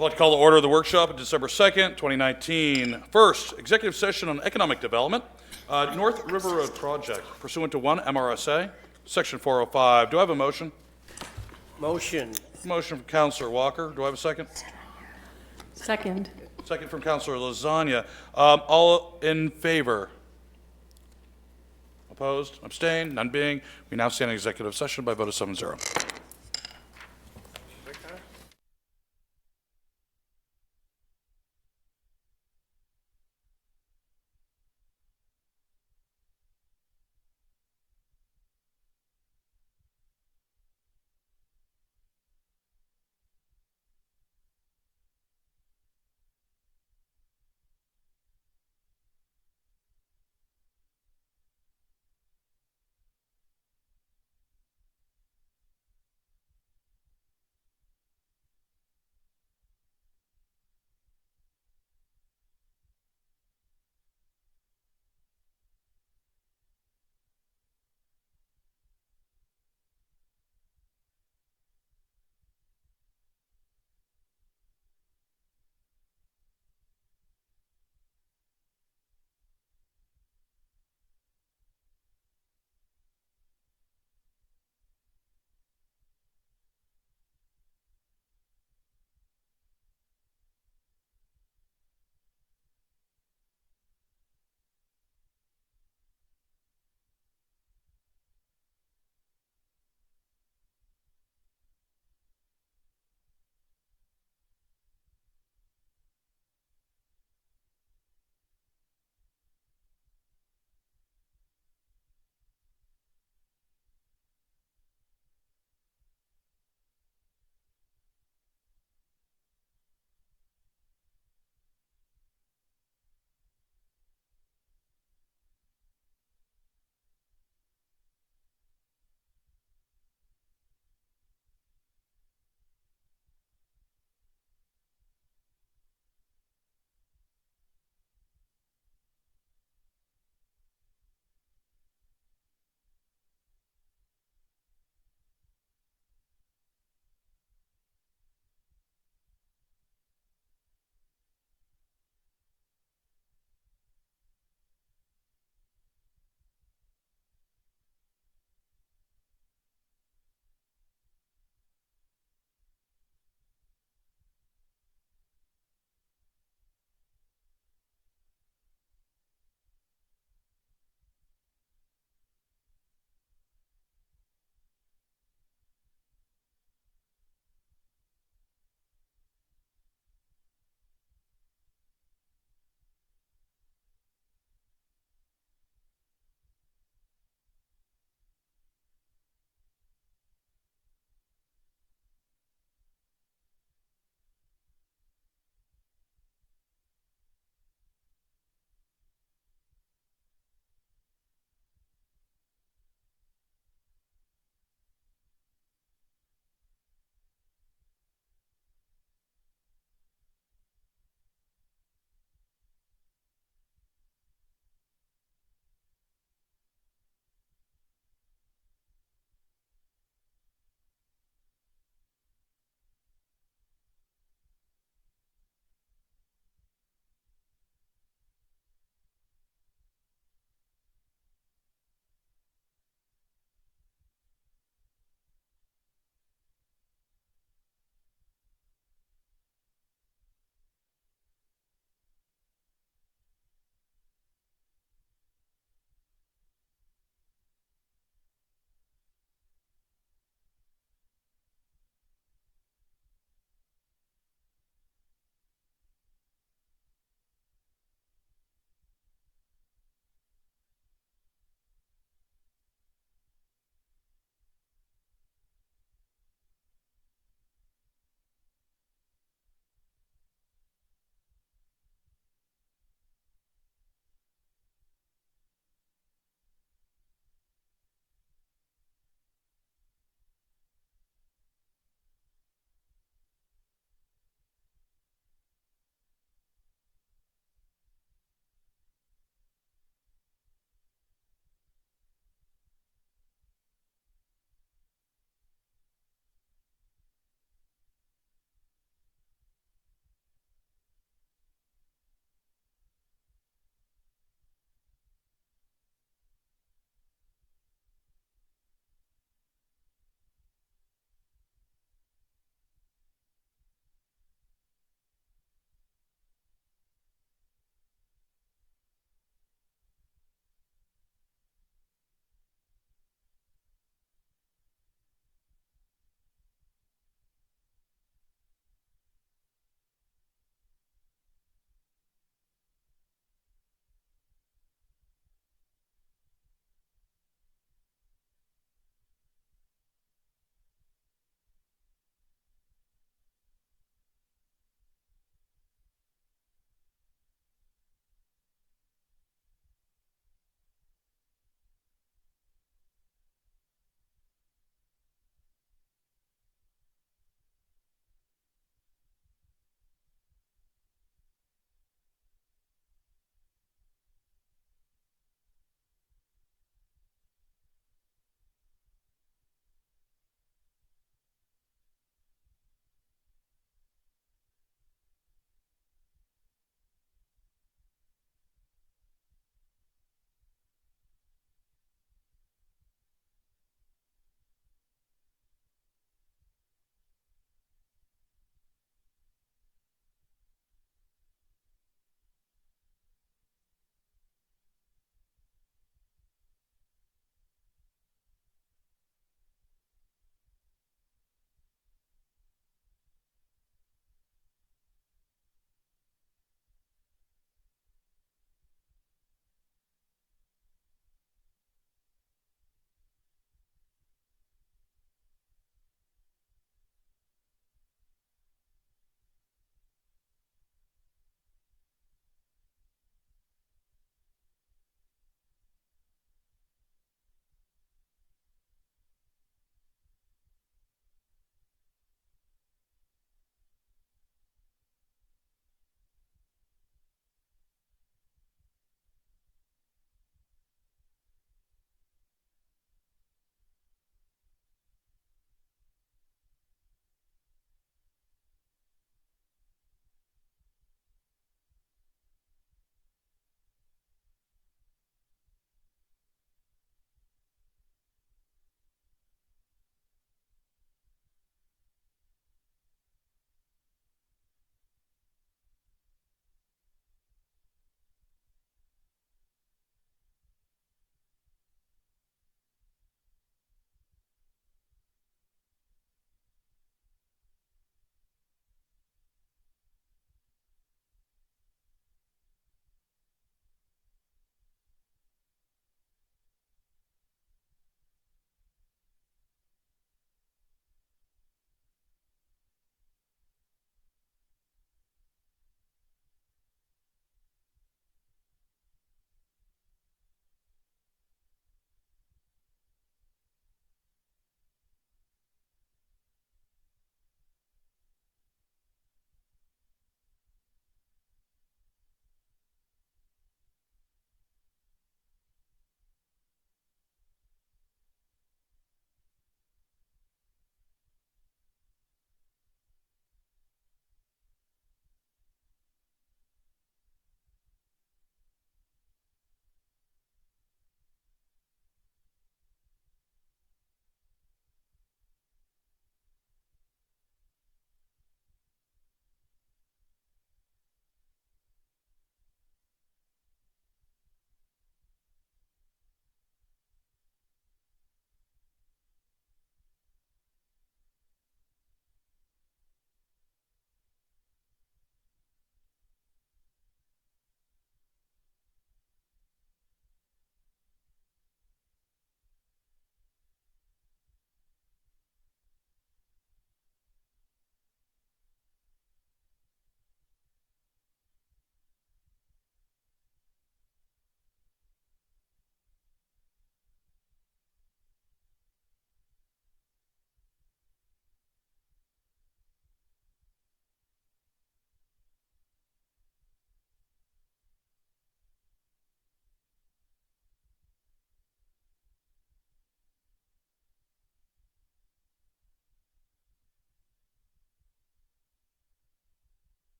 I'd like to call to order the workshop of December 2nd, 2019. First, executive session on economic development, North River Road project pursuant to 1 MRSA, Section 405. Do I have a motion? Motion. Motion from Councilor Walker. Do I have a second? Second. Second from Councilor Lasagna. All in favor? Opposed? Abstained? None being. We now stand in executive session by vote of 7-0.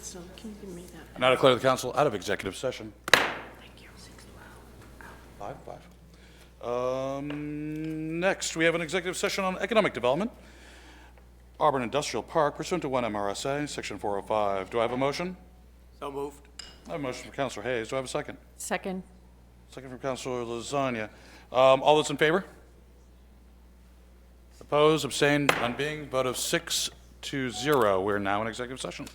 So can you give me that? I now declare the council out of executive session. Thank you. 5. Next, we have an executive session on economic development, Auburn Industrial Park, pursuant to 1 MRSA, Section 405. Do I have a motion? So moved. I have a motion from Councilor Hayes. Do I have a second? Second. Second from Councilor Lasagna. All those in favor? Opposed, abstained, none being. Vote of 6-0. We're now in executive session.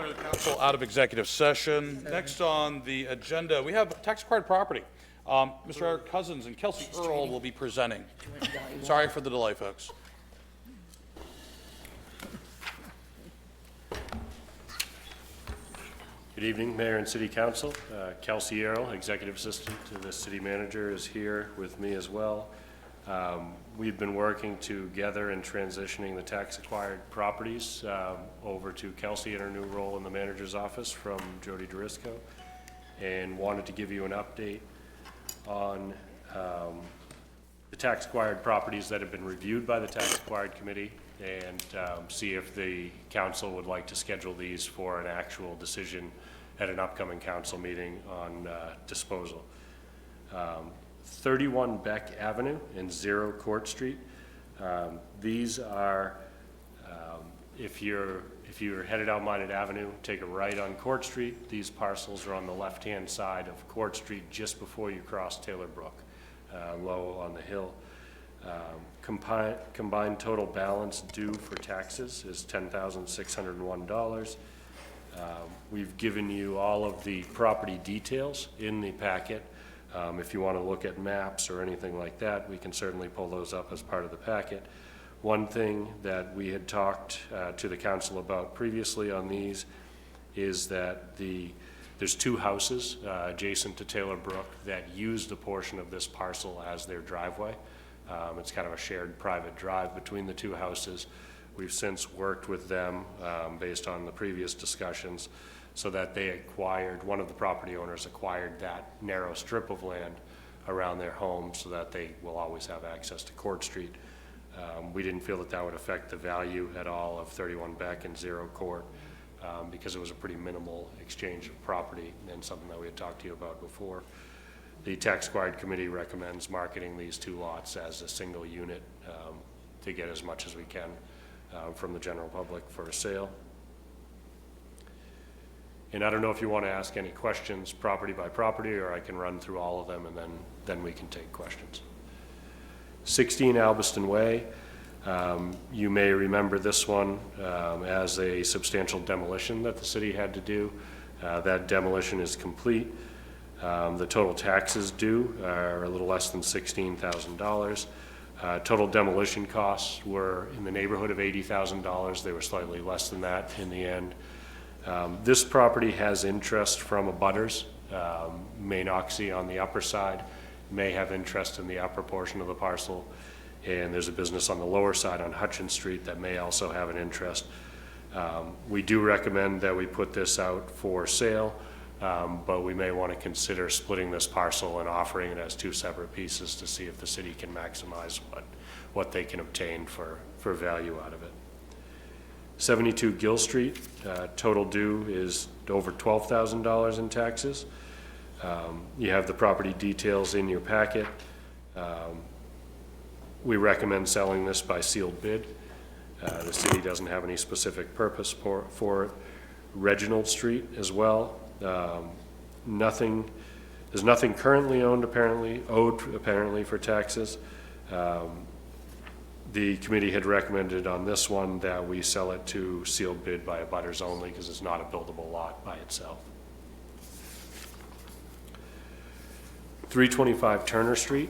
return the council out of executive session. Next on the agenda, we have tax acquired property. Mr. Eric Cousins and Kelsey Earl will be presenting. Sorry for the delay, folks. Good evening, Mayor and City Council. Kelsey Earl, Executive Assistant to the City Manager, is here with me as well. We've been working together in transitioning the tax acquired properties over to Kelsey in her new role in the manager's office from Jody Driscoll, and wanted to give you an update on the tax acquired properties that have been reviewed by the tax acquired committee, and see if the council would like to schedule these for an actual decision at an upcoming council meeting on disposal. 31 Beck Avenue and 0 Court Street. These are, if you're headed out Minot Avenue, take a right on Court Street. These parcels are on the left-hand side of Court Street just before you cross Taylor Brook, low on the hill. Combined total balance due for taxes is $10,601. We've given you all of the property details in the packet. If you want to look at maps or anything like that, we can certainly pull those up as part of the packet. One thing that we had talked to the council about previously on these is that there's 2 houses adjacent to Taylor Brook that used a portion of this parcel as their driveway. It's kind of a shared private drive between the 2 houses. We've since worked with them based on the previous discussions so that they acquired, one of the property owners acquired that narrow strip of land around their home so that they will always have access to Court Street. We didn't feel that that would affect the value at all of 31 Beck and 0 Court because it was a pretty minimal exchange of property and something that we had talked to you about before. The tax acquired committee recommends marketing these 2 lots as a single unit to get as much as we can from the general public for a sale. And I don't know if you want to ask any questions property by property, or I can run through all of them and then we can take questions. 16 Albiston Way. You may remember this one as a substantial demolition that the city had to do. That demolition is complete. The total taxes due are a little less than $16,000. Total demolition costs were in the neighborhood of $80,000. They were slightly less than that in the end. This property has interest from abutters. Maine Oxy on the upper side may have interest in the upper portion of the parcel, and there's a business on the lower side on Hutchins Street that may also have an interest. We do recommend that we put this out for sale, but we may want to consider splitting this parcel and offering it as 2 separate pieces to see if the city can maximize what they can obtain for value out of it. 72 Gill Street, total due is over $12,000 in taxes. You have the property details in your packet. We recommend selling this by sealed bid. The city doesn't have any specific purpose for it. Reginald Street as well. There's nothing currently owed apparently for taxes. The committee had recommended on this one that we sell it to sealed bid by abutters only because it's not a buildable lot by itself. 325 Turner Street.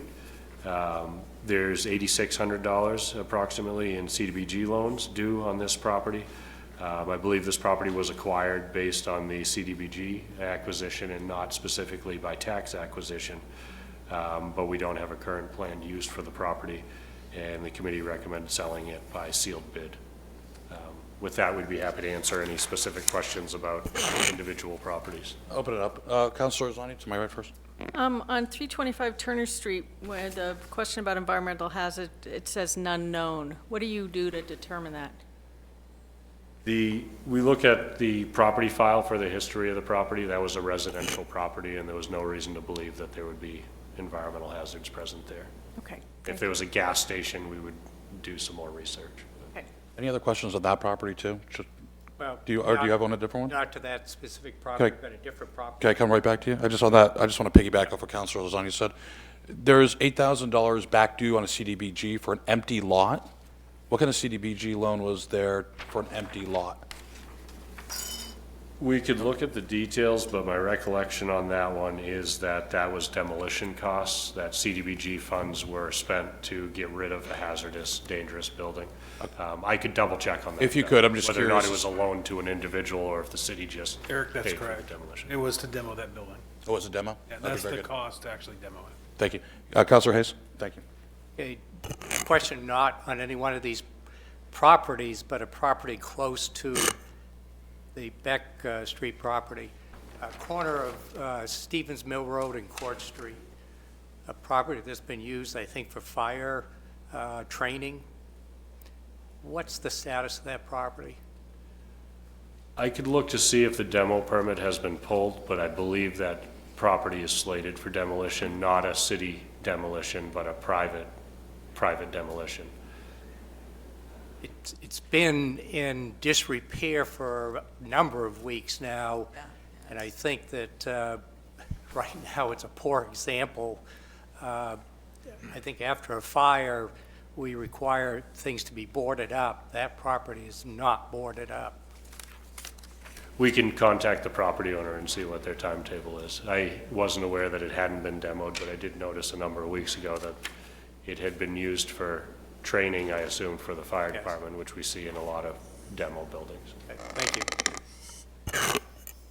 There's $8,600 approximately in CDBG loans due on this property. I believe this property was acquired based on the CDBG acquisition and not specifically by tax acquisition, but we don't have a current planned use for the property, and the committee recommended selling it by sealed bid. With that, we'd be happy to answer any specific questions about individual properties. Open it up. Councilor Zani, to my right first. On 325 Turner Street, where the question about environmental hazard, it says none known. What do you do to determine that? We look at the property file for the history of the property. That was a residential property, and there was no reason to believe that there would be environmental hazards present there. Okay. If there was a gas station, we would do some more research. Okay. Any other questions on that property too? Well, Do you have one a different one? Not to that specific property, Okay. but a different property. Can I come right back to you? I just want to piggyback off what Councilor Lozani said. There's $8,000 back due on a CDBG for an empty lot. What kind of CDBG loan was there for an empty lot? We could look at the details, but my recollection on that one is that that was demolition costs, that CDBG funds were spent to get rid of a hazardous, dangerous building. I could double check on that. If you though, could, I'm just whether or not it curious. was a loan to an individual or if the city just Eric, that's paid for the correct. demolition. It was to demo that building. Oh, was it demo? Yeah, Okay, that's very the good. cost to actually demo it. Thank you. Counselor Hayes? Thank you. A question not on any one of these properties, but a property close to the Beck Street property, a corner of Stevens Mill Road and Court Street, a property that's been used, I think, for fire training. What's the status of that property? I could look to see if the demo permit has been pulled, but I believe that property is slated for demolition, not a city demolition, but a private demolition. It's been in disrepair for a number of weeks now, and I think that right now it's a poor example. I think after a fire, we require things to be boarded up. That property is not boarded up. We can contact the property owner and see what their timetable is. I wasn't aware that it hadn't been demoed, but I did notice a number of weeks ago that it had been used for training, I assume, for the fire Yes. department, which we see in a lot of demo buildings. Okay, thank you.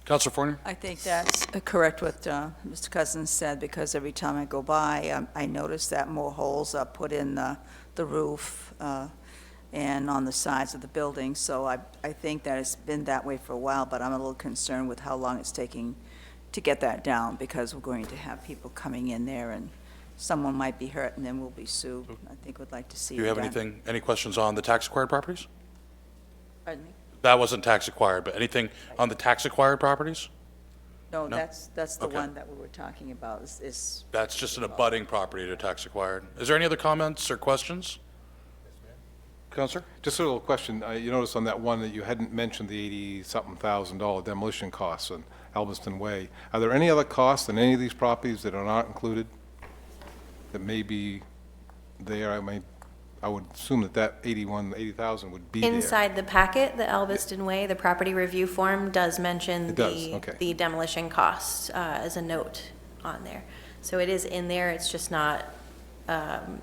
Counselor Fournier? I think that's correct what Mr. Cousins said, because every time I go by, I notice that more holes are put in the roof and on the sides of the building. So I think that it's been that way for a while, but I'm a little concerned with how long it's taking to get that down, because we're going to have people coming in there and someone might be hurt and then we'll be sued. I think we'd like to see Do you it have done. anything, any questions on the tax-acquired properties? Pardon me? That wasn't tax-acquired, but anything on the tax-acquired properties? No, No? that's the Okay. one that we were talking about is That's just an abutting property to tax-acquired. Is there any other comments or questions? Counselor? Just a little question. You notice on that one that you hadn't mentioned the $80-something thousand demolition costs on Alveston Way. Are there any other costs in any of these properties that are not included that may be there? I would assume that 80,000 would be there. Inside the packet, the Elviston Way, the property review form does mention It does, okay. the demolition costs as a note on there. So it is in there, it's just not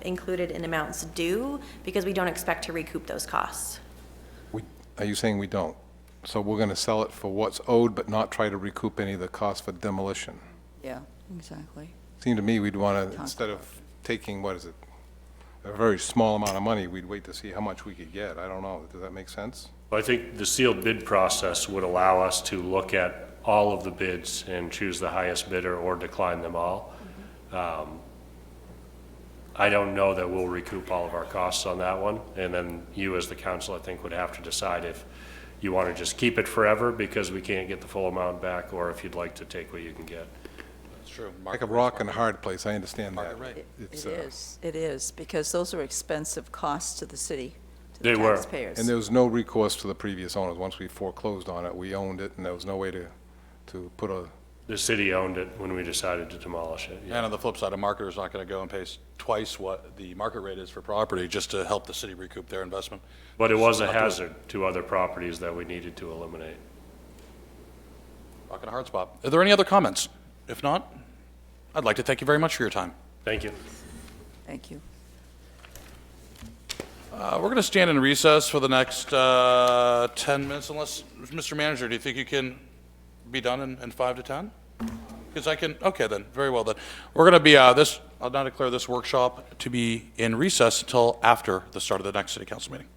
included in amounts due because we don't expect to recoup those costs. Are you saying we don't? So we're going to sell it for what's owed but not try to recoup any of the costs for demolition? yeah, exactly. Seemed to me we'd want to, instead of taking, what is it, a very small amount of money, we'd wait to see how much we could get. I don't know. Does that make sense? Well, I think the sealed bid process would allow us to look at all of the bids and choose the highest bidder or decline them all. I don't know that we'll recoup all of our costs on that one, and then you as the council, I think, would have to decide if you want to just keep it forever because we can't get the full amount back, or if you'd like to take what you can get. That's true. Like a rock and a hard place. I understand Market that. rate. It is, because those are expensive costs to the city, to the They were. taxpayers. And there was no recourse to the previous owners. Once we foreclosed on it, we owned it, and there was no way to put a, The city owned it when we decided to demolish it. yeah. And on the flip side, a marketer's not going to go and pay twice what the market rate is for property just to help the city recoup their investment. But it was a hazard to other properties that we needed to eliminate. Rock and a hard spot. Are there any other comments? If not, I'd like to thank you very much for your time. Thank you. Thank you. We're going to stand in recess for the next 10 minutes unless, Mr. Manager, do you think you can be done in 5 to 10? Because I can, okay then, very well then. We're going to be, I'll now declare this workshop to be in recess until after the start of the next city council meeting.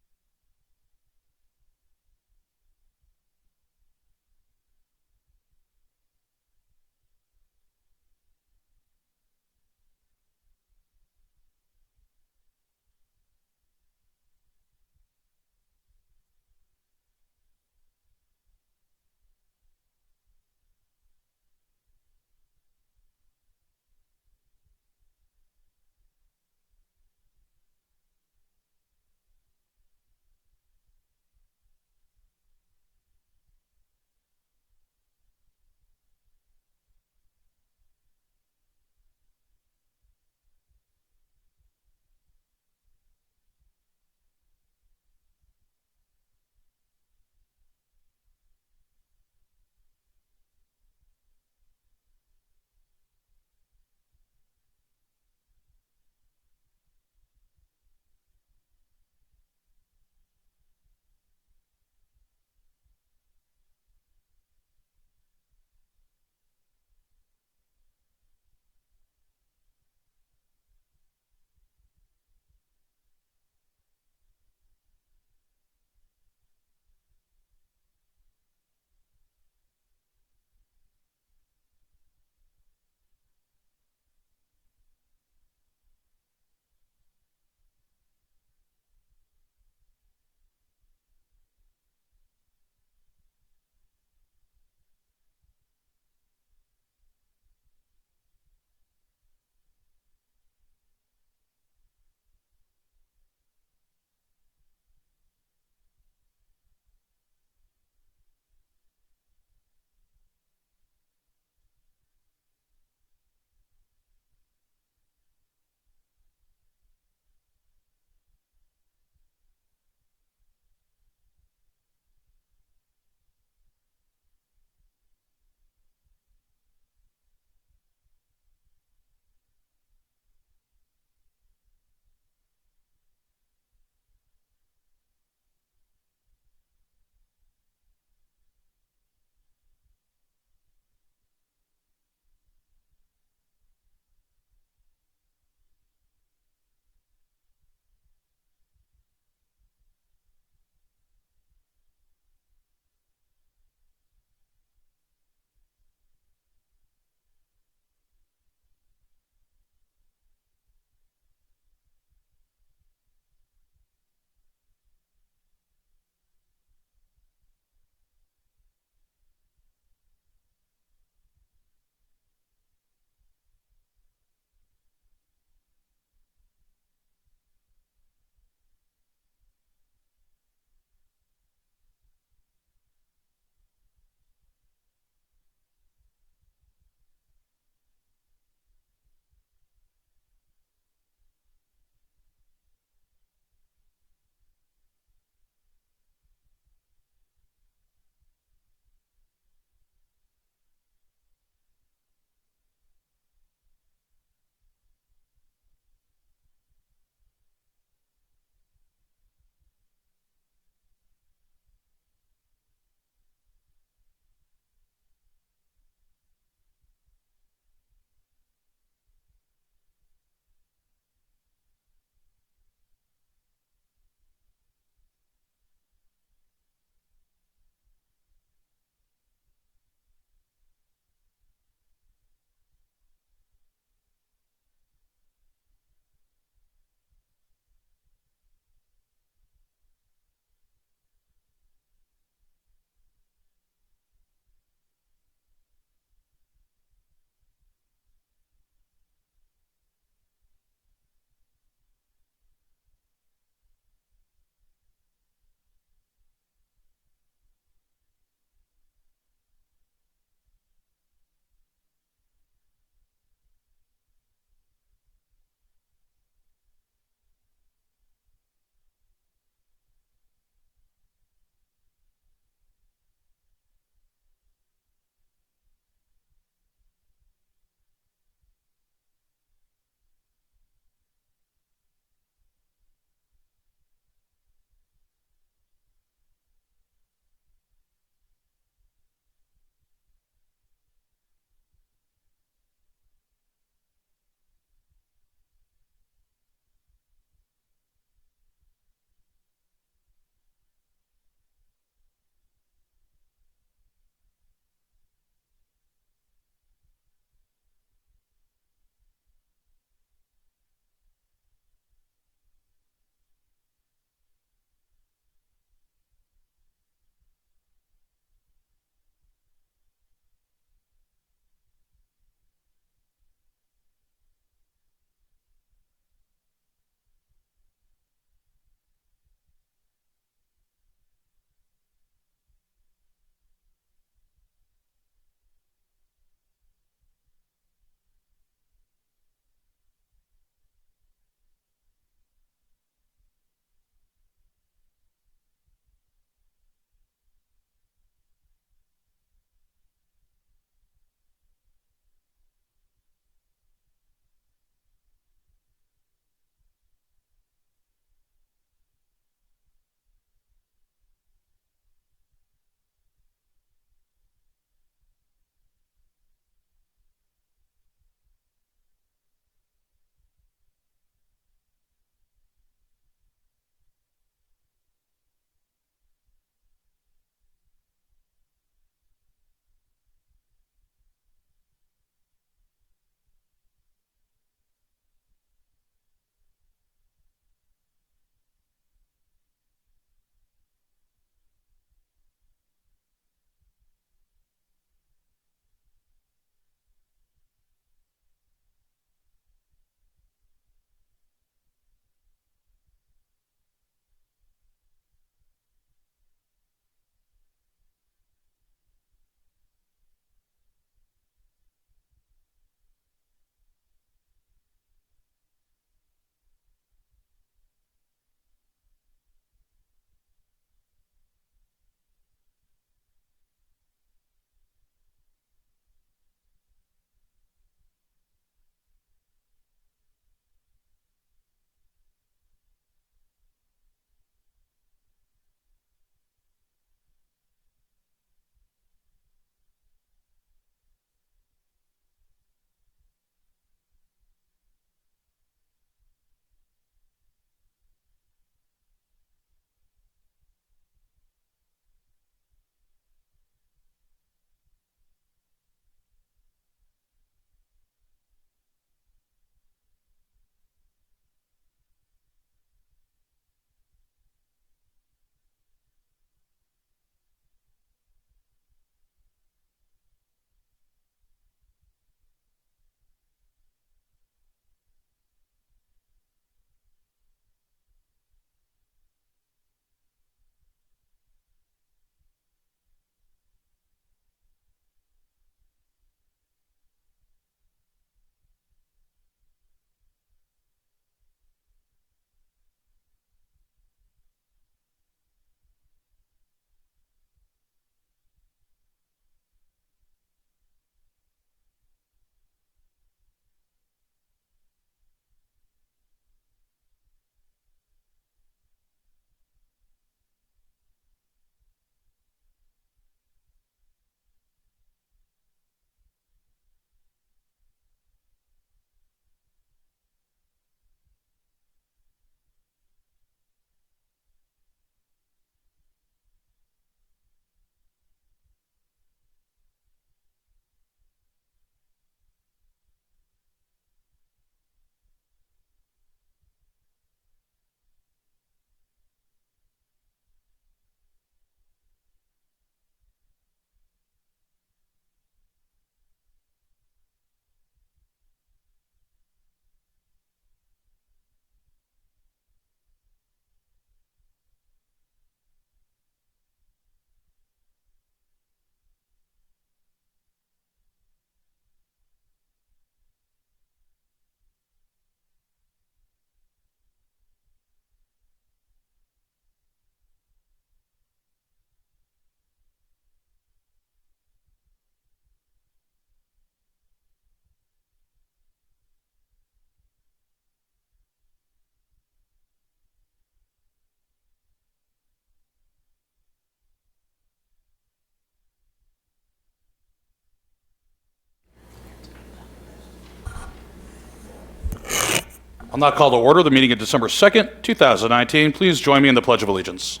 I'll now call to order the meeting of December 2nd, 2019. Please join me in the Pledge of Allegiance.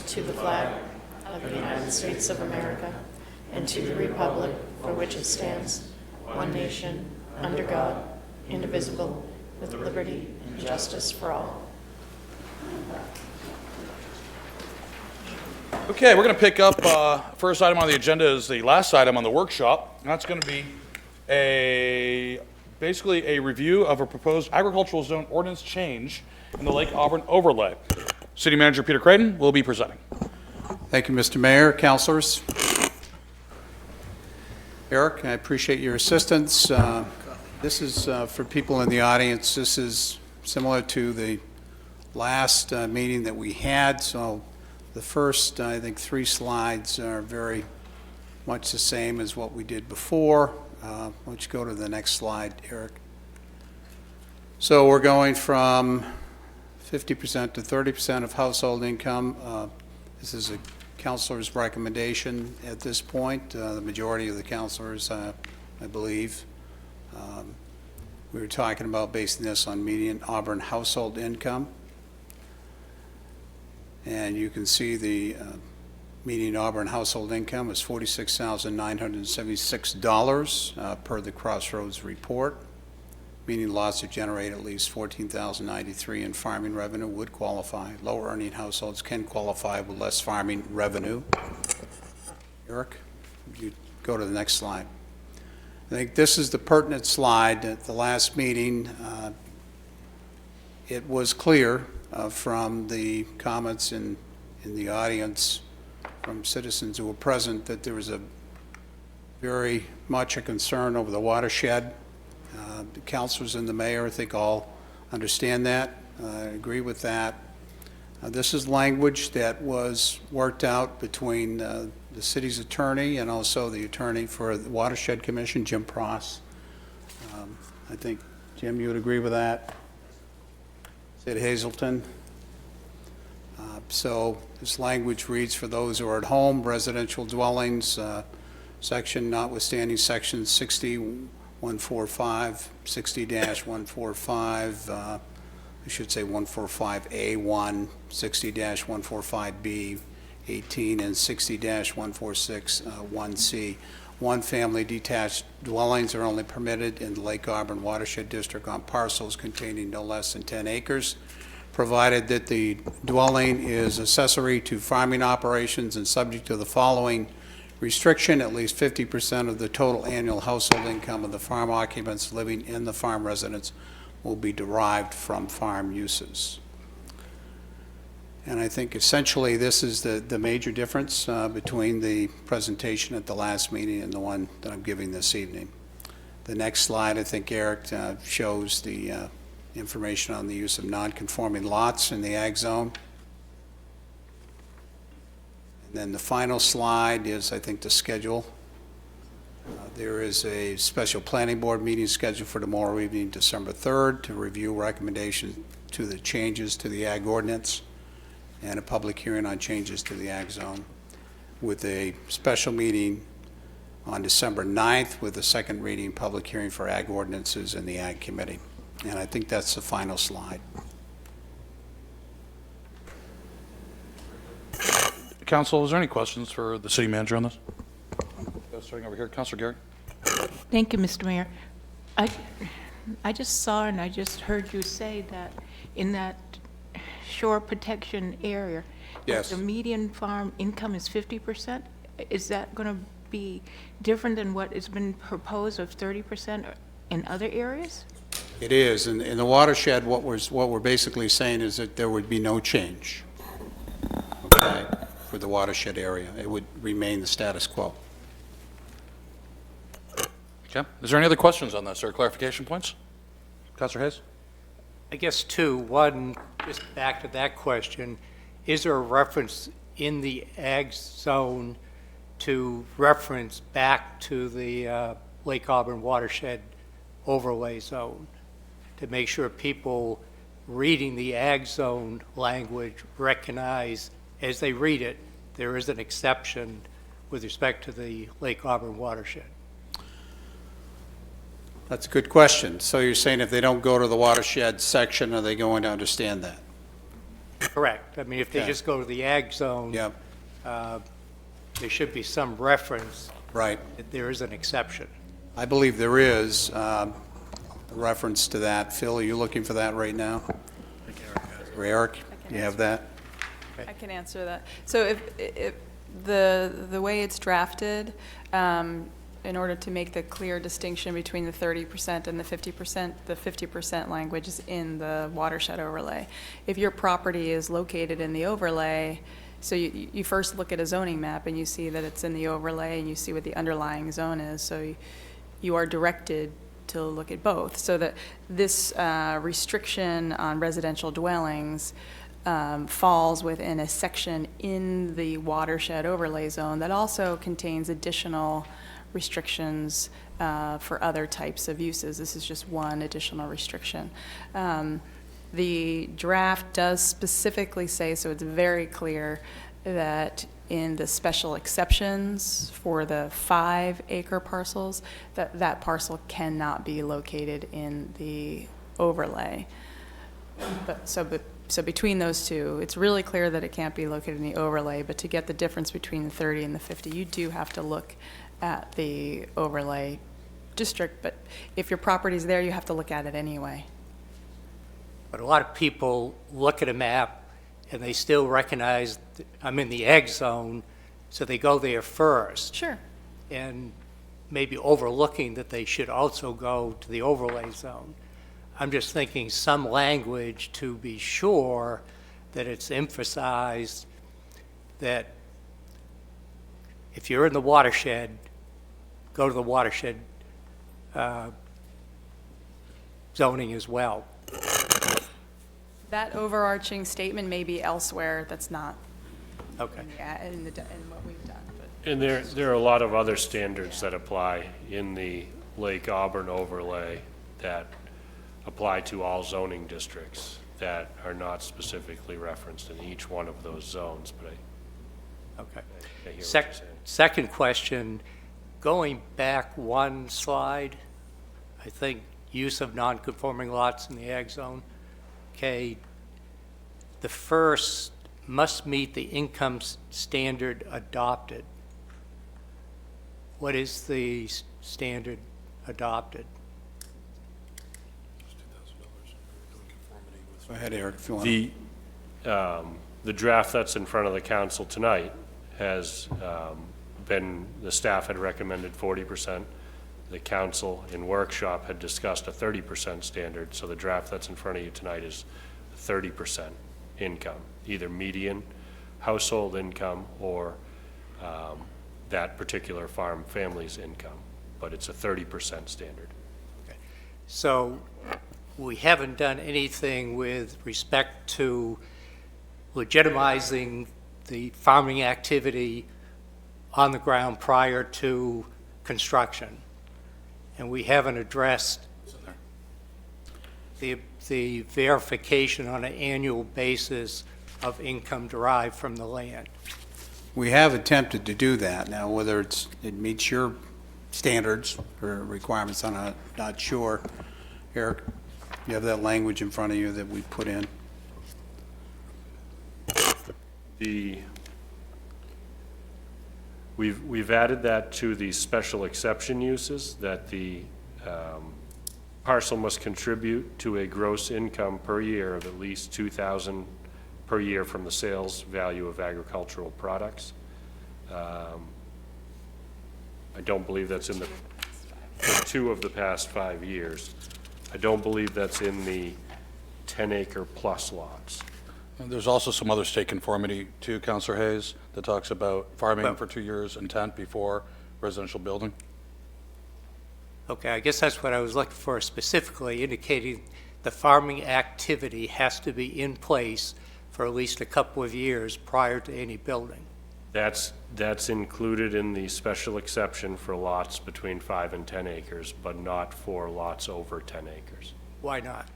To the flag of the United States of America and to the republic for which it stands, one nation, under God, indivisible, with liberty and justice for all. Okay, we're going to pick up, first item on the agenda is the last item on the workshop. And that's going to be basically a review of a proposed agricultural zone ordinance change in the Lake Auburn overlay. City Manager Peter Creighton will be presenting. Thank you, Mr. Mayor, councilors. Eric, I appreciate your assistance. This is, for people in the audience, this is similar to the last meeting that we had, so the first, I think, 3 slides are very much the same as what we did before. Why don't you go to the next slide, Eric? So we're going from 50% to 30% of household income. This is a councilor's recommendation at this point. The majority of the councilors, I believe. We were talking about basing this on median Auburn household income. And you can see the median Auburn household income is $46,976 per the Crossroads report. Meaning lots that generate at least $14,093 in farming revenue would qualify. Lower earning households can qualify with less farming revenue. Eric, you go to the next slide. I think this is the pertinent slide. At the last meeting, it was clear from the comments in the audience from citizens who were present that there was a very much a concern over the watershed. The councilors and the mayor, I think, all understand that, agree with that. This is language that was worked out between the city's attorney and also the attorney for the Watershed Commission, Jim Pross. I think, Jim, you would agree with that? Sid Hazelton. So this language reads, for those who are at home, residential dwellings, section notwithstanding section 60-145, 60-145, I should say 145A1, 60-145B, 18, and 60-146, 1C. One-family detached dwellings are only permitted in the Lake Auburn Watershed District on parcels containing no less than 10 acres, provided that the dwelling is accessory to farming operations and subject to the following restriction: at least 50% of the total annual household income of the farm occupants living in the farm residence will be derived from farm uses. And I think essentially this is the major difference between the presentation at the last meeting and the one that I'm giving this evening. The next slide, I think, Eric, shows the information on the use of non-conforming lots in the ag zone. And then the final slide is, I think, the schedule. There is a special planning board meeting scheduled for tomorrow evening, December 3rd, to review recommendations to the changes to the ag ordinance and a public hearing on changes to the ag zone, with a special meeting on December 9th with a second reading public hearing for ag ordinances in the ag committee. And I think that's the final slide. Council, is there any questions for the city manager on this? Starting over here, Councilor Garrett. Thank you, Mr. Mayor. I just saw and I just heard you say that in that shore protection area, Yes. the median farm income is 50%. Is that going to be different than what has been proposed of 30% in other areas? It is. In the watershed, what we're basically saying is that there would be no change, okay, for the watershed area. It would remain the status quo. Okay. Is there any other questions on this or clarification points? Councilor Hayes? I guess 2. One, just back to that question, is there a reference in the ag zone to reference back to the Lake Auburn watershed overlay zone, to make sure people reading the ag zone language recognize, as they read it, there is an exception with respect to the Lake Auburn watershed? That's a good question. So you're saying if they don't go to the watershed section, are they going to understand that? Correct. I mean, if they Okay. just go to the ag zone, Yep, there should be some reference right. that there is an exception. I believe there is a reference to that. Phil, are you looking for that right now? Or Eric, you have that? I can answer that. So if the way it's drafted, in order to make the clear distinction between the 30% and the 50% language is in the watershed overlay. If your property is located in the overlay, so you first look at a zoning map and you see that it's in the overlay and you see what the underlying zone is, so you are directed to look at both. So that this restriction on residential dwellings falls within a section in the watershed overlay zone that also contains additional restrictions for other types of uses. This is just one additional restriction. The draft does specifically say, so it's very clear, that in the special exceptions for the 5-acre parcels, that parcel cannot be located in the overlay. So between those two, it's really clear that it can't be located in the overlay, but to get the difference between the 30 and the 50, you do have to look at the overlay district, but if your property's there, you have to look at it anyway. But a lot of people look at a map and they still recognize that I'm in the ag zone, so they go there first. Sure. And maybe overlooking that they should also go to the overlay zone. I'm just thinking some language to be sure that it's emphasized that if you're in the watershed, go to the watershed zoning as well. That overarching statement may be elsewhere, that's not Okay. in what we've done, but. And there are a lot of other standards that apply in the Lake Auburn overlay that apply to all zoning districts that are not specifically referenced in each one of those zones, but Okay. I hear what you're saying. Second question, going back one slide, I think use of non-conforming lots in the ag zone. Okay, the first must meet the income standard adopted. What is the standard adopted? Go ahead, Eric, if you want. The draft that's in front of the council tonight has the staff had recommended 40%. The council in workshop had discussed a 30% standard, so the draft that's in front of you tonight is 30% income, either median household income or that particular farm family's income, but it's a 30% standard. So we haven't done anything with respect to legitimizing the farming activity on the ground prior to construction. And we haven't addressed the verification on an annual basis of income derived from the land. We have attempted to do that. Now, whether it meets your standards or requirements, I'm not sure. Eric, you have that language in front of you that we put in? We've added that to the special exception uses, that the parcel must contribute to a gross income per year of at least $2,000 per year from the sales value of agricultural products. I don't believe that's in the 2 of the past 5 years. I don't believe that's in the 10-acre plus lots. And there's also some other state conformity too, Counselor Hayes, that talks about farming for 2 years intent before residential building. Okay, I guess that's what I was looking for, specifically indicating the farming activity has to be in place for at least a couple of years prior to any building. That's included in the special exception for lots between 5 and 10 acres, but not for lots over 10 acres. Why not?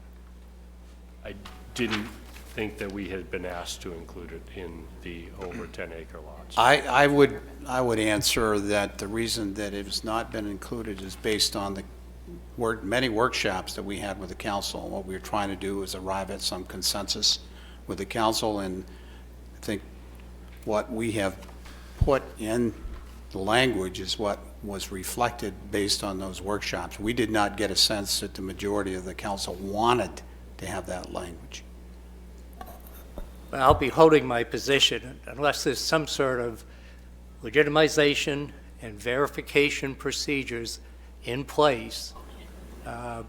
I didn't think that we had been asked to include it in the over 10-acre lots. I would answer that the reason that it has not been included is based on many workshops that we had with the council. And what we were trying to do is arrive at some consensus with the council, and I think what we have put in the language is what was reflected based on those workshops. We did not get a sense that the majority of the council wanted to have that language. I'll be holding my position unless there's some sort of legitimization and verification procedures in place. I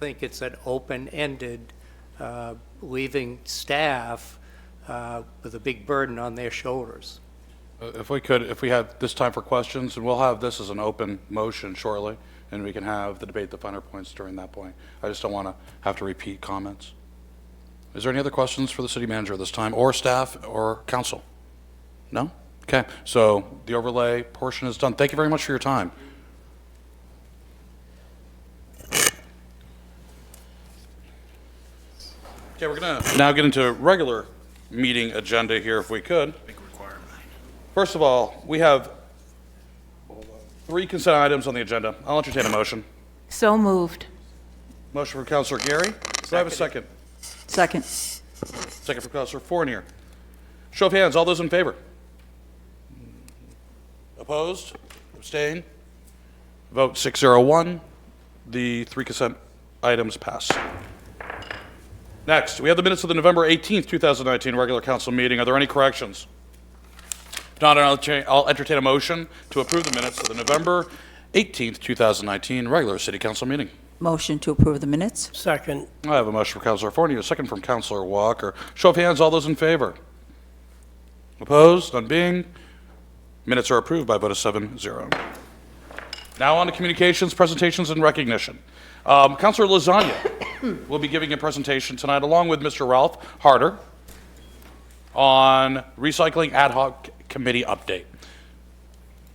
think it's an open-ended, leaving staff with a big burden on their shoulders. If we have this time for questions, and we'll have this as an open motion shortly, and we can have the debate, the finer points during that point. I just don't want to have to repeat comments. Is there any other questions for the city manager this time, or staff, or council? No? Okay, so the overlay portion is done. Thank you very much for your time. Okay, we're going to now get into regular meeting agenda here, if we could. First of all, we have 3 consent items on the agenda. I'll entertain a motion. So moved. Motion from Councilor Gary. Do I have a second? Second. Second from Councilor Fournier. Show of hands, all those in favor? Opposed? Abstain? Vote 601. The 3 consent items pass. Next, we have the minutes of the November 18th, 2019 regular council meeting. Are there any corrections? If not, I'll entertain a motion to approve the minutes of the November 18th, 2019 regular city council meeting. Motion to approve the minutes? Second. I have a motion from Councilor Fournier, a second from Councilor Walker. Show of hands, all those in favor? Opposed? None being. Minutes are approved by a vote of 7-0. Now on to communications, presentations, and recognition. Councilor Lasagna will be giving a presentation tonight along with Mr. Ralph Harder on recycling ad hoc committee update.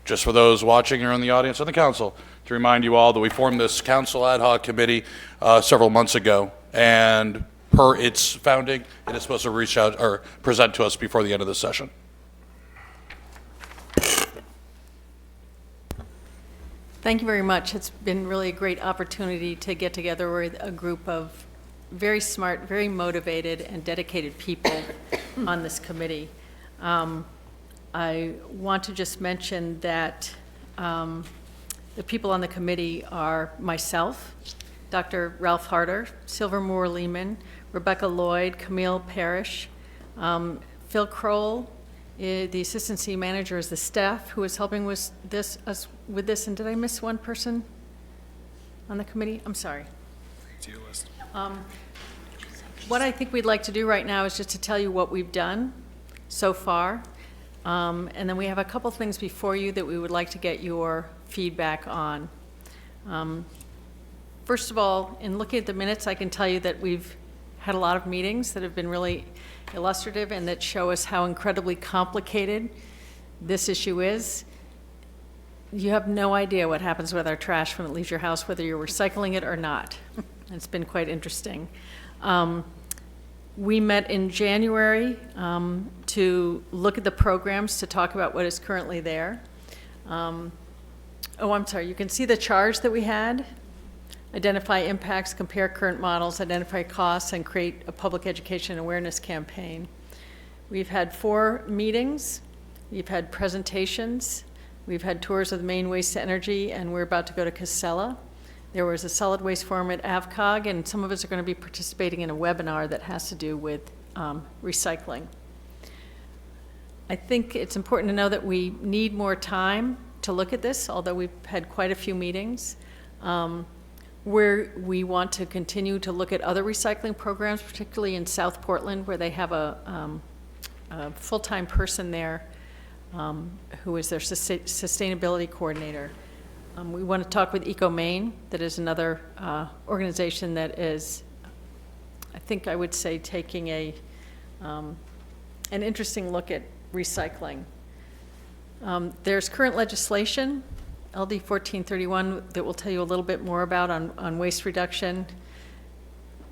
Just for those watching or in the audience and the council, to remind you all that we formed this council ad hoc committee several months ago, and per its founding, it is supposed to reach out or present to us before the end of the session. Thank you very much. It's been really a great opportunity to get together with a group of very smart, very motivated, and dedicated people on this committee. I want to just mention that the people on the committee are myself, Dr. Ralph Harder, Silver Moore Lehman, Rebecca Lloyd, Camille Parrish, Phil Kroll, the assistant city manager, is the staff who is helping with this. And did I miss one person on the committee? I'm sorry. It's your list. What I think we'd like to do right now is just to tell you what we've done so far. And then we have a couple things before you that we would like to get your feedback on. First of all, in looking at the minutes, I can tell you that we've had a lot of meetings that have been really illustrative and that show us how incredibly complicated this issue is. You have no idea what happens with our trash when it leaves your house, whether you're recycling it or not. It's been quite interesting. We met in January to look at the programs, to talk about what is currently there. I'm sorry, you can see the charge that we had. Identify impacts, compare current models, identify costs, and create a public education awareness campaign. We've had 4 meetings. We've had presentations. We've had tours of the Maine Waste to Energy, and we're about to go to Casella. There was a solid waste forum at AvCog, and some of us are going to be participating in a webinar that has to do with recycling. I think it's important to know that we need more time to look at this, although we've had quite a few meetings. Where we want to continue to look at other recycling programs, particularly in South Portland, where they have a full-time person there who is their sustainability coordinator. We want to talk with Eco Maine, that is another organization that is, I think I would say, taking an interesting look at recycling. There's current legislation, LD 1431, that will tell you a little bit more about on waste reduction.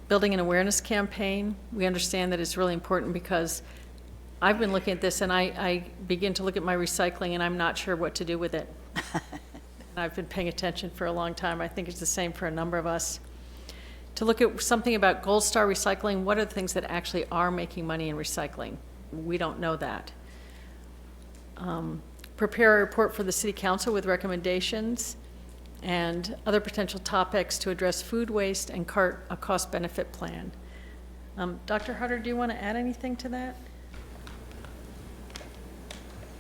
Building an awareness campaign. We understand that it's really important because I've been looking at this and I begin to look at my recycling and I'm not sure what to do with it. And I've been paying attention for a long time, I think it's the same for a number of us, to look at something about Gold Star Recycling. What are the things that actually are making money in recycling? We don't know that. Prepare a report for the City Council with recommendations and other potential topics to address food waste and cart a cost-benefit plan. Dr. Harder, do you want to add anything to that?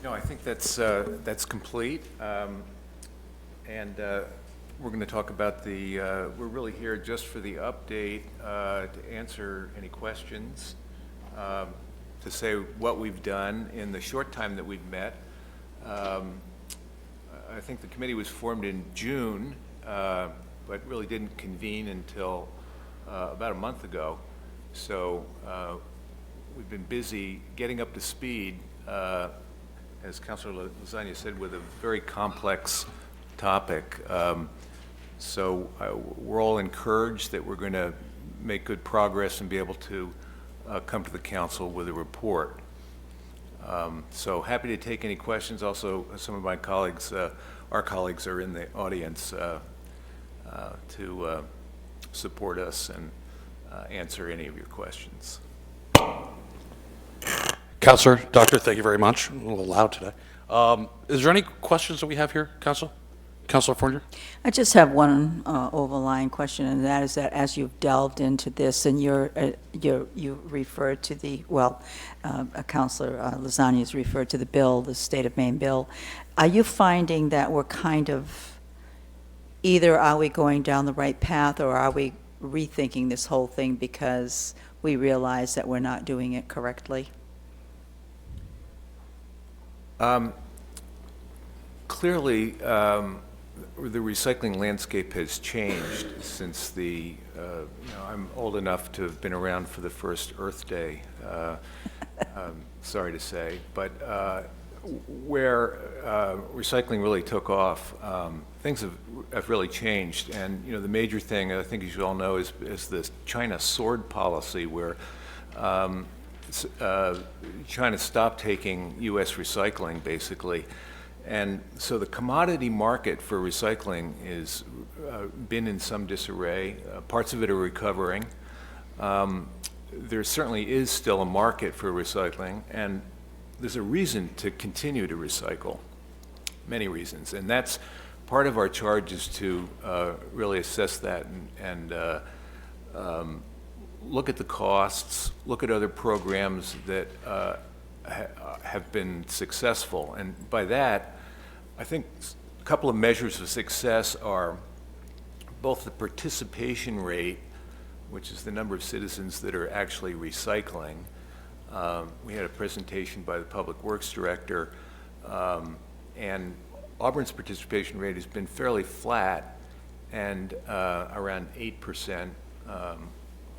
No, I think that's complete. And we're going to talk about we're really here just for the update, to answer any questions, to say what we've done in the short time that we've met. I think the committee was formed in June, but really didn't convene until about a month ago. So we've been busy getting up to speed, as Councilor Lasagna said, with a very complex topic. So we're all encouraged that we're going to make good progress and be able to come to the council with a report. So happy to take any questions. Also, some of my colleagues, our colleagues are in the audience to support us and answer any of your questions. Counselor, Doctor, thank you very much. A little loud today. Is there any questions that we have here, Council? Councilor Fournier? I just have one overlying question, and that is that as you've delved into this and you referred to the, Councilor Lasagna has referred to the bill, the State of Maine bill, are you finding that we're kind of, either are we going down the right path or are we rethinking this whole thing because we realize that we're not doing it correctly? Clearly, the recycling landscape has changed since the, I'm old enough to have been around for the first Earth Day, sorry to say, but where recycling really took off, things have really changed. And, the major thing, I think as you all know, is this China sword policy where China stopped taking U.S. recycling, basically. And so the commodity market for recycling is been in some disarray. Parts of it are recovering. There certainly is still a market for recycling, and there's a reason to continue to recycle, many reasons. And that's part of our charge, is to really assess that and look at the costs, look at other programs that have been successful. And by that, I think a couple of measures of success are both the participation rate, which is the number of citizens that are actually recycling. We had a presentation by the Public Works Director, and Auburn's participation rate has been fairly flat and around 8%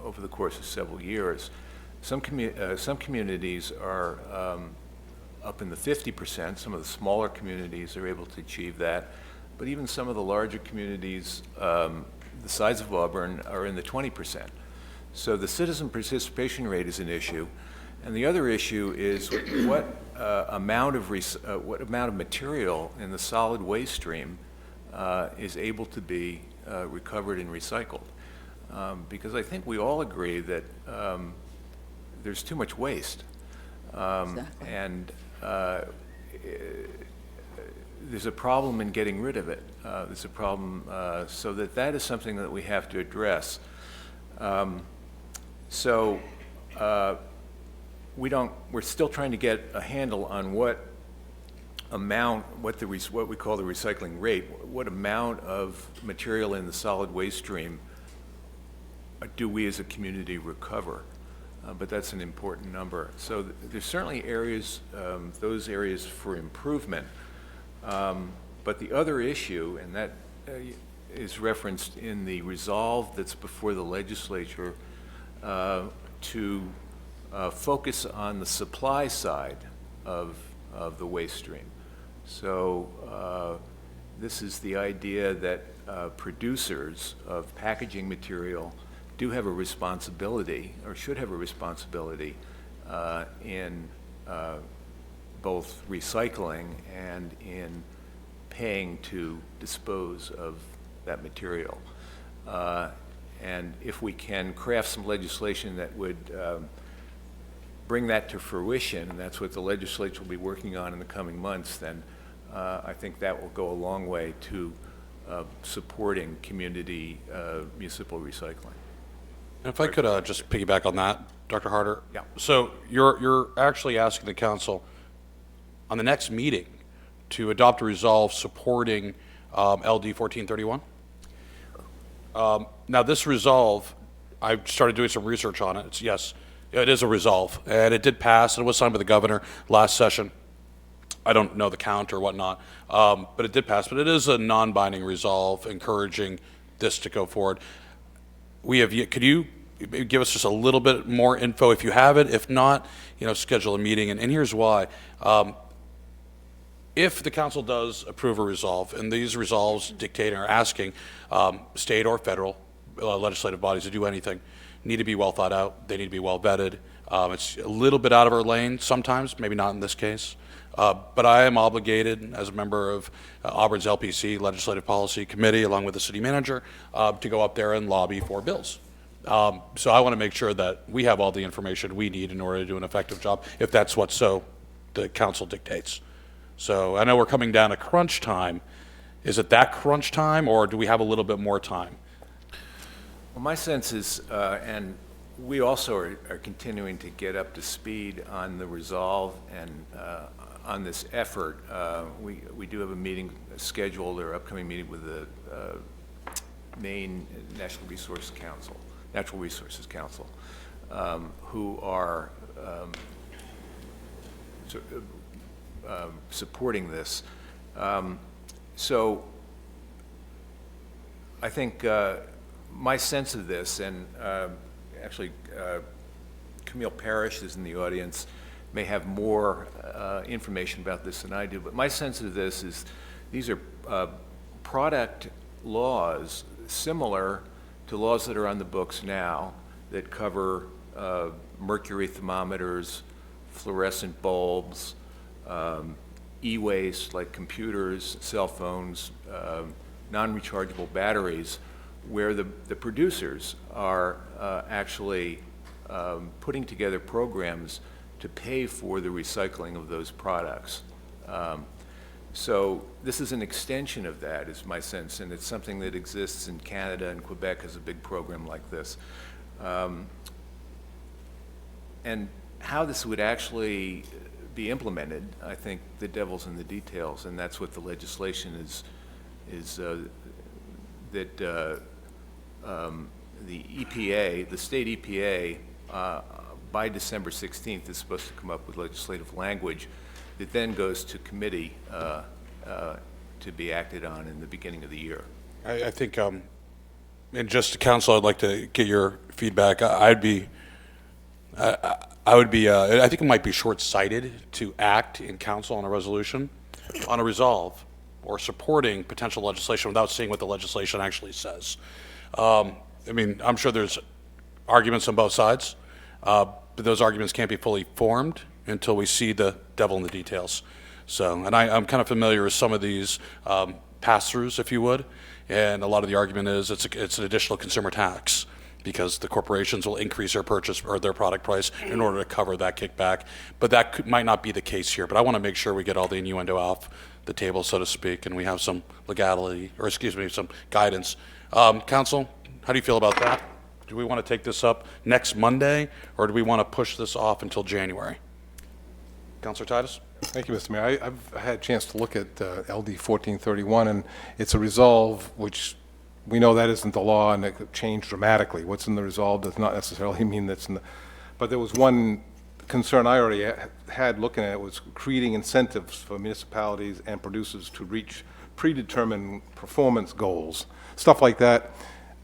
over the course of several years. Some communities are up in the 50%. Some of the smaller communities are able to achieve that. But even some of the larger communities, the size of Auburn, are in the 20%. So the citizen participation rate is an issue. And the other issue is what amount of material in the solid waste stream is able to be recovered and recycled. Because I think we all agree that there's too much waste. Exactly. And there's a problem in getting rid of it. There's a problem, so that is something that we have to address. We're still trying to get a handle on what we call the recycling rate, what amount of material in the solid waste stream do we as a community recover. But that's an important number. So there's certainly areas, those areas for improvement. But the other issue, and that is referenced in the resolve that's before the legislature, to focus on the supply side of the waste stream. So this is the idea that producers of packaging material do have a responsibility, or should have a responsibility, in both recycling and in paying to dispose of that material. And if we can craft some legislation that would bring that to fruition, and that's what the legislature will be working on in the coming months, then I think that will go a long way to supporting community municipal recycling. If I could just piggyback on that, Dr. Harder. Yeah. So you're actually asking the council on the next meeting to adopt a resolve supporting LD 1431? Now, this resolve, I started doing some research on it. Yes, it is a resolve, and it did pass, and it was signed by the governor last session. I don't know the count or whatnot, but it did pass. But it is a non-binding resolve encouraging this to go forward. Could you give us just a little bit more info if you have it? If not, schedule a meeting. And here's why. If the council does approve a resolve, and these resolves dictate or are asking state or federal legislative bodies to do anything, need to be well thought out. They need to be well vetted. It's a little bit out of our lane sometimes, maybe not in this case. But I am obligated as a member of Auburn's LPC Legislative Policy Committee, along with the city manager, to go up there and lobby for bills. So I want to make sure that we have all the information we need in order to do an effective job, if that's what the council dictates. So I know we're coming down to crunch time. Is it that crunch time, or do we have a little bit more time? Well, my sense is, and we also are continuing to get up to speed on the resolve and on this effort. We do have a meeting scheduled, or upcoming meeting with the Maine Natural Resources Council, who are supporting this. So I think my sense of this, and actually Camille Parrish is in the audience, may have more information about this than I do, but my sense of this is these are product laws similar to laws that are on the books now that cover mercury thermometers, fluorescent bulbs, e-waste like computers, cell phones, non-rechargeable batteries, where the producers are actually putting together programs to pay for the recycling of those products. So this is an extension of that, is my sense, and it's something that exists in Canada, and Quebec has a big program like this. And how this would actually be implemented, I think the devil's in the details, and that's what the legislation is that the EPA, the state EPA, by December 16th is supposed to come up with legislative language that then goes to committee to be acted on in the beginning of the year. I think, and just to council, I'd like to get your feedback. I think it might be short-sighted to act in council on a resolution, on a resolve, or supporting potential legislation without seeing what the legislation actually says. I'm sure there's arguments on both sides, but those arguments can't be fully formed until we see the devil in the details. So, and I'm kind of familiar with some of these pass-throughs, if you would, and a lot of the argument is it's an additional consumer tax because the corporations will increase their purchase or their product price in order to cover that kickback. But that might not be the case here. But I want to make sure we get all the innuendo off the table, so to speak, and we have some legality, or excuse me, some guidance. Council, how do you feel about that? Do we want to take this up next Monday, or do we want to push this off until January? Councilor Titus? Thank you, Mr. Mayor. I've had a chance to look at LD 1431, and it's a resolve which we know that isn't the law, and it could change dramatically. What's in the resolve does not necessarily mean that's in the... But there was one concern I already had looking at it, was creating incentives for municipalities and producers to reach predetermined performance goals. Stuff like that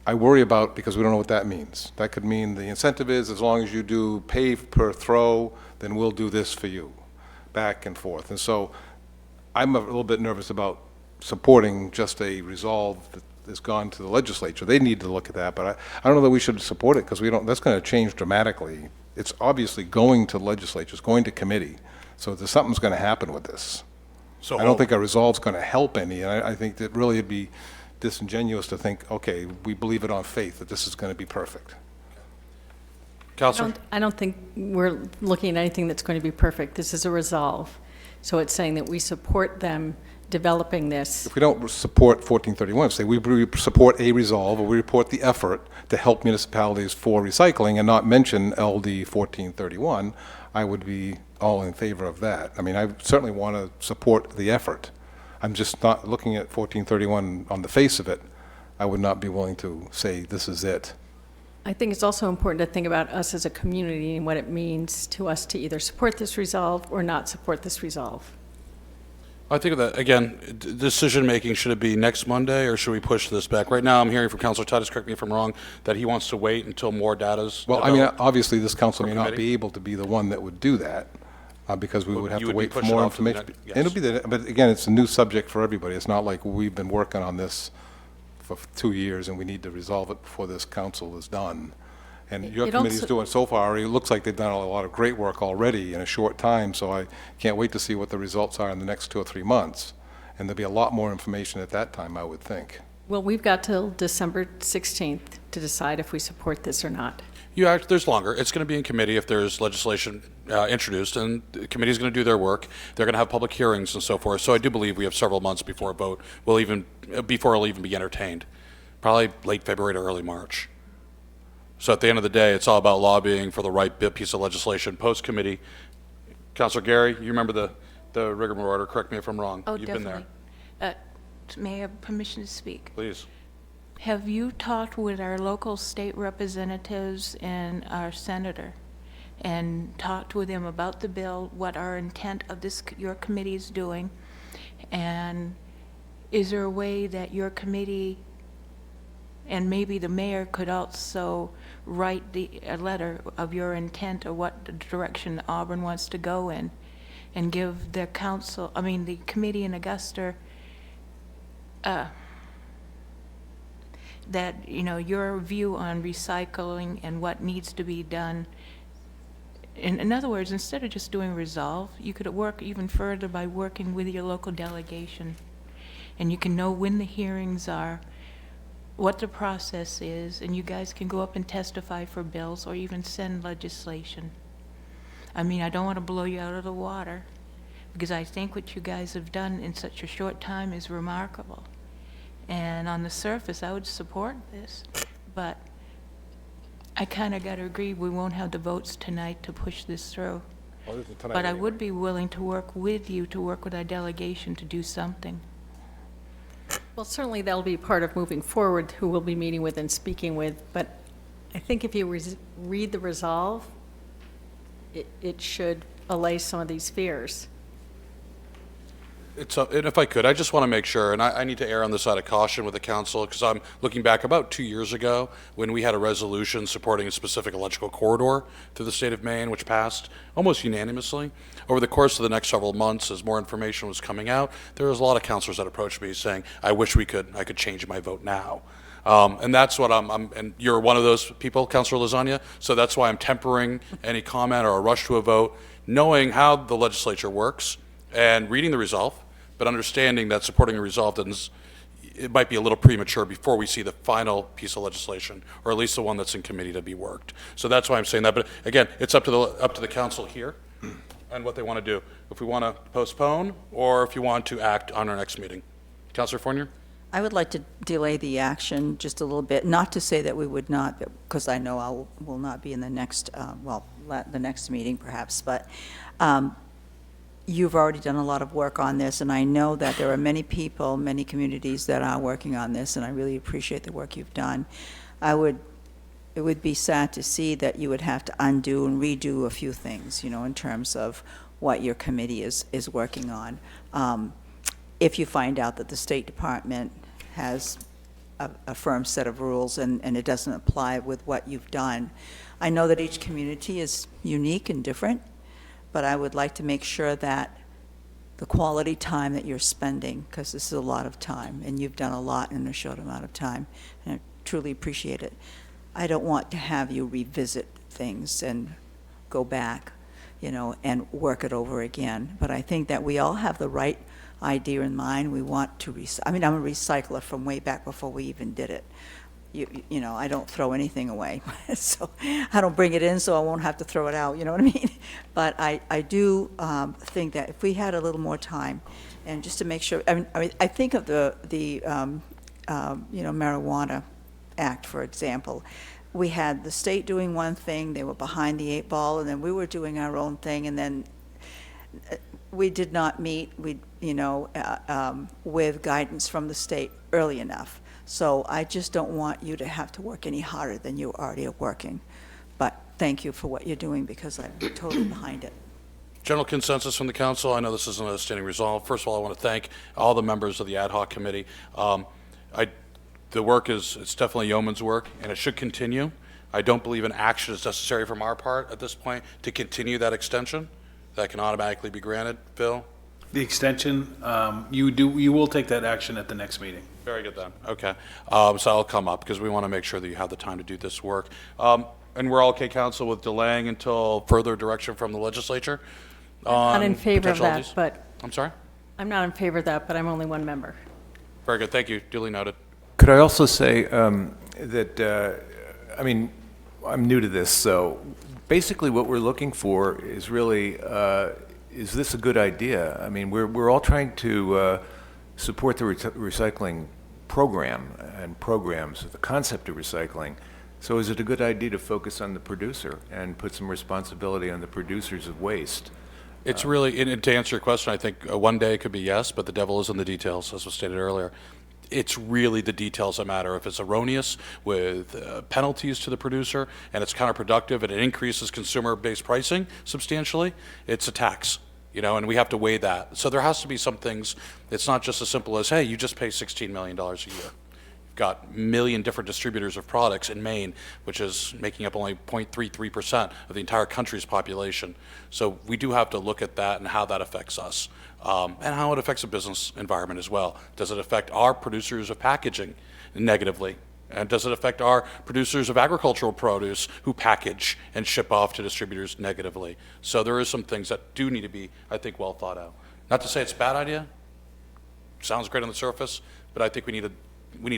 I worry about because we don't know what that means. That could mean the incentive is as long as you do pay per throw, then we'll do this for you, back and forth. And so I'm a little bit nervous about supporting just a resolve that has gone to the legislature. They need to look at that, but I don't know that we should support it because that's going to change dramatically. It's obviously going to legislature, it's going to committee, so something's going to happen with this. So I don't think a resolve's going to help any, and I think that really it'd be disingenuous to think, okay, we believe it on faith that this is going to be perfect. Counselor? I don't think we're looking at anything that's going to be perfect. This is a resolve. So it's saying that we support them developing this. If we don't support 1431, say we support a resolve, or we report the effort to help municipalities for recycling and not mention LD 1431, I would be all in favor of that. I mean, I certainly want to support the effort. I'm just not looking at 1431 on the face of it. I would not be willing to say this is it. I think it's also important to think about us as a community and what it means to us to either support this resolve or not support this resolve. I think that, again, decision-making, should it be next Monday, or should we push this back? Right now, I'm hearing from Councilor Titus, correct me if I'm wrong, that he wants to wait until more data's Well, I mean, developed. obviously, this council may not committee? be able to be the one that would do that, because we Well, would have you to would be wait for pushing more off to the information. next- And it'll be but again, it's a new subject for everybody. It's not like we've been working on this for 2 years and we need to resolve it before this council is done. And your It committee's also- doing so far, it looks like they've done a lot of great work already in a short time, so I can't wait to see what the results are in the next 2 or 3 months. And there'll be a lot more information at that time, I would think. Well, we've got till December 16th to decide if we support this or not. There's longer. It's going to be in committee if there's legislation introduced, and the committee's going to do their work. They're going to have public hearings and so forth. So I do believe we have several months before a vote before it'll even be entertained. Probably late February to early March. So at the end of the day, it's all about lobbying for the right piece of legislation. Post-committee, Councilor Gary, you remember the rigmarole order, correct me if I'm wrong. Oh, You've been there. definitely. May I have permission to speak? Please. Have you talked with our local state representatives and our senator and talked with them about the bill, what our intent of your committee is doing? And is there a way that your committee and maybe the mayor could also write a letter of your intent or what direction Auburn wants to go in, and give the committee in Augusta that, your view on recycling and what needs to be done? In other words, instead of just doing resolve, you could work even further by working with your local delegation. And you can know when the hearings are, what the process is, and you guys can go up and testify for bills or even send legislation. I mean, I don't want to blow you out of the water, because I think what you guys have done in such a short time is remarkable. And on the surface, I would support this, but I kind of got to agree we won't have the votes tonight to push this through. Well, this is tonight But I anyway. would be willing to work with you, to work with our delegation to do something. Well, certainly that'll be part of moving forward, who we'll be meeting with and speaking with, but I think if you read the resolve, it should allay some of these fears. And if I could, I just want to make sure, and I need to err on the side of caution with the council, because I'm looking back about 2 years ago when we had a resolution supporting a specific electrical corridor through the state of Maine, which passed almost unanimously. Over the course of the next several months, as more information was coming out, there was a lot of councilors that approached me saying, I wish I could change my vote now. And that's what and you're one of those people, Councilor Lasagna, so that's why I'm tempering any comment or a rush to a vote, knowing how the legislature works and reading the resolve, but understanding that supporting a resolve it might be a little premature before we see the final piece of legislation, or at least the one that's in committee to be worked. So that's why I'm saying that. But again, it's up to the council here and what they want to do. If we want to postpone, or if you want to act on our next meeting. Councilor Fournier? I would like to delay the action just a little bit, not to say that we would not, because I know I will not be in the next, the next meeting perhaps, but you've already done a lot of work on this, and I know that there are many people, many communities that are working on this, and I really appreciate the work you've done. It would be sad to see that you would have to undo and redo a few things, in terms of what your committee is working on. If you find out that the State Department has a firm set of rules and it doesn't apply with what you've done. I know that each community is unique and different, but I would like to make sure that the quality time that you're spending, because this is a lot of time, and you've done a lot in a short amount of time, and I truly appreciate it. I don't want to have you revisit things and go back, and work it over again. But I think that we all have the right idea in mind. We want to I mean, I'm a recycler from way back before we even did it. You know, I don't throw anything away, so I don't bring it in, so I won't have to throw it out, you know what I mean? But I do think that if we had a little more time, and just to make sure, I mean, I think of the you know, Marijuana Act, for example. We had the state doing one thing, they were behind the 8 ball, and then we were doing our own thing, and then we did not meet, you know, with guidance from the state early enough. So I just don't want you to have to work any harder than you already are working. But thank you for what you're doing, because I'm totally behind it. General consensus from the council. I know this isn't a standing resolve. First of all, I want to thank all the members of the ad hoc committee. The work it's definitely yeoman's work, and it should continue. I don't believe an action is necessary from our part at this point to continue that extension. That can automatically be granted. Phil? The extension, you will take that action at the next meeting. Very good then. Okay. So I'll come up because we want to make sure that you have the time to do this work. And we're all okay, council, with delaying until further direction from the legislature? I'm not in favor of potential that, these? but I'm sorry? I'm not in favor of that, but I'm only one member. Very good. Thank you. Duly noted. Could I also say that, I mean, I'm new to this, so basically what we're looking for is really, is this a good idea? I mean, we're all trying to support the recycling program and programs, the concept of recycling. So is it a good idea to focus on the producer and put some responsibility on the producers of waste? It's really, and to answer your question, I think one day it could be yes, but the devil is in the details, as was stated earlier. It's really the details that matter. If it's erroneous with penalties to the producer and it's counterproductive and it increases consumer-based pricing substantially, it's a tax, you know, and we have to weigh that. So there has to be some things. It's not just as simple as, hey, you just pay $16 million a year. You've got a million different distributors of products in Maine, which is making up only 0.33% of the entire country's population. So we do have to look at that and how that affects us. And how it affects the business environment as well. Does it affect our producers of packaging negatively? And does it affect our producers of agricultural produce who package and ship off to distributors negatively? So there is some things that do need to be, I think, well thought out. Not to say it's a bad idea. Sounds great on the surface, but I think we need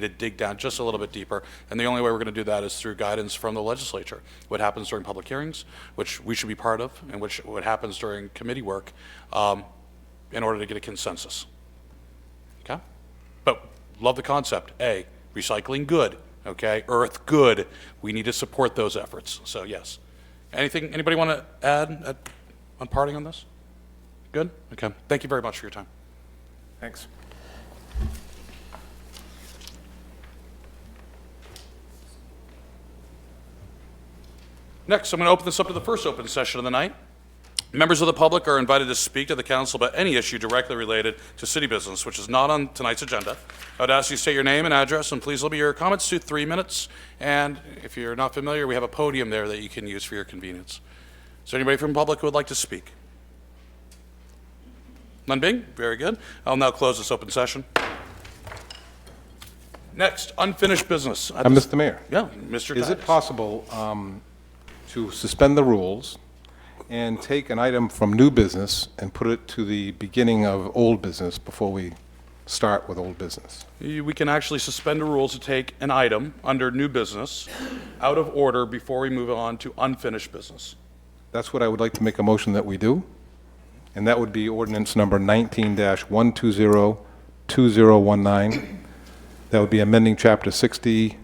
to dig down just a little bit deeper. And the only way we're going to do that is through guidance from the legislature. What happens during public hearings, which we should be part of, and what happens during committee work, in order to get a consensus. Okay? But love the concept. A, recycling good. Okay? Earth good. We need to support those efforts. So yes. Anybody want to add on parting on this? Good? Okay. Thank you very much for your time. Thanks. Next, I'm going to open this up to the first open session of the night. Members of the public are invited to speak to the council about any issue directly related to city business, which is not on tonight's agenda. I would ask you to state your name and address, and please limit your comments to 3 minutes. And if you're not familiar, we have a podium there that you can use for your convenience. Is there anybody from the public who would like to speak? None being? Very good. I'll now close this open session. Next, unfinished business. Mr. Mayor? Yeah, Mr. Is it Titus. possible to suspend the rules and take an item from new business and put it to the beginning of old business before we start with old business? We can actually suspend the rules to take an item under new business out of order before we move on to unfinished business. That's what I would like to make a motion that we do, and that would be ordinance number 19-120-2019. That would be amending Chapter 60,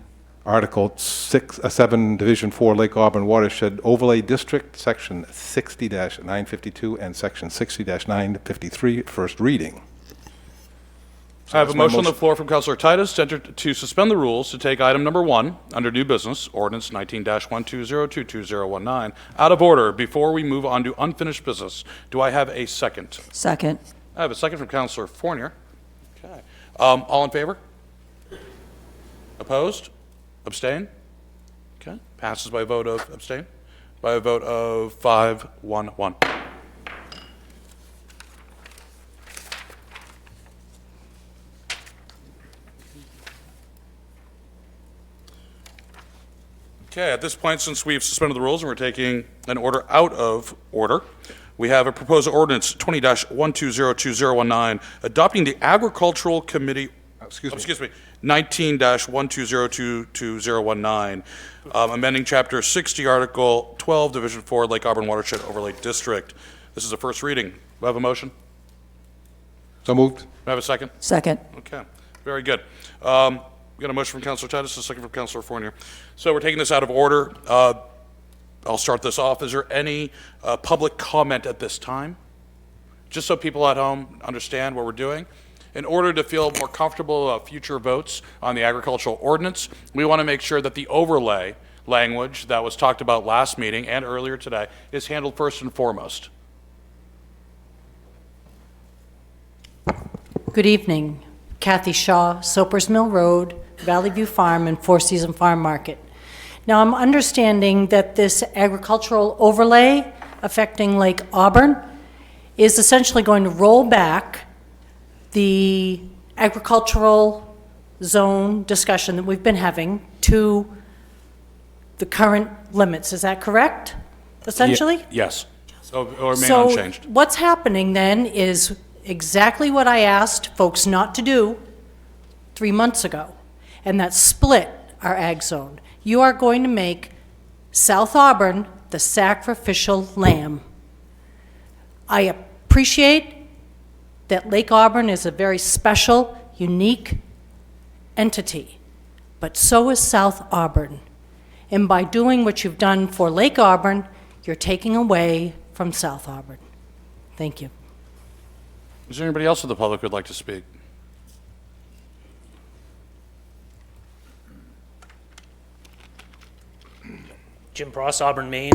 Article 7, Division 4, Lake Auburn Watershed Overlay District, Section 60-952 and Section 60-953, first reading. I have a that's my motion on the motion. floor from Councilor Titus to suspend the rules to take item number 1 under new business, ordinance 19-120-2019, out of order before we move on to unfinished business. Do I have a second? Second. I have a second from Councilor Fournier. Okay. All in favor? Opposed? Abstain? Okay. Passes by a vote of abstain. By a vote of 5-1-1. Okay, at this point, since we've suspended the rules and we're taking an order out of order, We have a proposed ordinance 20-120219, adopting the Agricultural Committee, excuse me, 19-12022019, amending Chapter 60, Article 12, Division 4, Lake Auburn Watershed Overlay District. This is a first reading. Do I have a motion? So moved. Do I have a second? Second. Okay, very good. We got a motion from Councilor Titus, a second from Councilor Fournier. So we're taking this out of order. I'll start this off. Is there any public comment at this time? Just so people at home understand what we're doing. In order to feel more comfortable about future votes on the agricultural ordinance, we want to make sure that the overlay language that was talked about last meeting and earlier today is handled first and foremost. Good evening. Kathy Shaw, Soapers Mill Road, Valley View Farm, and Four Season Farm Market. Now, I'm understanding that this agricultural overlay affecting Lake Auburn is essentially going to roll back the agricultural zone discussion that we've been having to the current limits. Is that correct, essentially? Yes. Or remain So unchanged. what's happening then is exactly what I asked folks not to do 3 months ago, and that's split our ag zone. You are going to make South Auburn the sacrificial lamb. I appreciate that Lake Auburn is a very special, unique entity, but so is South Auburn. And by doing what you've done for Lake Auburn, you're taking away from South Auburn. Thank you. Is there anybody else in the public who would like to speak? Jim Pross, Auburn, Maine,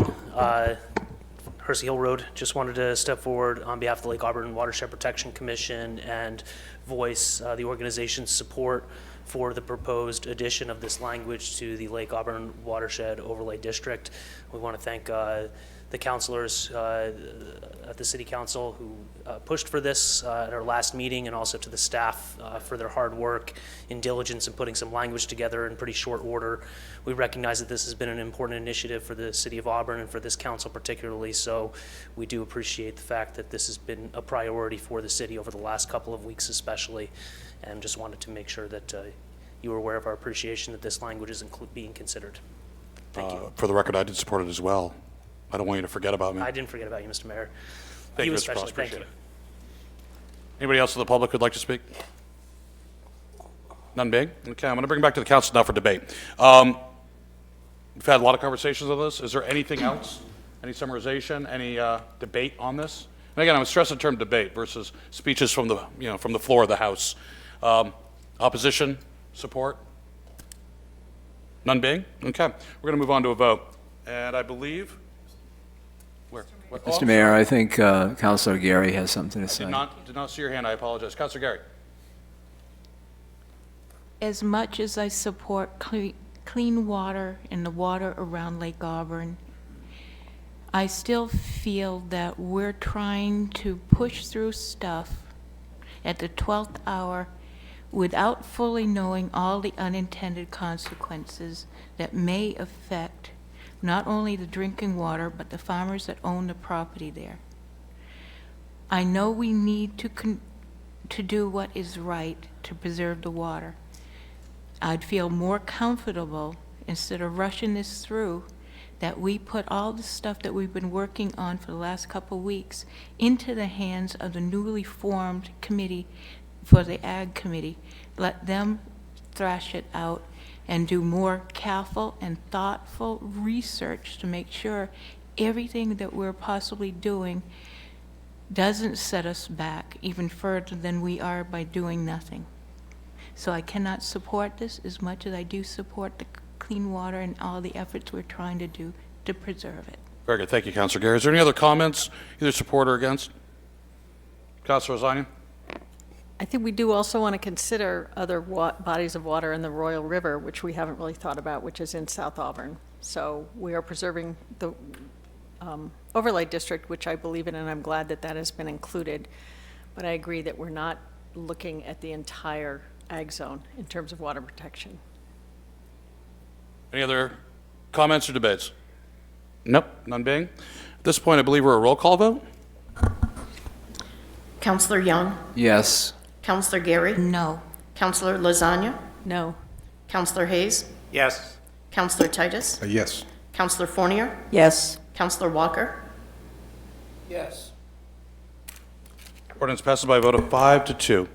Hersey Hill Road. Just wanted to step forward on behalf of the Lake Auburn Watershed Protection Commission and voice the organization's support for the proposed addition of this language to the Lake Auburn Watershed Overlay District. We want to thank the councilors at the City Council who pushed for this at our last meeting, and also to the staff for their hard work and diligence in putting some language together in pretty short order. We recognize that this has been an important initiative for the City of Auburn and for this council particularly, so we do appreciate the fact that this has been a priority for the city over the last couple of weeks especially, and just wanted to make sure that you were aware of our appreciation that this language is being considered. Thank you. For the record, I did support it as well. I don't want you to forget about me. I didn't forget about you, Mr. Mayor. Thank you, Mr. especially. Cross. Thank Appreciate you. it. Anybody else in the public who'd like to speak? None being? Okay, I'm going to bring it back to the council now for debate. We've had a lot of conversations on this. Is there anything else? Any summarization? Any debate on this? And again, I'm stressing the term debate versus speeches from the from the floor of the House. Opposition? Support? None being? Okay, we're going to move on to a vote. And I believe. Where? What? Mr. Mayor, I think Councilor Gary has something to say. Did not see your hand. I apologize. Councilor Gary. As much as I support clean water and the water around Lake Auburn, I still feel that we're trying to push through stuff at the 12th hour without fully knowing all the unintended consequences that may affect not only the drinking water, but the farmers that own the property there. I know we need to do what is right to preserve the water. I'd feel more comfortable, instead of rushing this through, that we put all the stuff that we've been working on for the last couple of weeks into the hands of the newly formed committee for the Ag Committee. Let them thrash it out and do more careful and thoughtful research to make sure everything that we're possibly doing doesn't set us back even further than we are by doing nothing. So I cannot support this as much as I do support the clean water and all the efforts we're trying to do to preserve it. Very good. Thank you, Councilor Gary. Is there any other comments, either support or against? Councilor Ozanian? I think we do also want to consider other bodies of water in the Royal River, which we haven't really thought about, which is in South Auburn. So we are preserving the overlay district, which I believe in, and I'm glad that that has been included. But I agree that we're not looking at the entire ag zone in terms of water protection. Any other comments or debates? Nope, none being. At this point, I believe we're a roll call vote. Counselor Young, Yes. Counselor Gary, No. Counselor Lasagna, No. Counselor Hayes, Yes. Counselor Titus, Yes. Counselor Fournier, Yes. Counselor Walker, Yes. Ordinance passes by a vote of 5 to 2.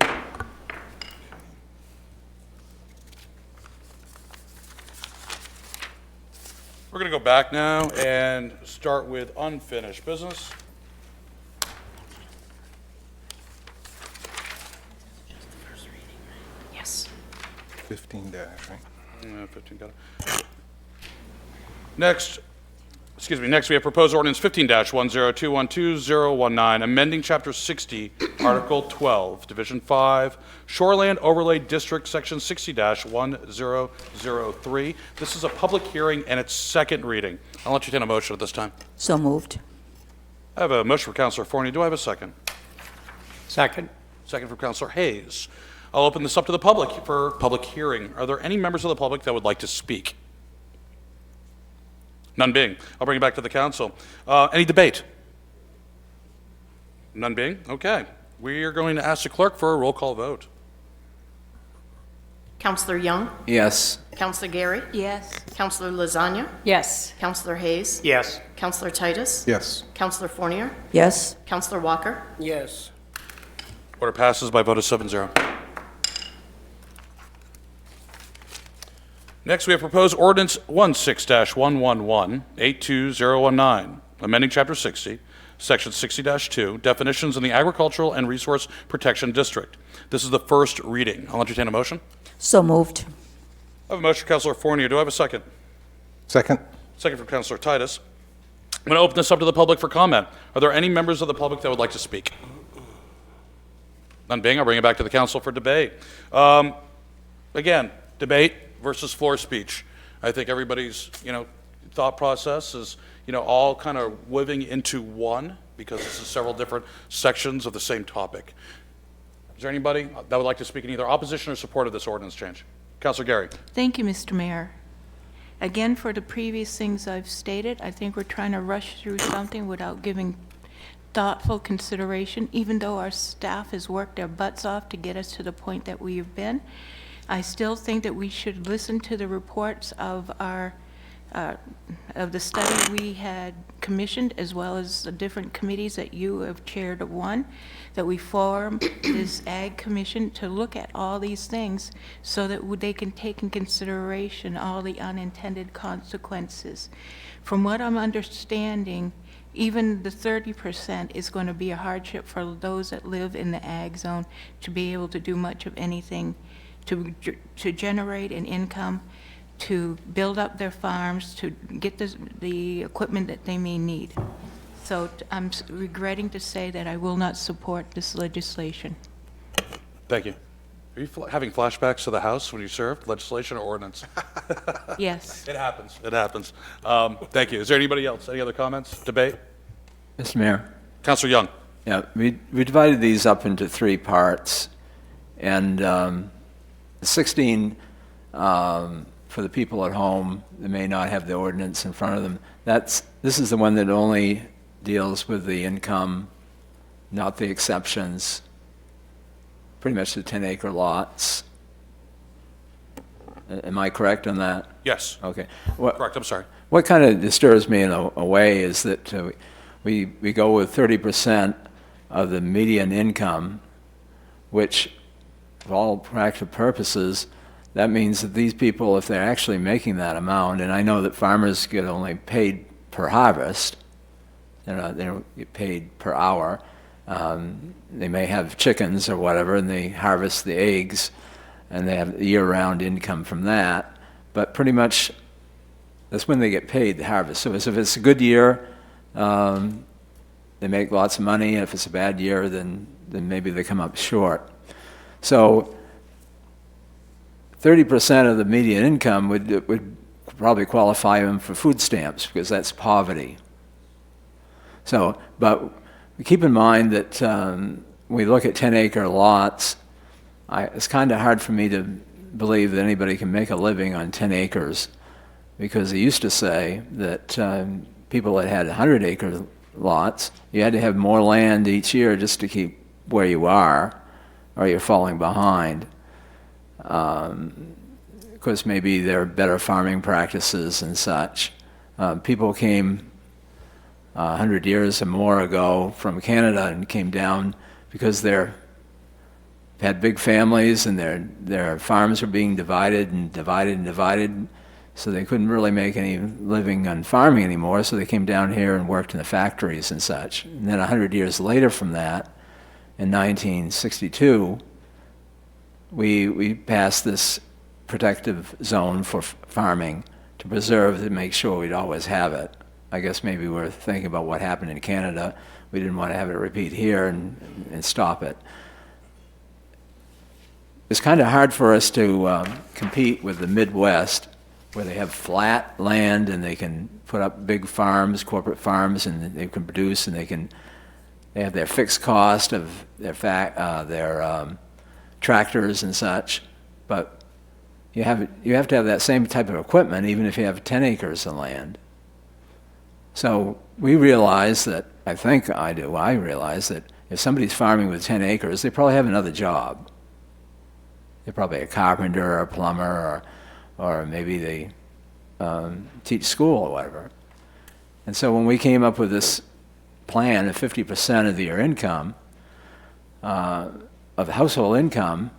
We're going to go back now and start with unfinished business. yes. 15 dash, right? 15, got it. Next we have proposed ordinance 15-10212019, amending Chapter 60, Article 12, Division 5, Shoreland Overlay District, Section 60-1003. This is a public hearing and its second reading. I'll entertain a motion at this time. So moved. I have a motion for Councilor Forney. Do I have a second? Second. Second from Councilor Hayes. I'll open this up to the public for public hearing. Are there any members of the public that would like to speak? None being. I'll bring it back to the council. Any debate? None being? Okay. We are going to ask the clerk for a roll call vote. Counselor Young, Yes. Counselor Gary, Yes. Counselor Lasagna, Yes. Counselor Hayes, Yes. Counselor Titus, Yes. Counselor Fournier, Yes. Counselor Walker, Yes. Order passes by a vote of 7-0. Next, we have proposed ordinance 16-111-82019, amending Chapter 60, Section 60-2, definitions in the Agricultural and Resource Protection District. This is the first reading. I'll entertain a motion. So moved. I have a motion for Councilor Fournier. Do I have a second? Second? Second from Councilor Titus. I'm going to open this up to the public for comment. Are there any members of the public that would like to speak? None being, I'll bring it back to the council for debate. Again, debate versus floor speech. I think everybody's, thought process is, all kind of weaving into one because this is several different sections of the same topic. Is there anybody that would like to speak in either opposition or support of this ordinance change? Councilor Gary. Thank you, Mr. Mayor. Again, for the previous things I've stated, I think we're trying to rush through something without giving thoughtful consideration, even though our staff has worked their butts off to get us to the point that we have been. I still think that we should listen to the reports of the study we had commissioned, as well as the different committees that you have chaired one, that we form this Ag Commission to look at all these things so that they can take in consideration all the unintended consequences. From what I'm understanding, even the 30% is going to be a hardship for those that live in the Ag zone to be able to do much of anything to generate an income, to build up their farms, to get the equipment that they may need. So I'm regretting to say that I will not support this legislation. Thank you. Are you having flashbacks to the House when you served, legislation or ordinance? Yes. It happens. It happens. Thank you. Is there anybody else? Any other comments? Debate? Mr. Mayor? Councilor Young. Yeah, we divided these up into three parts. And 16, for the people at home that may not have the ordinance in front of them, this is the one that only deals with the income, not the exceptions, pretty much the 10-acre lots. Am I correct on that? Yes. Okay. Correct. I'm sorry. What kind of disturbs me in a way is that we go with 30% of the median income, which, for all practical purposes, that means that these people, if they're actually making that amount, and I know that farmers get only paid per harvest, they don't get paid per hour. They may have chickens or whatever, and they harvest the eggs, and they have year-round income from that. But pretty much, that's when they get paid, the harvest. So if it's a good year, they make lots of money. And if it's a bad year, then maybe they come up short. So 30% of the median income would probably qualify them for food stamps, because that's poverty. So, but keep in mind that we look at 10-acre lots. It's kind of hard for me to believe that anybody can make a living on 10 acres, because they used to say that people that had 100-acre lots, you had to have more land each year just to keep where you are, or you're falling behind. Of course, maybe there are better farming practices and such. People came 100 years or more ago from Canada and came down because they're had big families and their farms were being divided and divided and divided, so they couldn't really make any living on farming anymore, so they came down here and worked in the factories and such. And then 100 years later from that, in 1962, we passed this protective zone for farming to preserve, to make sure we'd always have it. I guess maybe we're thinking about what happened in Canada. We didn't want to have it repeat here and stop it. It's kind of hard for us to compete with the Midwest, where they have flat land and they can put up big farms, corporate farms, and they can produce, and they have their fixed cost of their tractors and such. But you have to have that same type of equipment, even if you have 10 acres of land. So we realize that, I realize that if somebody's farming with 10 acres, they probably have another job. They're probably a carpenter or a plumber, or maybe they teach school or whatever. And so when we came up with this plan of 50% of your income, of household income,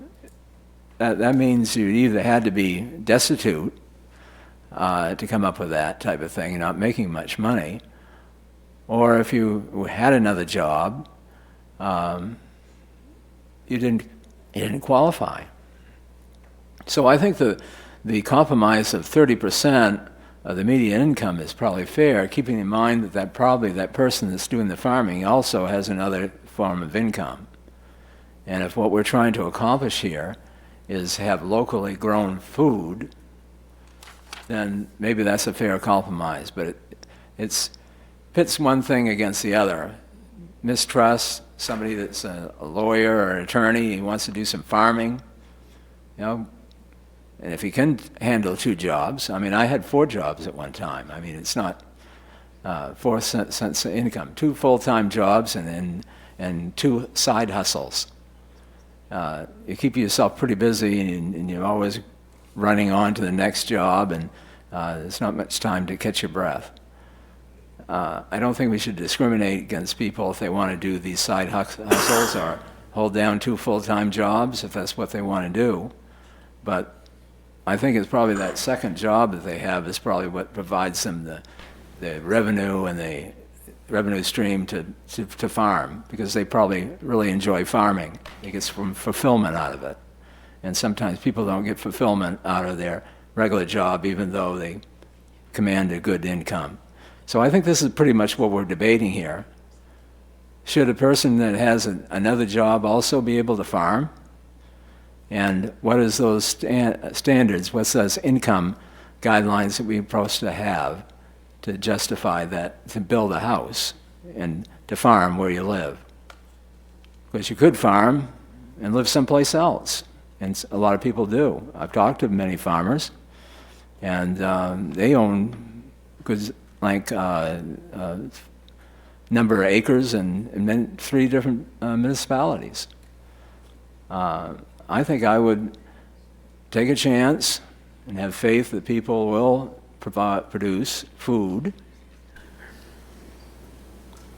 that means you either had to be destitute to come up with that type of thing, not making much money, or if you had another job, you didn't qualify. So I think the compromise of 30% of the median income is probably fair, keeping in mind that probably that person that's doing the farming also has another form of income. And if what we're trying to accomplish here is have locally grown food, then maybe that's a fair compromise. But it pits one thing against the other. Mistrust, somebody that's a lawyer or an attorney, he wants to do some farming, and if he can handle 2 jobs, I mean, I had 4 jobs at one time. I mean, it's not 4 cents of income, 2 full-time jobs and 2 side hustles. You keep yourself pretty busy, and you're always running on to the next job, and there's not much time to catch your breath. I don't think we should discriminate against people if they want to do these side hustles or hold down 2 full-time jobs if that's what they want to do. But I think it's probably that second job that they have is probably what provides them the revenue and the revenue stream to farm, because they probably really enjoy farming. They get some fulfillment out of it. And sometimes people don't get fulfillment out of their regular job, even though they command a good income. So I think this is pretty much what we're debating here. Should a person that has another job also be able to farm? And what is those standards, what's those income guidelines that we're supposed to have to justify that, to build a house and to farm where you live? Because you could farm and live someplace else, and a lot of people do. I've talked to many farmers, and they own goods like number of acres in 3 different municipalities. I think I would take a chance and have faith that people will produce food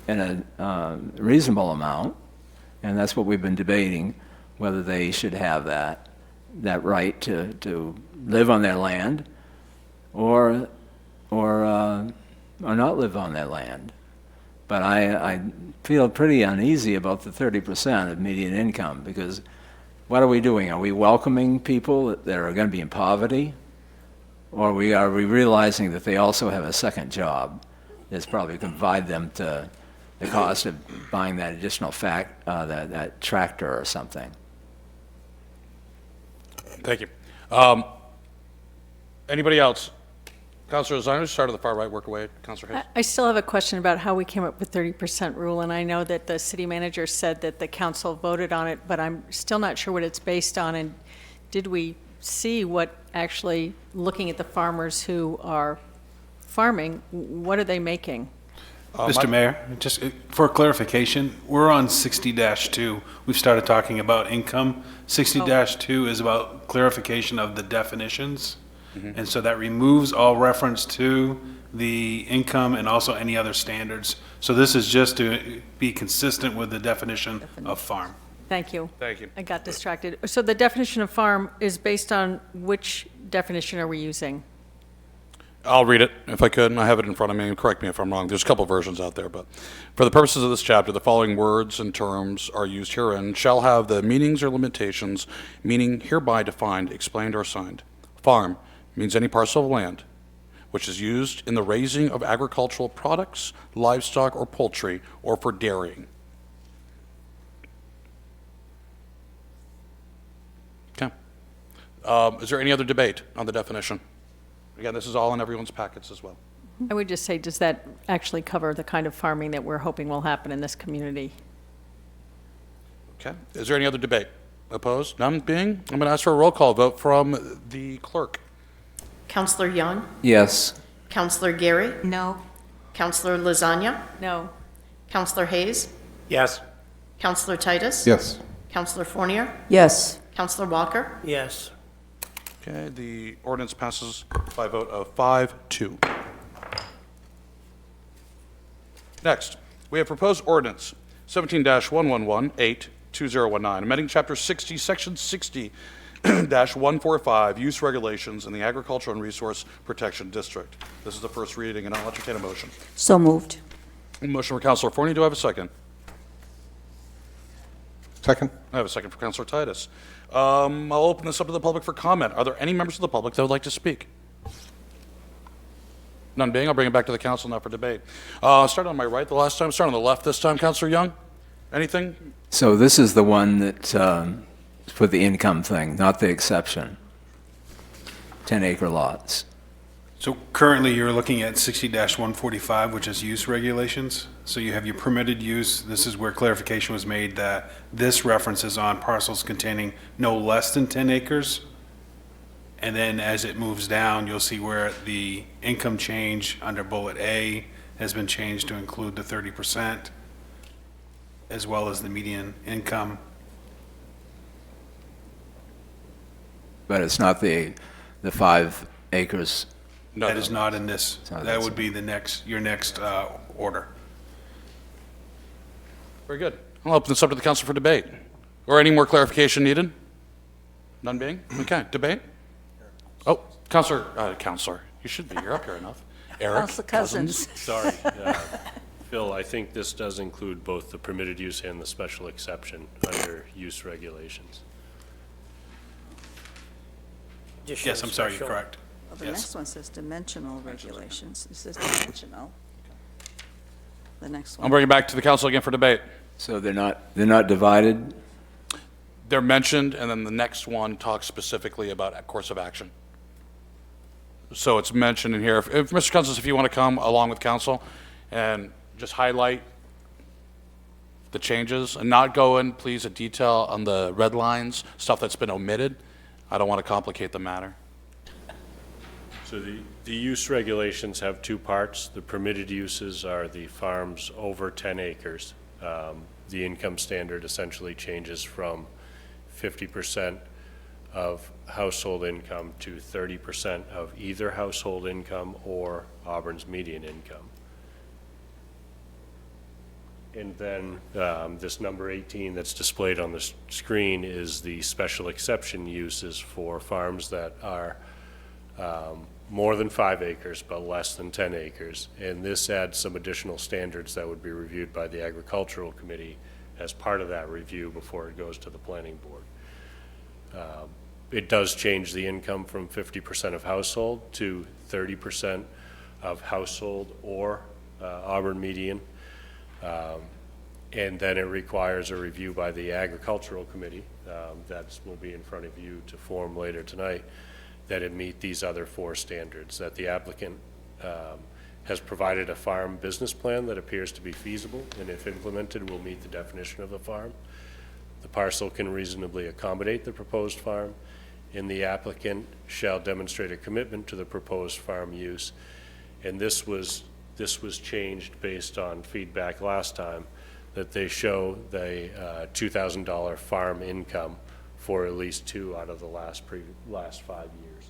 in a reasonable amount, and that's what we've been debating, whether they should have that right to live on their land or not live on their land. But I feel pretty uneasy about the 30% of median income, because what are we doing? Are we welcoming people that are going to be in poverty? Or are we realizing that they also have a second job that's probably going to provide them to the cost of buying that additional that tractor or something? Thank you. Anybody else? Councilor Ziner, start at the far right, work away. Councilor Hayes. I still have a question about how we came up with 30% rule, and I know that the city manager said that the council voted on it, but I'm still not sure what it's based on, and did we see what actually, looking at the farmers who are farming, what are they making? Mr. Mayor, just for clarification, we're on 60-2. We've started talking about income. 60-2 is about clarification of the definitions. And so that removes all reference to the income and also any other standards. So this is just to be consistent with the definition of farm. Thank you. Thank you. I got distracted. So the definition of farm is based on which definition are we using? I'll read it if I could, and I have it in front of me, and correct me if I'm wrong. There's a couple versions out there, but for the purposes of this chapter, the following words and terms are used herein shall have the meanings or limitations, meaning hereby defined, explained, or assigned. Farm means any parcel of land which is used in the raising of agricultural products, livestock, or poultry, or for dairying. Okay. Is there any other debate on the definition? Again, this is all in everyone's packets as well. I would just say, does that actually cover the kind of farming that we're hoping will happen in this community? Okay. Is there any other debate? Opposed? None being? I'm going to ask for a roll call vote from the clerk. Counselor Young? Yes. Counselor Gary? No. Counselor Lasagna? No. Counselor Hayes? Yes. Counselor Titus? Yes. Counselor Fournier? Yes. Counselor Walker? Yes. Okay, the ordinance passes by a vote of 5-2. Next, we have proposed ordinance 17-111-8-2019, amending Chapter 60, Section 60-145, Use Regulations in the Agricultural and Resource Protection District. This is the first reading, and I'll entertain a motion. So moved. A motion for Councilor Forney. Do I have a second? Second? I have a second for Councilor Titus. I'll open this up to the public for comment. Are there any members of the public that would like to speak? None being, I'll bring it back to the council now for debate. Start on my right the last time, start on the left this time. Councilor Young, anything? So this is the one that, for the income thing, not the exception. 10-acre lots. So currently, you're looking at 60-145, which is use regulations. So you have your permitted use. This is where clarification was made that this references on parcels containing no less than 10 acres. And then as it moves down, you'll see where the income change under bullet A has been changed to include the 30%, as well as the median income. But it's not the 5 acres. No, That is not in this. So That that's- would be your next order. Very good. I'll open this up to the council for debate. Or any more clarification needed? None being? Okay, debate? Oh, Counselor, you should be, you're up here enough. Eric Council Cousins. Sorry. Phil, I think this does include both the permitted use and the special exception under use regulations. Yes, I'm sorry, you're correct. Well, the Yes. next one says dimensional regulations. It says dimensional. The next I'll one. bring it back to the council again for debate. So they're not divided? They're mentioned, and then the next one talks specifically about a course of action. So it's mentioned in here. If Mr. Cousins, if you want to come along with council and just highlight the changes and not go in, please, in detail on the red lines, stuff that's been omitted. I don't want to complicate the matter. So the use regulations have two parts. The permitted uses are the farms over 10 acres. The income standard essentially changes from 50% of household income to 30% of either household income or Auburn's median income. And then this number 18 that's displayed on the screen is the special exception uses for farms that are more than 5 acres but less than 10 acres. And this adds some additional standards that would be reviewed by the Agricultural Committee as part of that review before it goes to the Planning Board. It does change the income from 50% of household to 30% of household or Auburn median. And then it requires a review by the Agricultural Committee that will be in front of you to form later tonight, that it meet these other 4 standards, that the applicant has provided a farm business plan that appears to be feasible, and if implemented will meet the definition of a farm. The parcel can reasonably accommodate the proposed farm, and the applicant shall demonstrate a commitment to the proposed farm use. And this was This was changed based on feedback last time, that they show the $2,000 farm income for at least 2 out of the last 5 years.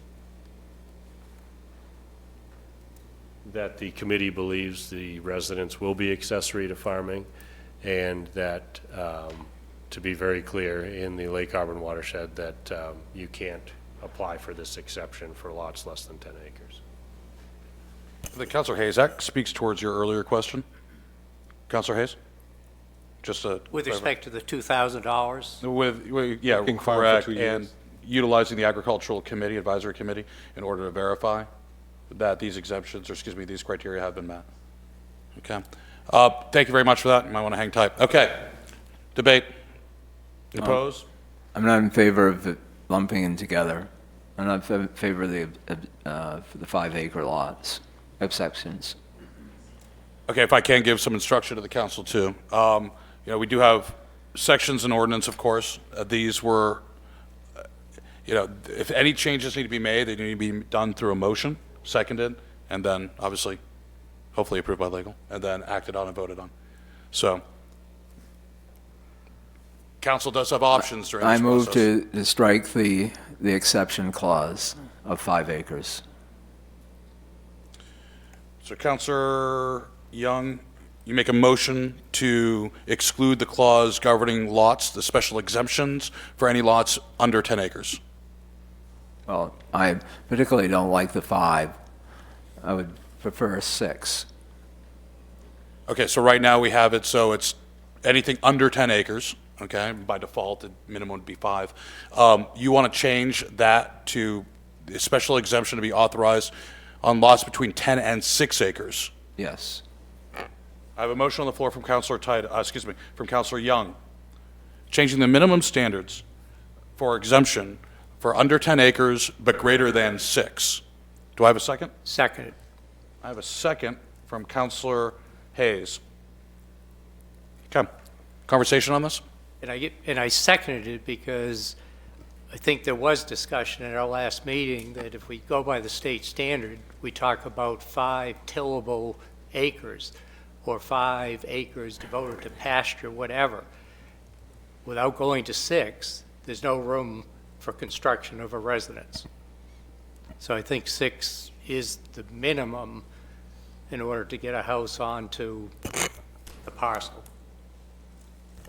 That the committee believes the residents will be accessory to farming, and that, to be very clear, in the Lake Auburn watershed, that you can't apply for this exception for lots less than 10 acres. The Councilor Hayes, that speaks towards your earlier question. Councilor Hayes? Just a. With respect to the $2,000? Yeah, Working farm for correct, 2 years. and utilizing the Agricultural Committee, Advisory Committee, in order to verify that these exemptions, or excuse me, these criteria have been met. Okay. Thank you very much for that. You might want to hang tight. Okay. Debate. Opposed? I'm not in favor of it lumping in together. I'm not in favor of the 5-acre lots, exceptions. Okay, if I can give some instruction to the council too. We do have sections in ordinance, of course. These were, if any changes need to be made, they need to be done through a motion, seconded, and then obviously, hopefully approved by legal, and then acted on and voted on. So, council does have options during this I move process. to strike the exception clause of 5 acres. So Councilor Young, you make a motion to exclude the clause governing lots, the special exemptions for any lots under 10 acres. Well, I particularly don't like the 5. I would prefer 6. Okay, so right now we have it, so it's anything under 10 acres, okay? By default, the minimum would be 5. You want to change that to a special exemption to be authorized on lots between 10 and 6 acres. Yes. I have a motion on the floor from from Councilor Young, changing the minimum standards for exemption for under 10 acres but greater than 6. Do I have a second? Seconded. I have a second from Councilor Hayes. Okay. Conversation on this? And I seconded it because I think there was discussion at our last meeting that if we go by the state standard, we talk about 5 tillable acres or 5 acres devoted to pasture, whatever. Without going to 6, there's no room for construction of a residence. So I think 6 is the minimum in order to get a house onto the parcel.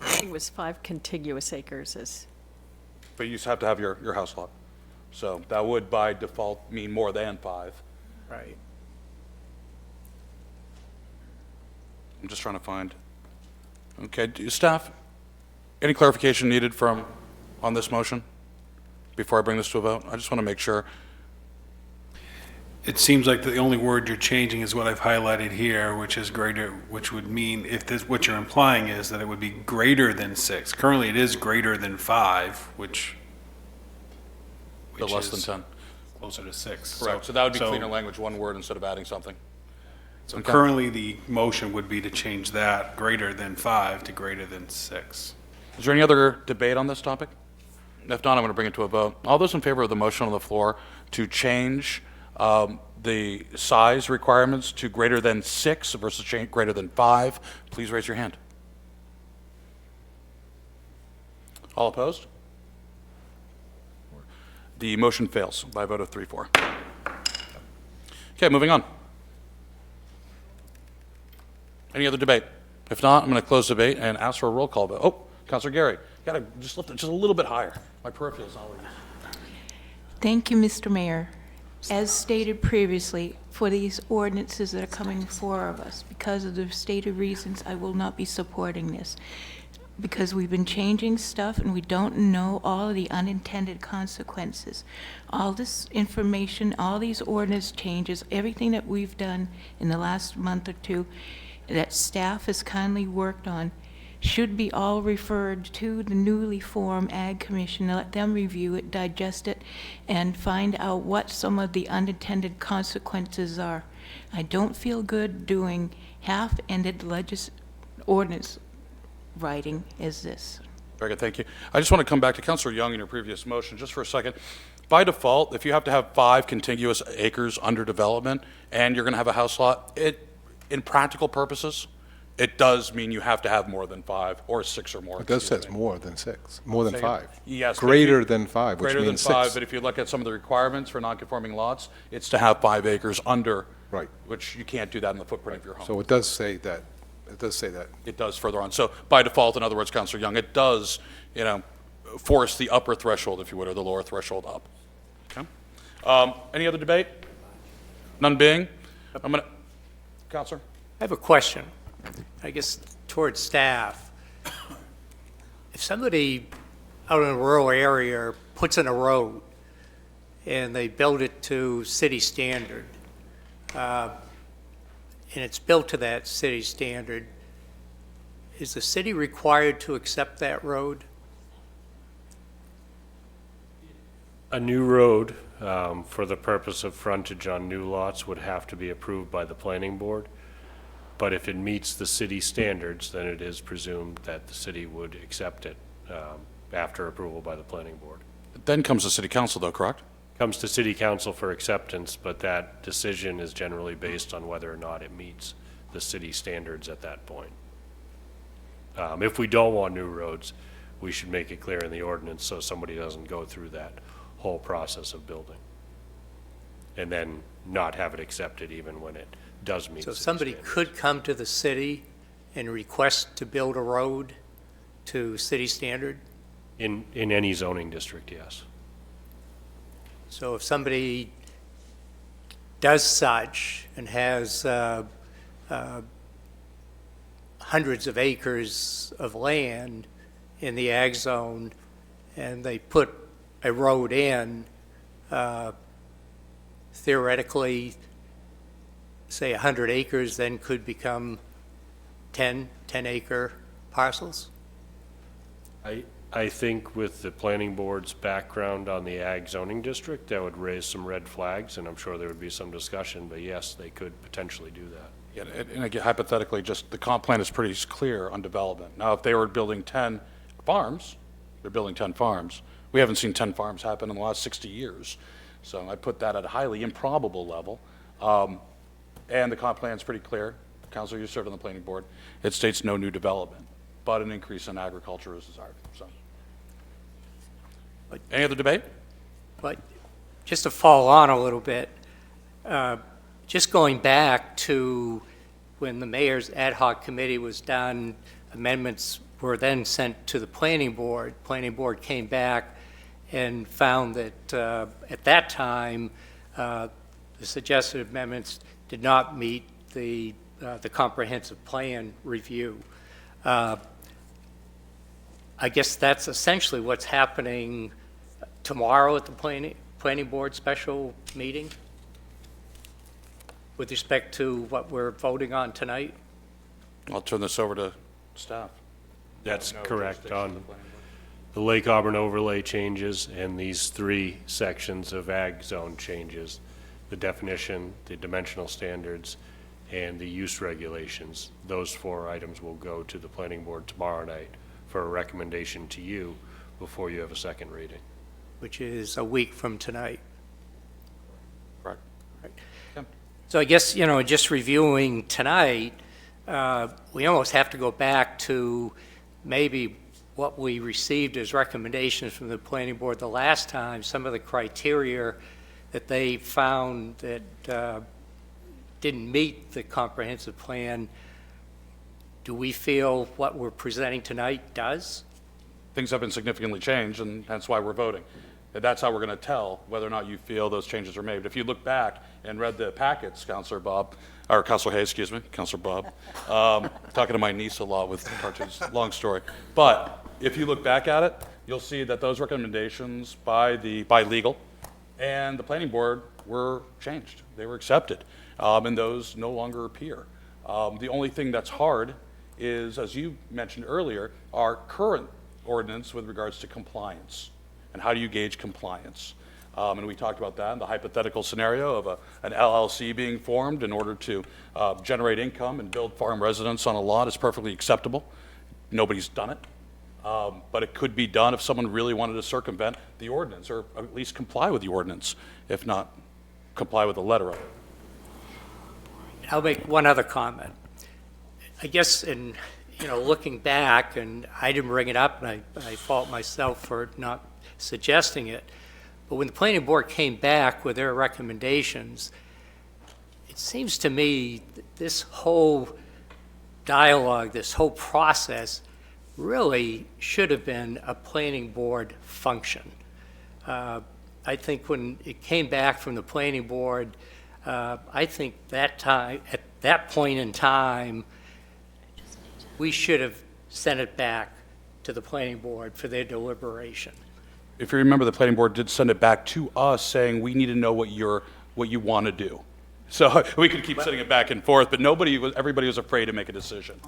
I think it was 5 contiguous acres is. But you just have to have your house lot. So that would by default mean more than 5. Right. I'm just trying to find. Okay, staff, any clarification needed on this motion before I bring this to a vote? I just want to make sure. It seems like the only word you're changing is what I've highlighted here, which is greater, which would mean what you're implying is that it would be greater than 6. Currently, it is greater than 5, which But less than is 10. closer to 6. Correct, so that would be cleaner language, one word instead of adding something. So currently, the motion would be to change that greater than 5 to greater than 6. Is there any other debate on this topic? If not, I'm going to bring it to a vote. All those in favor of the motion on the floor to change the size requirements to greater than 6 versus greater than 5, please raise your hand. All opposed? The motion fails by a vote of 3-4. Okay, moving on. Any other debate? If not, I'm going to close debate and ask for a roll call vote. Oh, Councilor Gary, got to just lift it just a little bit higher. My peripheral's not working. Thank you, Mr. Mayor. As stated previously, for these ordinances that are coming before of us, because of the stated reasons, I will not be supporting this. Because we've been changing stuff and we don't know all of the unintended consequences. All this information, all these ordinance changes, everything that we've done in the last month or 2 that staff has kindly worked on should be all referred to the newly formed Ag Commission, let them review it, digest it, and find out what some of the unintended consequences are. I don't feel good doing half-ended ordinance writing as this. Very good, thank you. I just want to come back to Councilor Young in your previous motion just for a second. By default, if you have to have 5 contiguous acres under development and you're going to have a house lot, in practical purposes, it does mean you have to have more than 5 or 6 or more. It does excuse say me. more than 6, more than 5. Yes. but if Greater you- than 5, which Greater than means 5, 6. but if you look at some of the requirements for non-conforming lots, it's to have 5 acres under. Right. Which you can't do that in the footprint of your home. So it does say that, it does say that. It does further on. So by default, in other words, Counselor Young, it does, force the upper threshold, if you would, or the lower threshold up. Okay? Any other debate? None being? Counselor? I have a question, I guess, towards staff. If somebody out in a rural area puts in a road and they build it to city standard, and it's built to that city standard, is the city required to accept that road? A new road, for the purpose of frontage on new lots, would have to be approved by the planning board. But if it meets the city standards, then it is presumed that the city would accept it after approval by the planning board. Then comes the city council, though, correct? Comes to city council for acceptance, but that decision is generally based on whether or not it meets the city standards at that point. If we don't want new roads, we should make it clear in the ordinance so somebody doesn't go through that whole process of building and then not have it accepted even when it does meet. So city somebody standards. could come to the city and request to build a road to city standard? In any zoning district, yes. So if somebody does such and has hundreds of acres of land in the ag zone, and they put a road in, theoretically, say 100 acres then could become 10-acre parcels? I think with the planning board's background on the ag zoning district, that would raise some red flags, and I'm sure there would be some discussion, but yes, they could potentially do that. Yeah, and again, hypothetically, just the comp plan is pretty clear on development. Now, if they were building 10 farms, they're building 10 farms. We haven't seen 10 farms happen in the last 60 years. So I put that at a highly improbable level. And the comp plan is pretty clear. Counselor, you served on the planning board. It states no new development, but an increase in agriculture is desired. So, any other debate? But just to follow on a little bit, just going back to when the mayor's ad hoc committee was done, amendments were then sent to the planning board. Planning board came back and found that at that time, the suggested amendments did not meet the comprehensive plan review. I guess that's essentially what's happening tomorrow at the planning board special meeting with respect to what we're voting on tonight? I'll turn this over to staff. That's No correct. jurisdiction of On the planning board. the Lake Auburn overlay changes and these 3 sections of ag zone changes, the definition, the dimensional standards, and the use regulations, those 4 items will go to the planning board tomorrow night for a recommendation to you before you have a second reading. Which is a week from tonight. Correct. So I guess, just reviewing tonight, we almost have to go back to maybe what we received as recommendations from the planning board the last time, some of the criteria that they found that didn't meet the comprehensive plan. Do we feel what we're presenting tonight does? Things have been significantly changed, and that's why we're voting. And that's how we're going to tell whether or not you feel those changes are made. If you look back and read the packets, Counselor Bob, or Counselor Hayes, excuse me, Counselor Bob, talking to my niece a lot with cartoons, long story. But if you look back at it, you'll see that those recommendations by legal and the planning board were changed. They were accepted, and those no longer appear. The only thing that's hard is, as you mentioned earlier, our current ordinance with regards to compliance. And how do you gauge compliance? And we talked about that in the hypothetical scenario of an LLC being formed in order to generate income and build farm residence on a lot is perfectly acceptable. Nobody's done it. But it could be done if someone really wanted to circumvent the ordinance, or at least comply with the ordinance, if not comply with the letter of it. I'll make one other comment. I guess in, looking back, and I didn't bring it up, and I fault myself for not suggesting it, but when the planning board came back with their recommendations, it seems to me that this whole dialogue, this whole process really should have been a planning board function. I think when it came back from the planning board, I think at that point in time, we should have sent it back to the planning board for their deliberation. If you remember, the planning board did send it back to us saying, we need to know what you want to do. So we could keep sending it back and forth, but everybody was afraid to make a decision.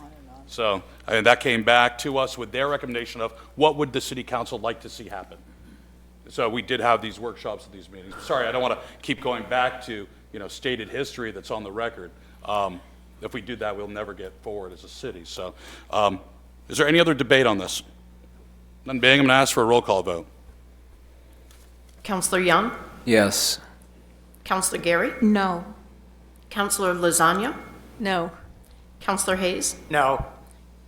So, and that came back to us with their recommendation of what would the city council like to see happen. So we did have these workshops at these meetings. Sorry, I don't want to keep going back to, stated history that's on the record. If we do that, we'll never get forward as a city. So, is there any other debate on this? None being, I'm going to ask for a roll call vote. Counselor Young? Yes. Counselor Gary? No. Counselor Lasagna? No. Counselor Hayes? No.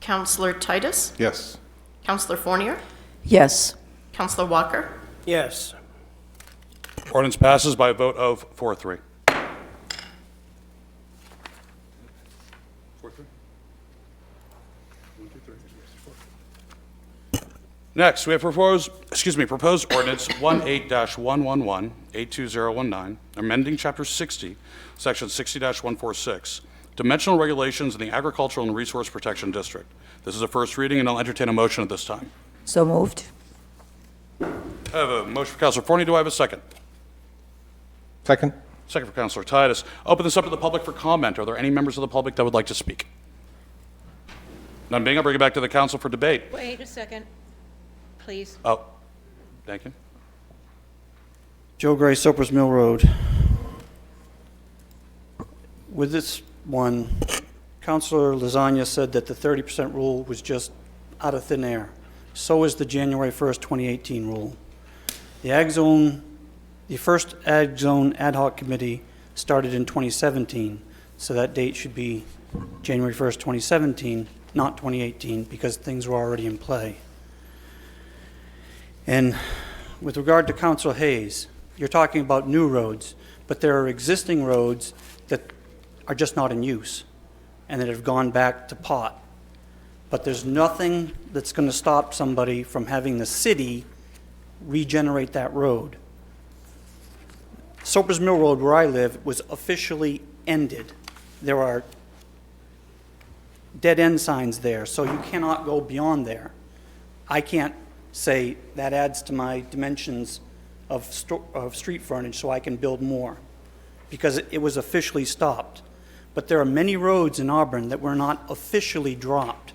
Counselor Titus? Yes. Counselor Fournier? Yes. Counselor Walker? Yes. Ordinance passes by a vote of 4-3. Next, we have proposed ordinance 18-111, 82019, amending Chapter 60, Section 60-146, dimensional regulations in the Agricultural and Resource Protection District. This is a first reading, and I'll entertain a motion at this time. So moved. I have a motion for Councilor Forney. Do I have a second? Second? Second for Councilor Titus. Open this up to the public for comment. Are there any members of the public that would like to speak? None being, I'll bring it back to the council for debate. Wait a second, please. Oh, thank you. Joe Gray, Soper's Mill Road. With this one, Councilor Lasagna said that the 30% rule was just out of thin air. So is the January 1st, 2018 rule. The first Ag Zone Ad Hoc Committee started in 2017, so that date should be January 1st, 2017, not 2018, because things were already in play. And with regard to Councilor Hayes, you're talking about new roads, but there are existing roads that are just not in use and that have gone back to pot. But there's nothing that's going to stop somebody from having the city regenerate that road. Soper's Mill Road, where I live, was officially ended. There are dead-end signs there, so you cannot go beyond there. I can't say that adds to my dimensions of street frontage so I can build more, because it was officially stopped. But there are many roads in Auburn that were not officially dropped.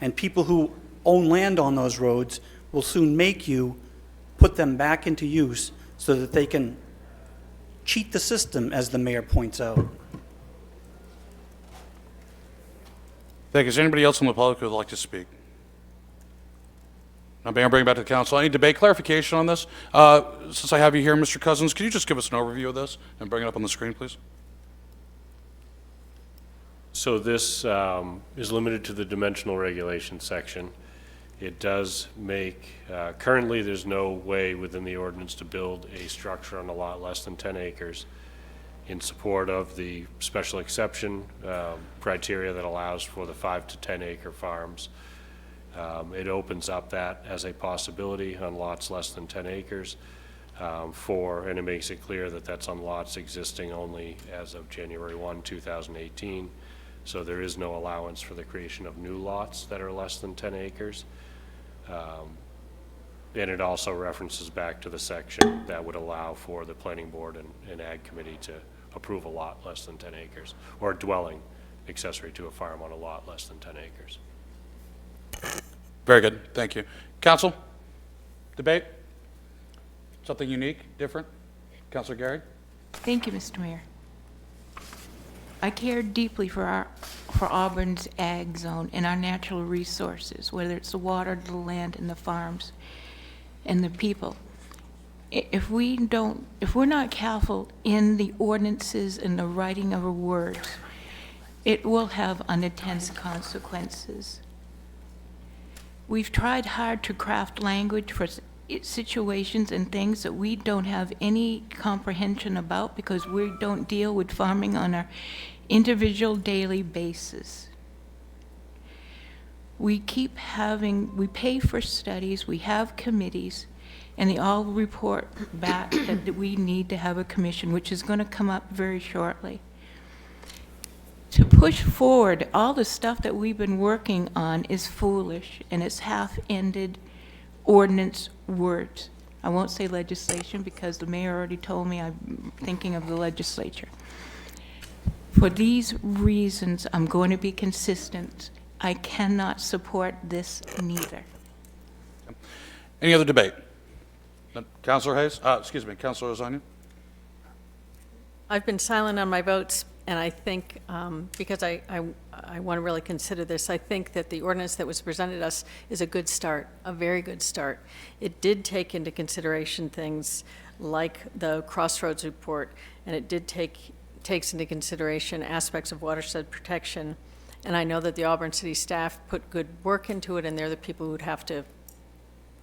And people who own land on those roads will soon make you put them back into use so that they can cheat the system, as the mayor points out. Thank you. Is there anybody else from the public who would like to speak? Now, may I bring it back to the council? Any debate clarification on this? Since I have you here, Mr. Cousins, could you just give us an overview of this and bring it up on the screen, please? So this is limited to the dimensional regulation section. It does make, currently there's no way within the ordinance to build a structure on a lot less than 10 acres in support of the special exception criteria that allows for the 5 to 10 acre farms. It opens up that as a possibility on lots less than 10 acres and it makes it clear that that's on lots existing only as of January 1, 2018. So there is no allowance for the creation of new lots that are less than 10 acres. And it also references back to the section that would allow for the planning board and ag committee to approve a lot less than 10 acres or a dwelling accessory to a farm on a lot less than 10 acres. Very good. Thank you. Council, debate? Something unique, different? Councilor Gary? Thank you, Mr. Mayor. I care deeply for Auburn's ag zone and our natural resources, whether it's the water, the land, and the farms, and the people. If we're not careful in the ordinances and the writing of our words, it will have unintended consequences. We've tried hard to craft language for situations and things that we don't have any comprehension about because we don't deal with farming on our individual daily basis. We pay for studies, we have committees, and they all report back that we need to have a commission, which is going to come up very shortly. To push forward all the stuff that we've been working on is foolish, and it's half-ended ordinance words. I won't say legislation because the mayor already told me I'm thinking of the legislature. For these reasons, I'm going to be consistent. I cannot support this neither. Any other debate? Councilor Hayes? Excuse me, Councilor Lasagna? I've been silent on my votes, and I think, because I want to really consider this, I think that the ordinance that was presented us is a good start, a very good start. It did take into consideration things like the Crossroads report, and it takes into consideration aspects of watershed protection. And I know that the Auburn City staff put good work into it, and they're the people who would have to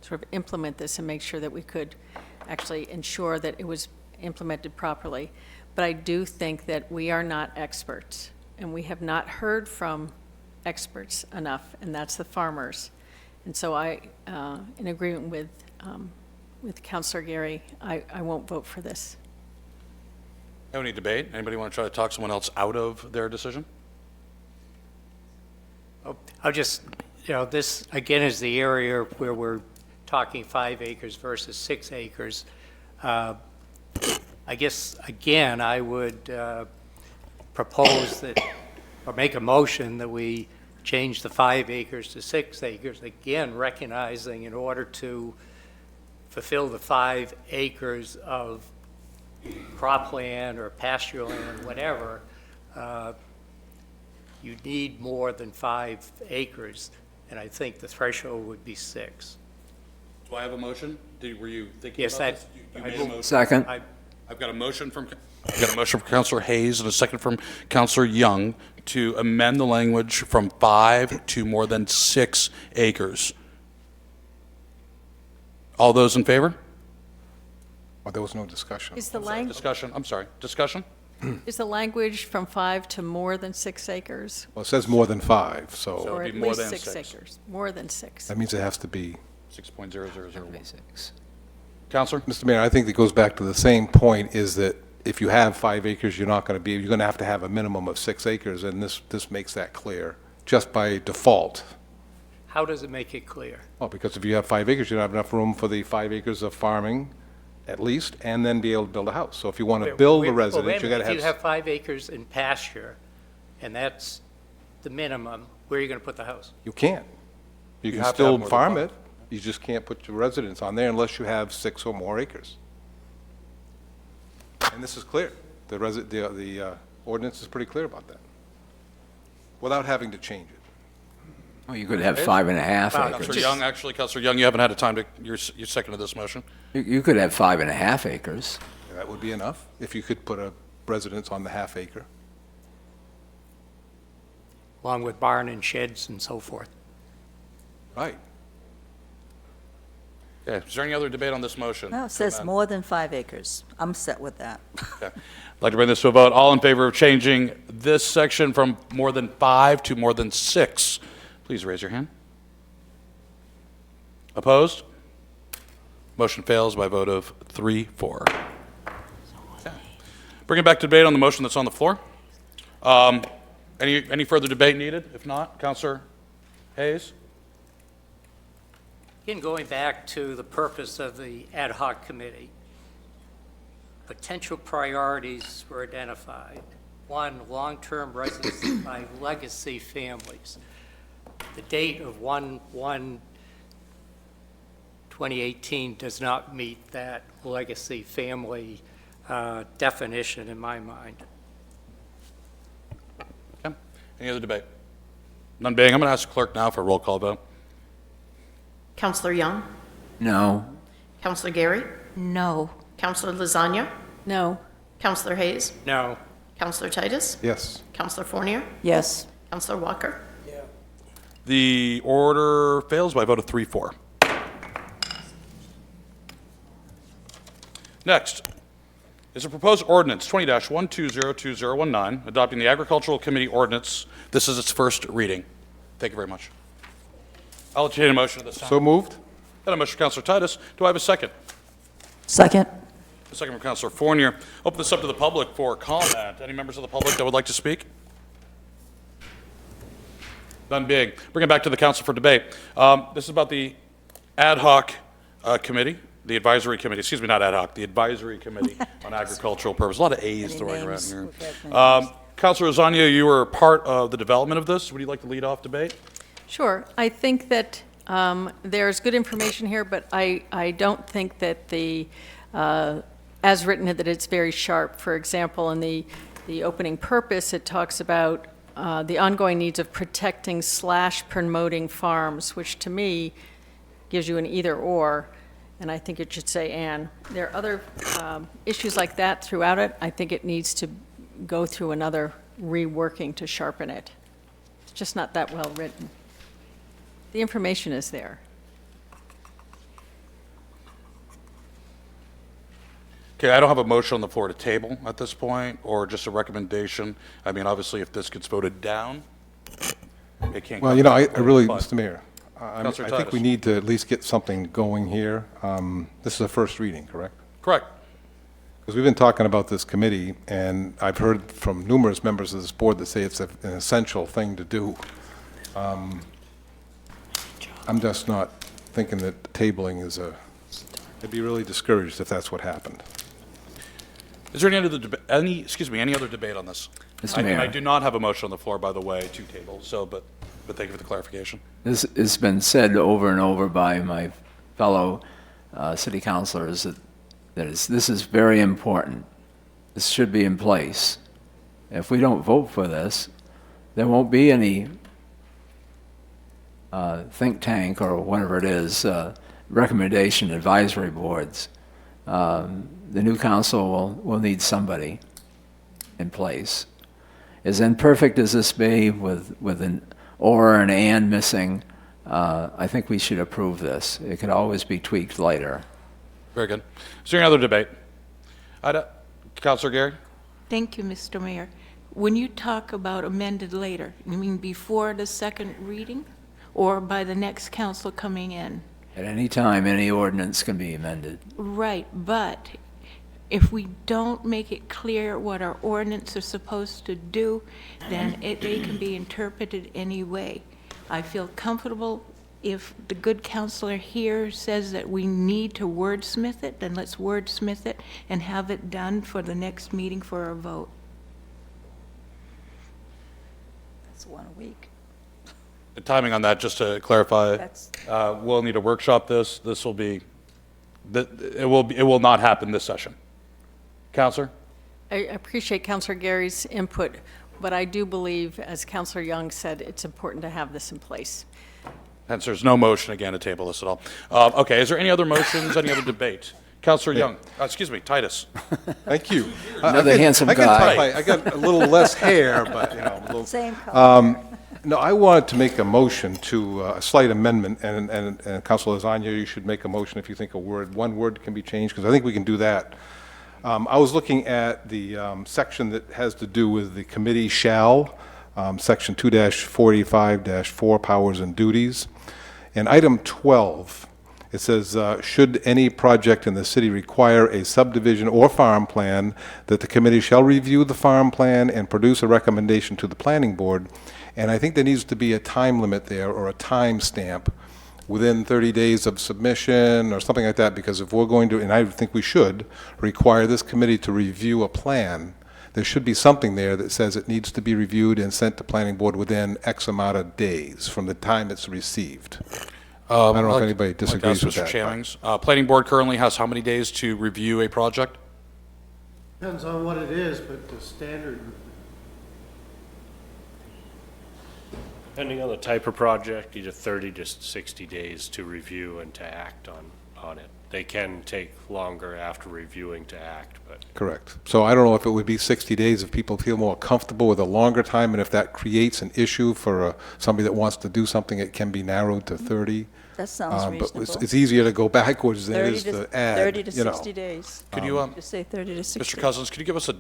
sort of implement this and make sure that we could actually ensure that it was implemented properly. But I do think that we are not experts, and we have not heard from experts enough, and that's the farmers. And so I, in agreement with Councilor Gary, I won't vote for this. Have any debate? Anybody want to try to talk someone else out of their decision? I'll just, this, again, is the area where we're talking 5 acres versus 6 acres. I guess, again, I would propose that, or make a motion that we change the 5 acres to 6 acres, again, recognizing in order to fulfill the 5 acres of cropland or pasture land, whatever, you need more than 5 acres, and I think the threshold would be 6. Do I have a motion? Were you thinking Yes, about this? You made a motion. Second. I've got a motion from Councilor Hayes and a second from Councilor Young to amend the language from 5 to more than 6 acres. All those in favor? Well, there was no discussion. Is the language, Discussion, I'm sorry, discussion? is the language from 5 to more than 6 acres? Well, it says more than 5, so Or it'd at be more least than 6 6. acres? More than 6. that means it has to be. 6.0001. Counselor? Mr. Mayor, I think it goes back to the same point, is that if you have 5 acres, you're going to have a minimum of 6 acres, and this makes that clear, just by default. How does it make it clear? Well, because if you have 5 acres, you don't have enough room for the 5 acres of farming, at least, and then be able to build a house. So if you want to build a residence, you got to If you have, have 5 acres in pasture, and that's the minimum, where are you going to put the house? you can't. You can have to have still more than farm 5. it, you just can't put your residence on there unless you have 6 or more acres. And this is clear. The ordinance is pretty clear about that, without having to change it. Well, you could have 5.5 Councilor acres. Young, actually, Councilor Young, you haven't had a time to, you're second to this motion. You could have 5.5 acres. That would be enough, if you could put a residence on the half acre. Along with barn and sheds and so forth. Right. Okay, is there any other debate on this motion? No, it says more than 5 acres. I'm set with that. Okay. I'd like to bring this to a vote. All in favor of changing this section from more than 5 to more than 6, please raise your hand. Opposed? Motion fails by a vote of 3-4. Okay. Bring it back to debate on the motion that's on the floor. Any further debate needed? If not, Councilor Hayes? Again, going back to the purpose of the ad hoc committee, potential priorities were identified. 1, long-term residency by legacy families. The date of 1/1/2018 does not meet that legacy family definition in my mind. Okay. Any other debate? None being, I'm going to ask the clerk now for a roll call vote. Counselor Young? No. Counselor Gary? No. Counselor Lasagna? No. Counselor Hayes? No. Counselor Titus? Yes. Counselor Fournier? Yes. Counselor Walker? The order fails by a vote of 3-4. Next is a proposed ordinance 20-120219, adopting the Agricultural Committee ordinance. This is its first reading. Thank you very much. I'll entertain a motion at this time. So moved? And a motion, Councilor Titus. Do I have a second? Second. A second from Councilor Fournier. Open this up to the public for comment. Any members of the public that would like to speak? None being. Bring it back to the council for debate. This is about the ad hoc committee, the advisory committee, excuse me, not ad hoc, the advisory committee on agricultural purposes. A lot of A's throwing around here. Councilor Zania, you were part of the development of this. Would you like to lead off debate? Sure. I think that there's good information here, but I don't think that the, as written, that it's very sharp. For example, in the opening purpose, it talks about the ongoing needs of protecting / promoting farms, which to me gives you an either or, and I think it should say and. There are other issues like that throughout it. I think it needs to go through another reworking to sharpen it. It's just not that well written. The information is there. Okay, I don't have a motion on the floor to table at this point, or just a recommendation. I mean, obviously, if this gets voted down, it can't. Well, come you know, I back, really, but- Mr. Mayor, I Councilor think we Titus. need to at least get something going here. This is a first reading, correct? Correct. Because we've been talking about this committee, and I've heard from numerous members of this board that say it's an essential thing to do. I'm just not thinking that tabling is I'd be really discouraged if that's what happened. Is there any other any other debate on this? Mr. Mayor. I do not have a motion on the floor, by the way, to table, so, but thank you for the clarification. This has been said over and over by my fellow city councilors that this is very important. This should be in place. If we don't vote for this, there won't be any think tank or whatever it is, recommendation advisory boards. The new council will need somebody in place. As imperfect as this may, with an or and and missing, I think we should approve this. It could always be tweaked later. Very good. Is there any other debate? Councilor Gary? Thank you, Mr. Mayor. When you talk about amended later, you mean before the second reading or by the next council coming in? At any time, any ordinance can be amended. Right, but if we don't make it clear what our ordinance is supposed to do, then they can be interpreted any way. I feel comfortable if the good counselor here says that we need to wordsmith it, then let's wordsmith it and have it done for the next meeting for a vote. That's one a week. The timing on that, just to clarify, That's- we'll need to workshop this. This will be, it will not happen this session. Counselor? I appreciate Councilor Gary's input, but I do believe, as Councilor Young said, it's important to have this in place. Hence, there's no motion again to table this at all. Okay, is there any other motions, any other debate? Councilor Young, excuse me, Titus. Thank you. Another handsome guy. I got a little less hair, but, you know, a little. Same color. No, I wanted to make a motion to a slight amendment, and Councilor Lasagna, you should make a motion if you think one word can be changed, because I think we can do that. I was looking at the section that has to do with the committee shall, section 2-45-4, powers and duties. And item 12, it says, should any project in the city require a subdivision or farm plan, that the committee shall review the farm plan and produce a recommendation to the planning board. And I think there needs to be a time limit there, or a time stamp, within 30 days of submission or something like that, because if we're going to, and I think we should, require this committee to review a plan, there should be something there that says it needs to be reviewed and sent to planning board within X amount of days from the time it's received. I don't know if anybody disagrees with that. Mr. Chamings, planning board currently has how many days to review a project? Depends on what it is, but the standard, Depending on the type of project, either 30 to 60 days to review and to act on on it. They can take longer after reviewing to act, but Correct. So I don't know if it would be 60 days if people feel more comfortable with a longer time, and if that creates an issue for somebody that wants to do something, it can be narrowed to 30. That sounds But reasonable. it's easier to go backwards than it 30 is to to add, 30 to you know. 60 days. Could you, Just say 30 to 60. Mr. Cousins, could you give us a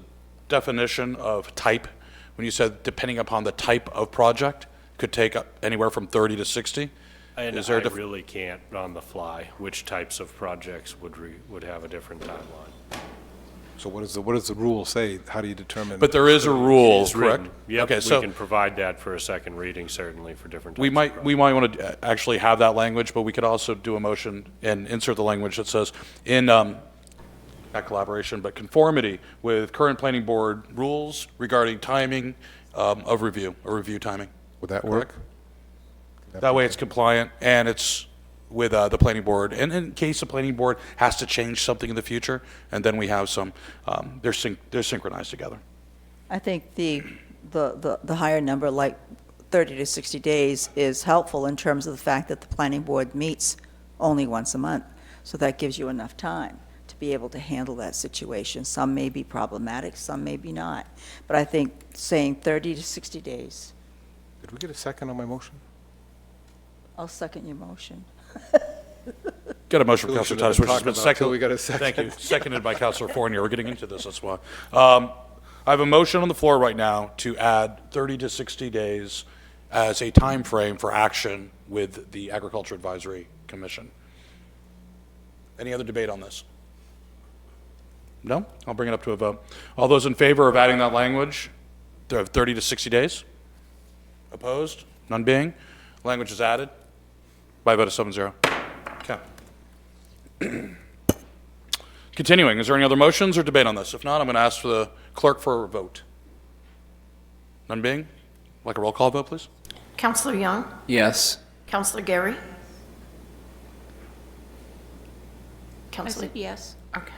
definition of type? When you said depending upon the type of project, could take up anywhere from 30 to 60? and Is there I a def- really can't on the fly, which types of projects would have a different timeline. So what does the rule say? How do you determine? But there is a rule, It's written. correct? Yep, Okay, we so can provide that for a second reading, certainly, for different types we of might, projects. we might want to actually have that language, but we could also do a motion and insert the language that says in, not collaboration, but conformity with current planning board rules regarding timing of review, or review timing. Would that work? That way it's compliant and it's with the planning board. And in case the planning board has to change something in the future, and then we have some, they're synchronized together. I think the higher number, like 30 to 60 days, is helpful in terms of the fact that the planning board meets only once a month. So that gives you enough time to be able to handle that situation. Some may be problematic, some may be not. But I think saying 30 to 60 days. Did we get a second on my motion? I'll second your motion. Got a motion from We Councilor should have Titus, been which has talking been about seconded. till we got a second. Thank you. Seconded by Councilor Fournier. We're getting into this, that's why. I have a motion on the floor right now to add 30 to 60 days as a time frame for action with the Agriculture Advisory Commission. Any other debate on this? No? I'll bring it up to a vote. All those in favor of adding that language, to have 30 to 60 days? Opposed? None being? Language is added by a vote of 7-0. Okay. Continuing, is there any other motions or debate on this? If not, I'm going to ask for the clerk for a vote. None being? Like a roll call vote, please? Counselor Young? Yes. Counselor Gary? I Counselor, said yes. okay.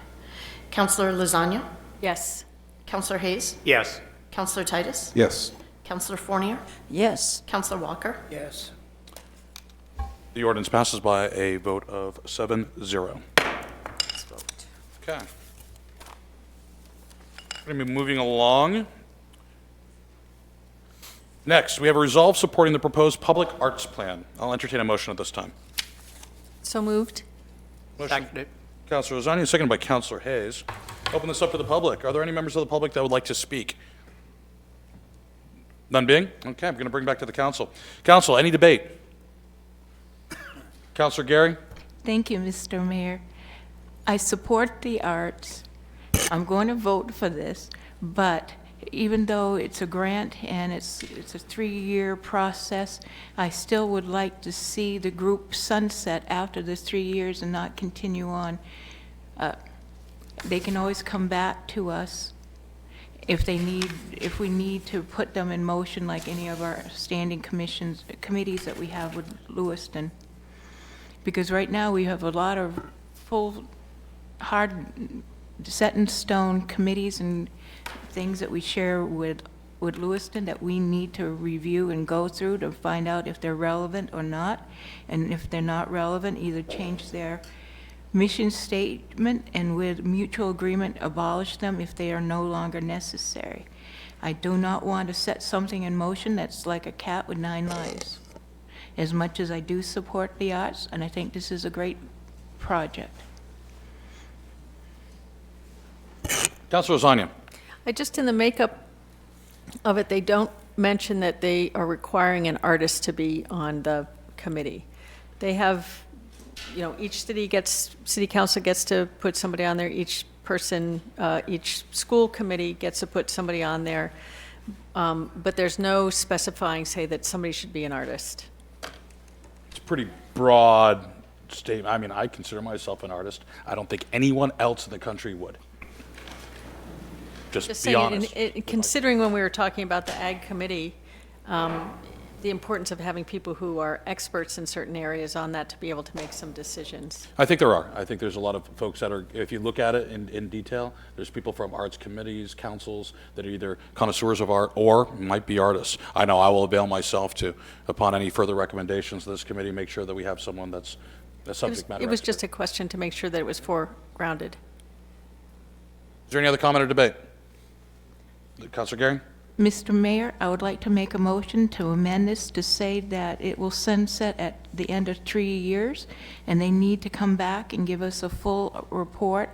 Counselor Lasagna? Yes. Counselor Hayes? Yes. Counselor Titus? Yes. Counselor Fournier? Yes. Counselor Walker? Yes. The ordinance passes by a vote of 7-0. Okay. We're going to be moving along. Next, we have a resolve supporting the proposed public arts plan. I'll entertain a motion at this time. So moved? Seconded. Councilor Lasagna, seconded by Councilor Hayes. Open this up to the public. Are there any members of the public that would like to speak? None being? Okay, I'm going to bring back to the council. Council, any debate? Councilor Gary? Thank you, Mr. Mayor. I support the arts. I'm going to vote for this, but even though it's a grant and it's a 3-year process, I still would like to see the group sunset after the 3 years and not continue on. They can always come back to us if we need to put them in motion like any of our standing committees that we have with Lewiston. Because right now we have a lot of full, hard, set in stone committees and things that we share with Lewiston that we need to review and go through to find out if they're relevant or not. And if they're not relevant, either change their mission statement and with mutual agreement abolish them if they are no longer necessary. I do not want to set something in motion that's like a cat with 9 lives. As much as I do support the arts, and I think this is a great project. Councilor Lasagna? Just in the makeup of it, they don't mention that they are requiring an artist to be on the committee. They have, each city council gets to put somebody on there, each person, each school committee gets to put somebody on there, but there's no specifying, say, that somebody should be an artist. It's a pretty broad statement. I mean, I consider myself an artist. I don't think anyone else in the country would. Just be saying, honest. Considering when we were talking about the Ag Committee, the importance of having people who are experts in certain areas on that to be able to make some decisions. I think there are. I think there's a lot of folks that are, if you look at it in detail, there's people from arts committees, councils that are either connoisseurs of art or might be artists. I know I will avail myself to, upon any further recommendations of this committee, make sure that we have someone that's a subject matter It was expert. just a question to make sure that it was foregrounded. Is there any other comment or debate? Councilor Gary? Mr. Mayor, I would like to make a motion to amend this to say that it will sunset at the end of 3 years, and they need to come back and give us a full report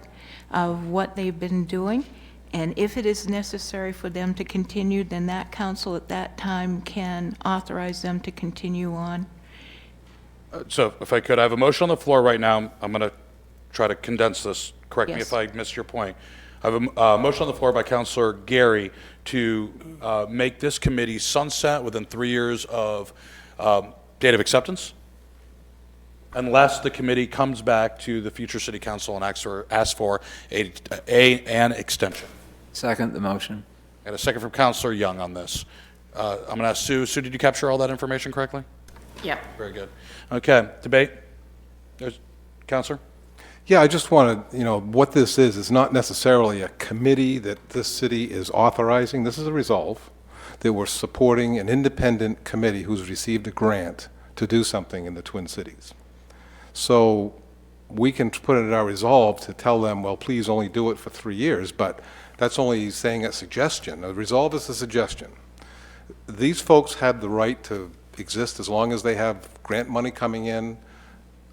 of what they've been doing. And if it is necessary for them to continue, then that council at that time can authorize them to continue on. So if I could, I have a motion on the floor right now. I'm going to try to condense this. Correct me Yes. if I missed your point. I have a motion on the floor by Councilor Gary to make this committee sunset within 3 years of date of acceptance, unless the committee comes back to the future city council and asks for an extension. Second the motion. And a second from Councilor Young on this. I'm going to ask Sue. Sue, did you capture all that information correctly? Yeah. Very good. Okay, debate? There's, Councilor? Yeah, I just want to, what this is not necessarily a committee that this city is authorizing. This is a resolve that we're supporting an independent committee who's received a grant to do something in the Twin Cities. So we can put it in our resolve to tell them, well, please only do it for 3 years, but that's only saying a suggestion. A resolve is a suggestion. These folks have the right to exist as long as they have grant money coming in.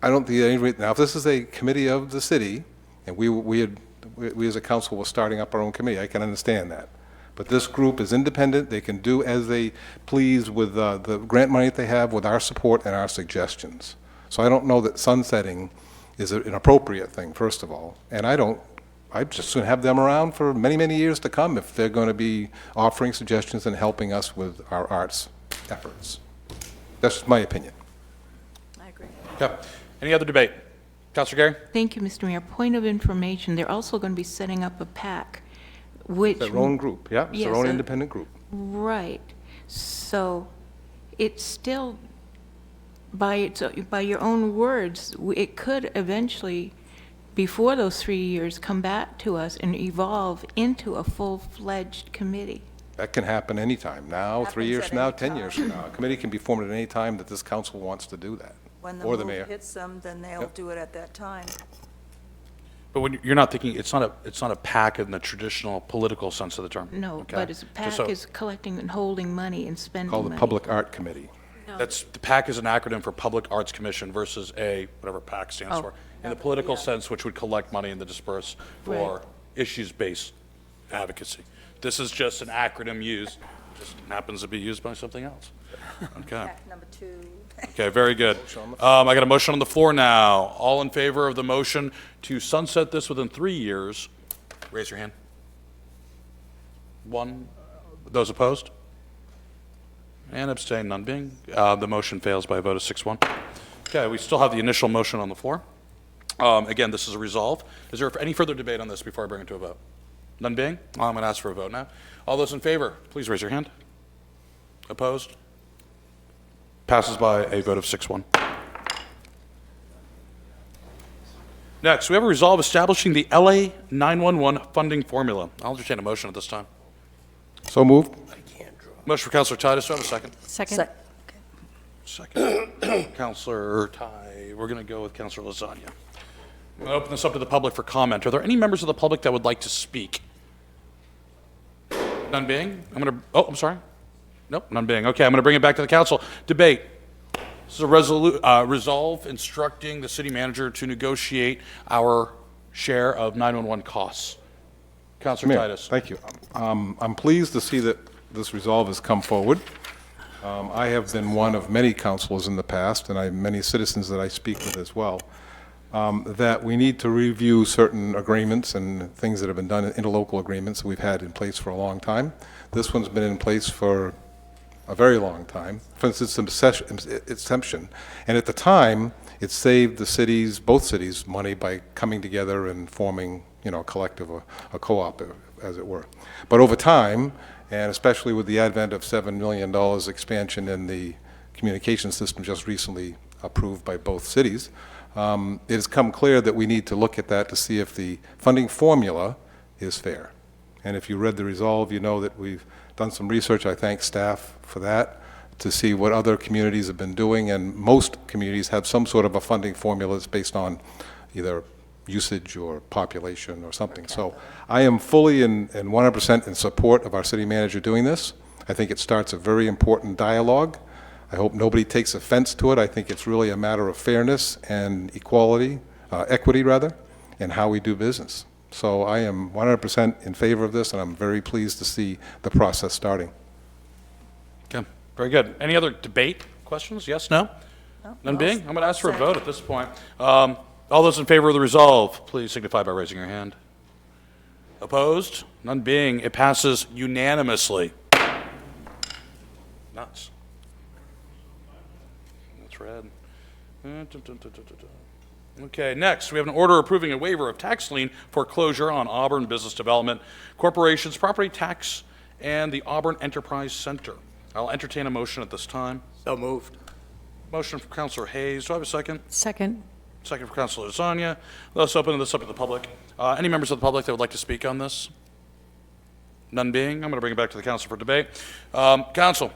I don't think any reason. Now, if this is a committee of the city, and we as a council were starting up our own committee, I can understand that. But this group is independent. They can do as they please with the grant money that they have, with our support and our suggestions. So I don't know that sunsetting is an appropriate thing, first of all. And I'd just soon have them around for many, many years to come if they're going to be offering suggestions and helping us with our arts efforts. That's just my opinion. I agree. Okay. Any other debate? Councilor Gary? Thank you, Mr. Mayor. Point of information, they're also going to be setting up a PAC, which... Their own group, yeah, it's their Yes, own independent group. Right. So it's still, by your own words, it could eventually, before those 3 years, come back to us and evolve into a full-fledged committee. That can happen anytime, now, 3 years from now, 10 years from now. A committee can be formed at any time that this council wants to do that, When the or the move mayor. hits them, then they'll Yep. do it at that time. But when you're not thinking, it's not a PAC in the traditional political sense of the term. No, Okay? but it's, Just PAC so- is collecting and holding money and spending Called money. the Public Art Committee. The PAC is an acronym for Public Arts Commission versus whatever PAC stands Oh. for. In the political sense, which would collect money and then disperse for Right. issues-based advocacy. This is just an acronym used, just happens to be used by something else. Okay. Fact number 2. Okay, very good. I got a motion on the floor now. All in favor of the motion to sunset this within 3 years, raise your hand. One. Those opposed? And abstain, none being. The motion fails by a vote of 6-1. Okay, we still have the initial motion on the floor. Again, this is a resolve. Is there any further debate on this before I bring it to a vote? None being? Well, I'm going to ask for a vote now. All those in favor, please raise your hand. Opposed? Passes by a vote of 6-1. Next, we have a resolve establishing the LA 911 funding formula. I'll entertain a motion at this time. So moved. Motion for Councilor Titus. Do I have a second? Second. Second. Councilor Ty. We're going to go with Councilor Lasagna. I'm going to open this up to the public for comment. Are there any members of the public that would like to speak? None being? I'm sorry. Nope, none being. Okay, I'm going to bring it back to the council. Debate. This is a resolve instructing the city manager to negotiate our share of 911 costs. Councilor Mayor, Titus. thank you. I'm pleased to see that this resolve has come forward. I have been one of many councilors in the past, and I have many citizens that I speak with as well, that we need to review certain agreements and things that have been done, interlocal agreements that we've had in place for a long time. This one's been in place for a very long time, since its inception. And at the time, it saved the cities, both cities, money by coming together and forming, a collective, a co-op, as it were. But over time, and especially with the advent of $7 million expansion in the communication system just recently approved by both cities, it has come clear that we need to look at that to see if the funding formula is fair. And if you read the resolve, you know that we've done some research. I thank staff for that, to see what other communities have been doing, and most communities have some sort of a funding formula that's based on either usage or population or something. So I am fully and 100% in support of our city manager doing this. I think it starts a very important dialogue. I hope nobody takes offense to it. I think it's really a matter of fairness and equity rather, in how we do business. So I am 100% in favor of this, and I'm very pleased to see the process starting. Okay, very good. Any other debate, questions? Yes, no? None being? I'm going to ask for a vote at this point. All those in favor of the resolve, please signify by raising your hand. Opposed? None being, it passes unanimously. Nuts. That's red. Okay, next, we have an order approving a waiver of tax lien foreclosure on Auburn Business Development Corporation's property tax and the Auburn Enterprise Center. I'll entertain a motion at this time. So moved. Motion from Councilor Hayes. Do I have a second? Second. Second from Councilor Lasagna. Let's open this up to the public. Any members of the public that would like to speak on this? None being, I'm going to bring it back to the council for debate. Council,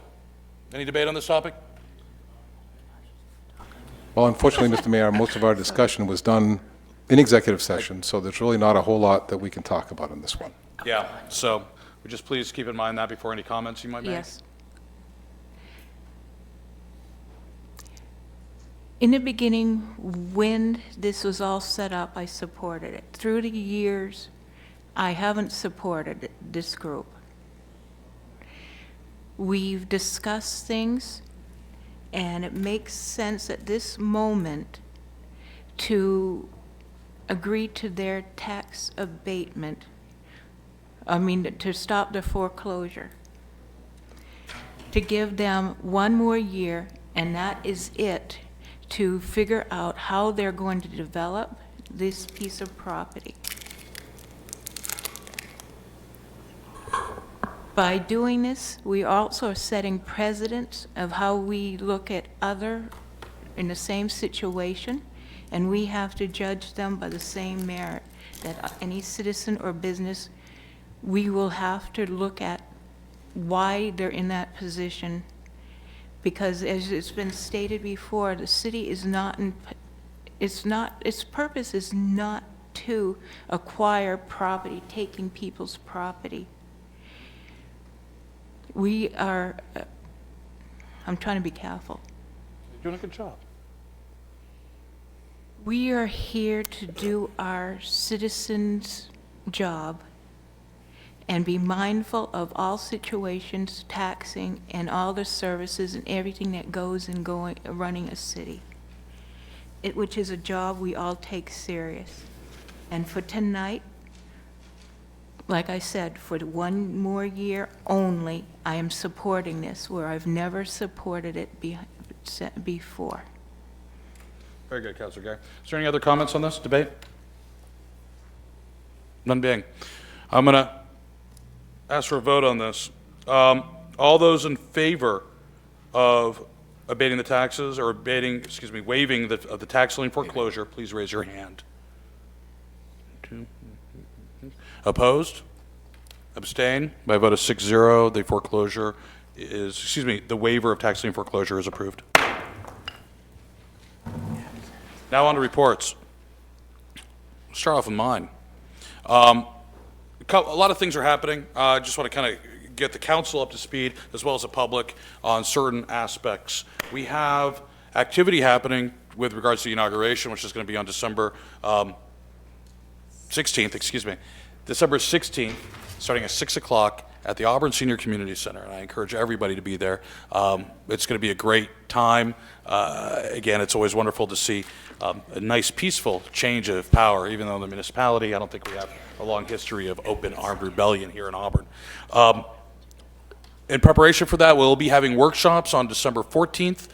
any debate on this topic? Well, unfortunately, Mr. Mayor, most of our discussion was done in executive session, so there's really not a whole lot that we can talk about in this one. Yeah, so would you just please keep in mind that before any comments you might make? Yes. In the beginning, when this was all set up, I supported it. Through the years, I haven't supported this group. We've discussed things, and it makes sense at this moment to agree to their tax abatement, to stop the foreclosure, to give them one more year, and that is it, to figure out how they're going to develop this piece of property. By doing this, we also are setting precedents of how we look at other in the same situation, and we have to judge them by the same merit, that any citizen or business, we will have to look at why they're in that position. Because as it's been stated before, the city is not, its purpose is not to acquire property, taking people's property. We are, I'm trying to be careful. You're doing a good job. We are here to do our citizens' job and be mindful of all situations, taxing, and all the services and everything that goes in running a city, which is a job we all take serious. And for tonight, like I said, for one more year only, I am supporting this, where I've never supported it before. Very good, Councilor Gay. Is there any other comments on this debate? None being. I'm going to ask for a vote on this. All those in favor of abating the taxes or waiving the tax lien foreclosure, please raise your hand. 2. Opposed? Abstain? By a vote of 6-0, the foreclosure is, the waiver of tax lien foreclosure is approved. Now on to reports. Start off with mine. A lot of things are happening. I just want to kind of get the council up to speed, as well as the public, on certain aspects. We have activity happening with regards to the inauguration, which is going to be on December 16th, December 16th, starting at 6 o'clock at the Auburn Senior Community Center, and I encourage everybody to be there. It's going to be a great time. Again, it's always wonderful to see a nice, peaceful change of power, even though the municipality, I don't think we have a long history of open armed rebellion here in Auburn. In preparation for that, we'll be having workshops on December 14th,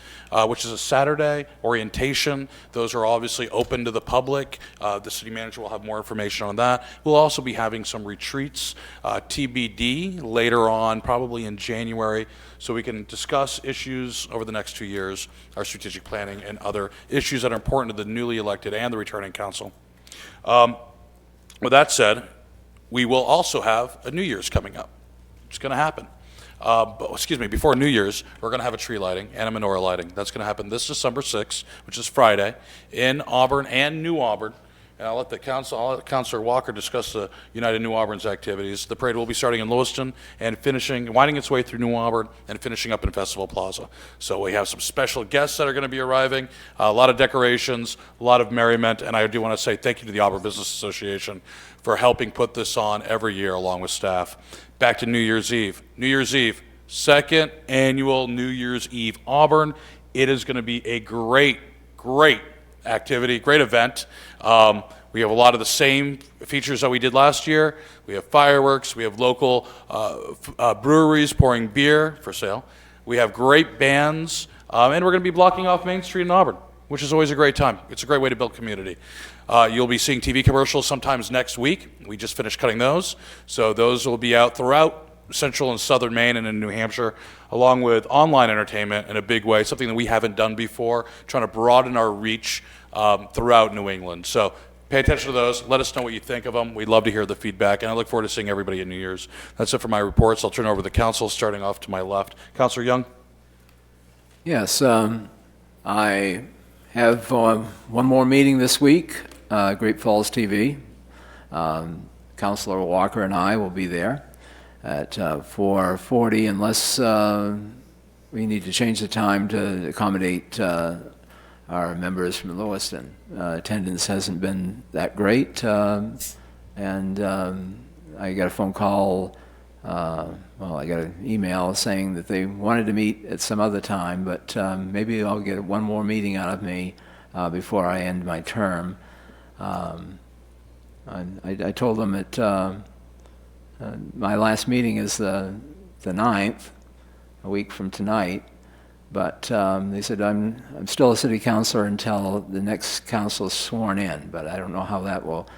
which is a Saturday, orientation. Those are obviously open to the public. The city manager will have more information on that. We'll also be having some retreats, TBD, later on, probably in January, so we can discuss issues over the next 2 years, our strategic planning and other issues that are important to the newly elected and the returning council. With that said, we will also have a New Year's coming up. It's going to happen. before New Year's, we're going to have a tree lighting and a menorah lighting. That's going to happen this December 6th, which is Friday, in Auburn and New Auburn. And I'll let Councilor Walker discuss the United New Auburn's activities. The parade will be starting in Lewiston and winding its way through New Auburn and finishing up in Festival Plaza. So we have some special guests that are going to be arriving, a lot of decorations, a lot of merriment, and I do want to say thank you to the Auburn Business Association for helping put this on every year along with staff. Back to New Year's Eve. New Year's Eve, second annual New Year's Eve Auburn. It is going to be a great activity, great event. We have a lot of the same features that we did last year. We have fireworks. We have local breweries pouring beer for sale. We have great bands, and we're going to be blocking off Main Street in Auburn, which is always a great time. It's a great way to build community. You'll be seeing TV commercials sometimes next week. We just finished cutting those, so those will be out throughout Central and Southern Maine and in New Hampshire, along with online entertainment in a big way, something that we haven't done before, trying to broaden our reach throughout New England. So pay attention to those. Let us know what you think of them. We'd love to hear the feedback, and I look forward to seeing everybody at New Year's. That's it for my reports. I'll turn over to the council, starting off to my left. Councilor Young? Yes, I have one more meeting this week, Great Falls TV. Councilor Walker and I will be there at 4:40, unless we need to change the time to accommodate our members from Lewiston. Attendance hasn't been that great, and I got a phone call, I got an email saying that they wanted to meet at some other time, but maybe I'll get one more meeting out of me before I end my term. I told them that my last meeting is the 9th, a week from tonight, but they said I'm still a city councilor until the next council is sworn in, but I don't know how that will,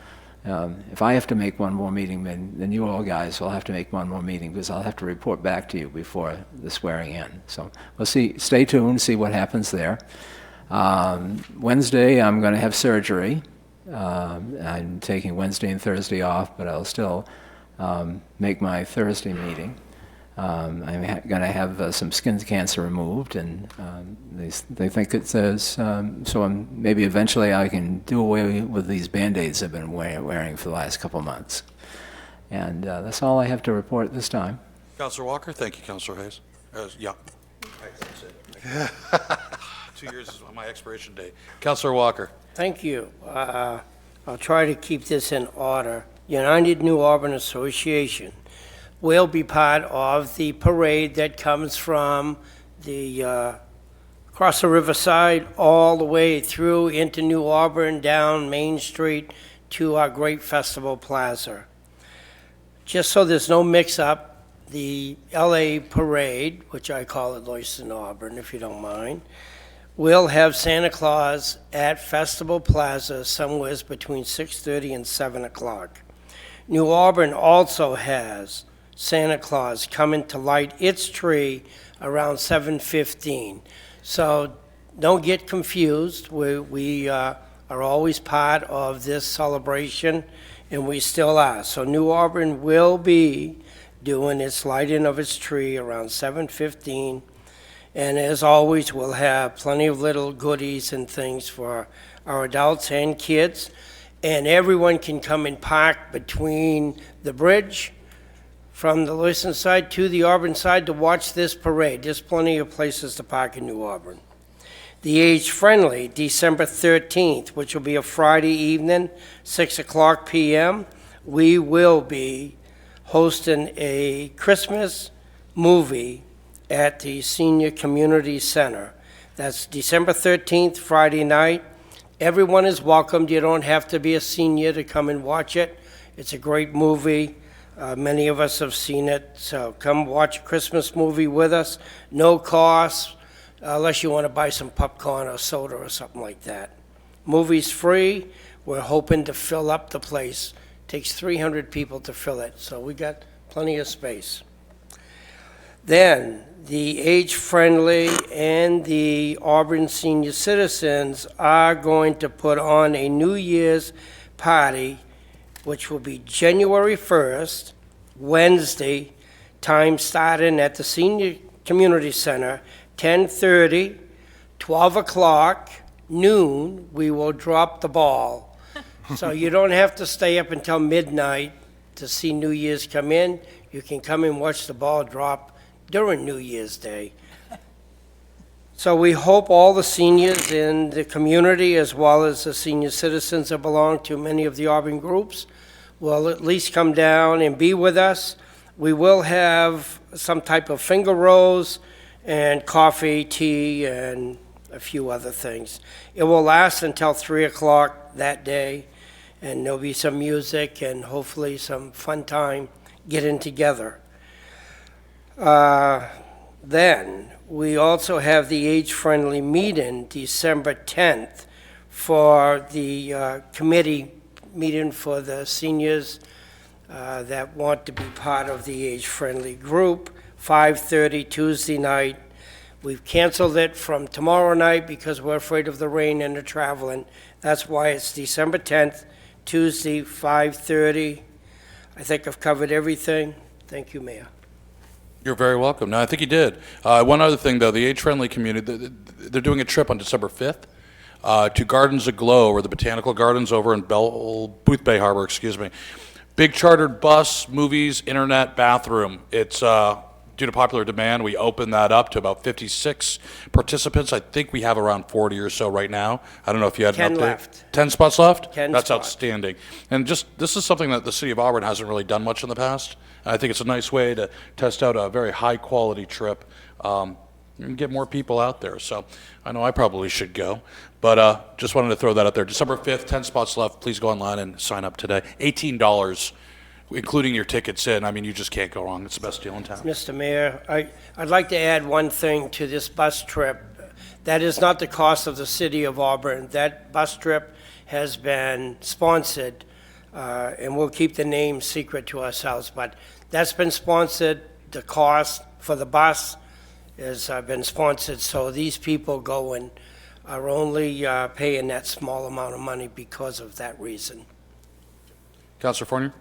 if I have to make one more meeting, then you all guys will have to make one more meeting, because I'll have to report back to you before the swearing in. So we'll see, stay tuned, see what happens there. Wednesday, I'm going to have surgery. I'm taking Wednesday and Thursday off, but I'll still make my Thursday meeting. I'm going to have some skin cancer removed, and they think it says, so maybe eventually I can do away with these Band-Aids I've been wearing for the last couple months. And that's all I have to report this time. Councilor Walker? Thank you, Councilor Hayes. Yeah. 2 years is my expiration date. Councilor Walker? Thank you. I'll try to keep this in order. United New Auburn Association will be part of the parade that comes from the across the riverside all the way through into New Auburn, down Main Street to our great Festival Plaza. Just so there's no mix-up, the LA parade, which I call it Lewiston Auburn, if you don't mind, will have Santa Claus at Festival Plaza somewhere between 6:30 and 7 o'clock. New Auburn also has Santa Claus coming to light its tree around 7:15. So don't get confused. We are always part of this celebration, and we still are. So New Auburn will be doing its lighting of its tree around 7:15. And as always, we'll have plenty of little goodies and things for our adults and kids. And everyone can come and park between the bridge from the Lewiston side to the Auburn side to watch this parade. There's plenty of places to park in New Auburn. The age-friendly, December 13th, which will be a Friday evening, 6 o'clock p.m., we will be hosting a Christmas movie at the Senior Community Center. That's December 13th, Friday night. Everyone is welcomed. You don't have to be a senior to come and watch it. It's a great movie. Many of us have seen it, so come watch a Christmas movie with us. No cost, unless you want to buy some popcorn or soda or something like that. Movie's free. We're hoping to fill up the place. Takes 300 people to fill it, so we got plenty of space. Then, the age-friendly and the Auburn senior citizens are going to put on a New Year's party, which will be January 1st, Wednesday, time starting at the Senior Community Center, 10:30, 12 o'clock, noon, we will drop the ball. So you don't have to stay up until midnight to see New Year's come in. You can come and watch the ball drop during New Year's Day. So we hope all the seniors in the community, as well as the senior citizens that belong to many of the Auburn groups, will at least come down and be with us. We will have some type of finger rolls and coffee, tea, and a few other things. It will last until 3 o'clock that day, and there'll be some music and hopefully some fun time getting together. Then, we also have the age-friendly meeting December 10th for the committee meeting for the seniors that want to be part of the age-friendly group, 5:30 Tuesday night. We've canceled it from tomorrow night because we're afraid of the rain and the traveling. That's why it's December 10th, Tuesday, 5:30. I think I've covered everything. Thank you, Mayor. You're very welcome. No, I think you did. One other thing, though, the age-friendly community, they're doing a trip on December 5th to Gardens Aglow, or the Botanical Gardens over in Booth Bay Harbor, excuse me. Big chartered bus, movies, internet, bathroom. It's due to popular demand. We opened that up to about 56 participants. I think we have around 40 or so right now. I don't know if you had 10 an update. left. 10 spots left? 10 That's spots. outstanding. And just, this is something that the city of Auburn hasn't really done much in the past. I think it's a nice way to test out a very high-quality trip and get more people out there. So I know I probably should go, but just wanted to throw that out there. December 5th, 10 spots left. Please go online and sign up today. $18, including your tickets in. I mean, you just can't go wrong. It's the best deal in town. Mr. Mayor, I'd like to add one thing to this bus trip. That is not the cost of the city of Auburn. That bus trip has been sponsored, and we'll keep the name secret to ourselves, but that's been sponsored. The cost for the bus has been sponsored, so these people going are only paying that small amount of money because of that reason. Councilor Fournier?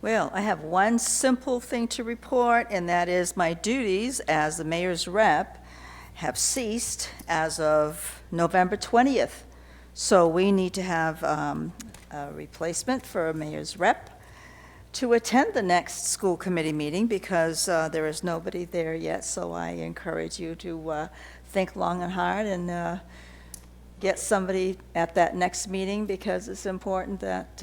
Well, I have one simple thing to report, and that is my duties as the mayor's rep have ceased as of November 20th. So we need to have a replacement for a mayor's rep to attend the next school committee meeting because there is nobody there yet. So I encourage you to think long and hard and get somebody at that next meeting because it's important that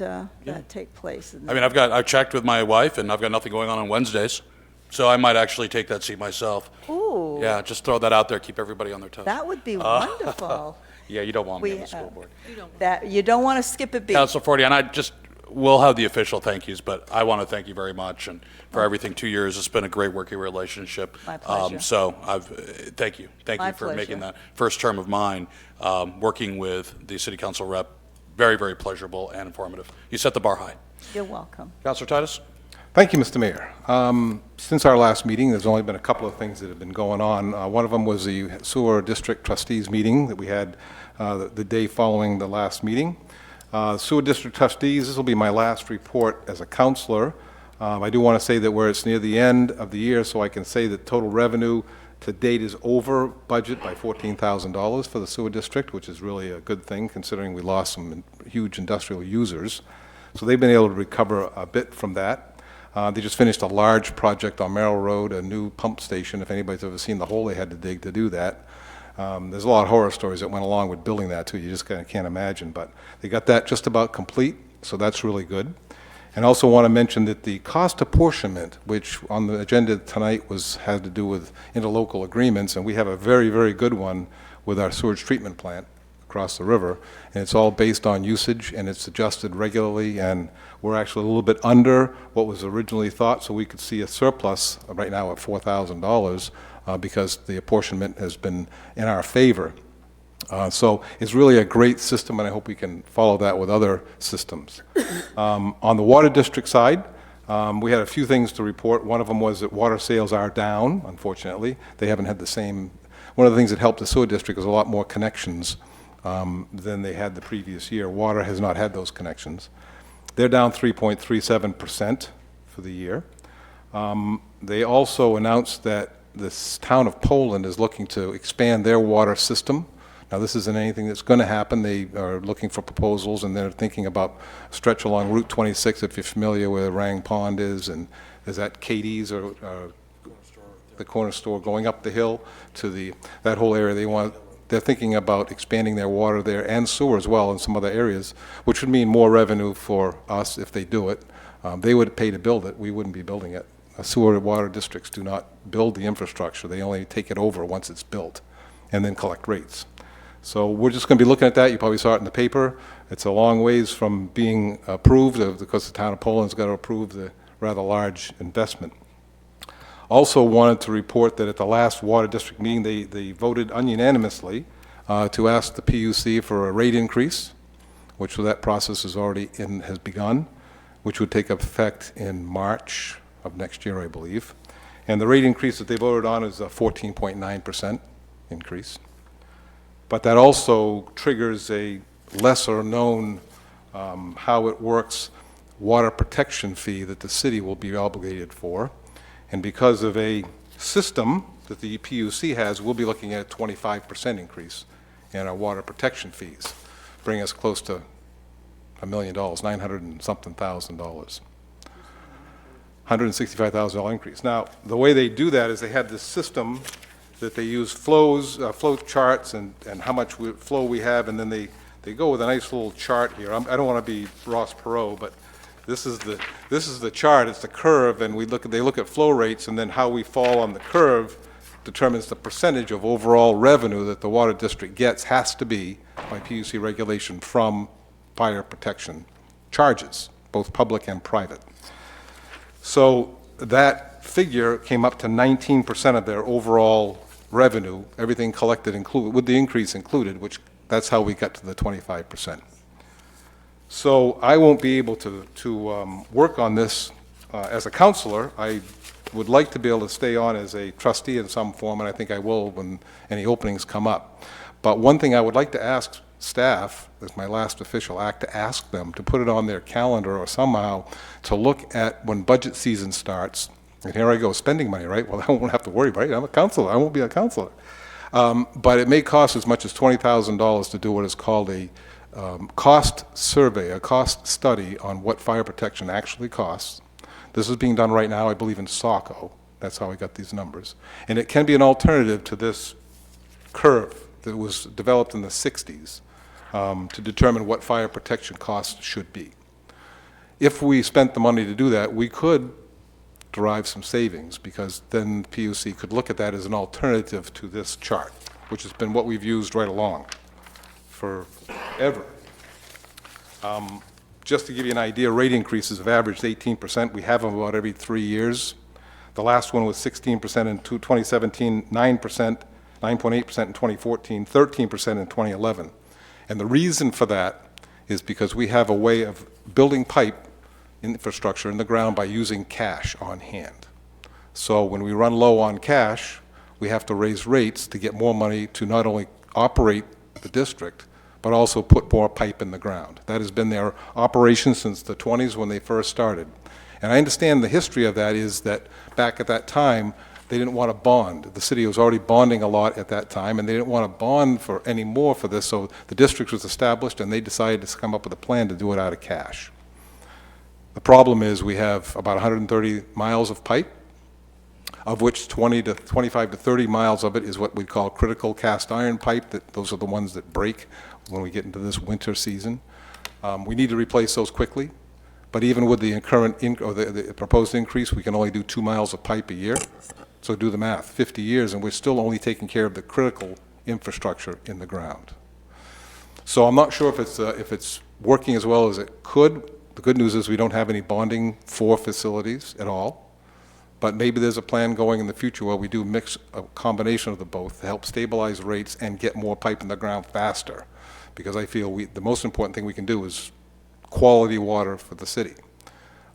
that take place. I mean, I've checked with my wife, and I've got nothing going on Wednesdays, so I might actually take that seat myself. Ooh. Yeah, just throw that out there, keep everybody on their toes. That would be wonderful. Yeah, you don't want me on the school board. You don't want to skip a beat. Councilor Forty, and we'll have the official thank yous, but I want to thank you very much and for everything 2 years. It's been a great working relationship. My pleasure. So thank you. Thank My you for making pleasure. that first term of mine, working with the city council rep, very, very pleasurable and informative. You set the bar high. You're welcome. Councilor Titus? Thank you, Mr. Mayor. Since our last meeting, there's only been a couple of things that have been going on. One of them was the Sewer District Trustees meeting that we had the day following the last meeting. Sewer District Trustees, this will be my last report as a counselor. I do want to say that it's near the end of the year, so I can say that total revenue to date is over budget by $14,000 for the sewer district, which is really a good thing considering we lost some huge industrial users. So they've been able to recover a bit from that. They just finished a large project on Merrill Road, a new pump station. If anybody's ever seen the hole they had to dig to do that. There's a lot of horror stories that went along with building that too. You just kind of can't imagine, but they got that just about complete, so that's really good. And also want to mention that the cost apportionment, which on the agenda tonight had to do with interlocal agreements, and we have a very, very good one with our sewage treatment plant across the river, and it's all based on usage, and it's adjusted regularly, and we're actually a little bit under what was originally thought, so we could see a surplus right now at $4,000 because the apportionment has been in our favor. So it's really a great system, and I hope we can follow that with other systems. On the water district side, we had a few things to report. One of them was that water sales are down, unfortunately. They haven't had the same. One of the things that helped the sewer district is a lot more connections than they had the previous year. Water has not had those connections. They're down 3.37% for the year. They also announced that this town of Poland is looking to expand their water system. Now, this isn't anything that's going to happen. They are looking for proposals, and they're thinking about a stretch along Route 26, if you're familiar where Rang Pond is, and is that Katie's or the corner store going up the hill to that whole area. They're thinking about expanding their water there and sewer as well in some other areas, which would mean more revenue for us if they do it. They would pay to build it. We wouldn't be building it. Sewer and water districts do not build the infrastructure. They only take it over once it's built and then collect rates. So we're just going to be looking at that. You probably saw it in the paper. It's a long ways from being approved because the town of Poland's got to approve the rather large investment. Also wanted to report that at the last water district meeting, they voted unanimously to ask the PUC for a rate increase, which that process is has begun, which would take effect in March of next year, I believe. And the rate increase that they voted on is a 14.9% increase. But that also triggers a lesser known how it works water protection fee that the city will be obligated for. And because of a system that the PUC has, we'll be looking at a 25% increase in our water protection fees, bring us close to $1 million, 900 and something thousand dollars. $165,000 increase. Now, the way they do that is they have this system that they use flow charts and how much flow we have, and then they go with a nice little chart here. I don't want to be Ross Perot, but this is the chart. It's the curve, and they look at flow rates, and then how we fall on the curve determines the percentage of overall revenue that the water district gets has to be by PUC regulation from fire protection charges, both public and private. So that figure came up to 19% of their overall revenue, everything collected included, with the increase included, which that's how we got to the 25%. So I won't be able to work on this as a counselor. I would like to be able to stay on as a trustee in some form, and I think I will when any openings come up. But one thing I would like to ask staff, as my last official act, to ask them to put it on their calendar or somehow to look at when budget season starts. And here I go, spending money, right? Well, I won't have to worry about it. I'm a counselor. I won't be a counselor. But it may cost as much as $20,000 to do what is called a cost survey, a cost study on what fire protection actually costs. This is being done right now, I believe, in Saco. That's how I got these numbers. And it can be an alternative to this curve that was developed in the 60s to determine what fire protection costs should be. If we spent the money to do that, we could derive some savings, because then the PUC could look at that as an alternative to this chart, which has been what we've used right along forever. Just to give you an idea, rate increases have averaged 18%. We have them about every 3 years. The last one was 16% in 2017, 9%, 9.8% in 2014, 13% in 2011. And the reason for that is because we have a way of building pipe infrastructure in the ground by using cash on hand. So when we run low on cash, we have to raise rates to get more money to not only operate the district, but also put more pipe in the ground. That has been their operation since the 20s when they first started. And I understand the history of that is that back at that time, they didn't want to bond. The city was already bonding a lot at that time, and they didn't want to bond for any more for this, so the district was established, and they decided to come up with a plan to do it out of cash. The problem is we have about 130 miles of pipe, of which 25 to 30 miles of it is what we call critical cast iron pipe. Those are the ones that break when we get into this winter season. We need to replace those quickly, but even with the current the proposed increase, we can only do 2 miles of pipe a year. So do the math, 50 years, and we're still only taking care of the critical infrastructure in the ground. So I'm not sure if it's working as well as it could. The good news is we don't have any bonding for facilities at all, but maybe there's a plan going in the future where we do mix a combination of the both to help stabilize rates and get more pipe in the ground faster, because I feel the most important thing we can do is quality water for the city.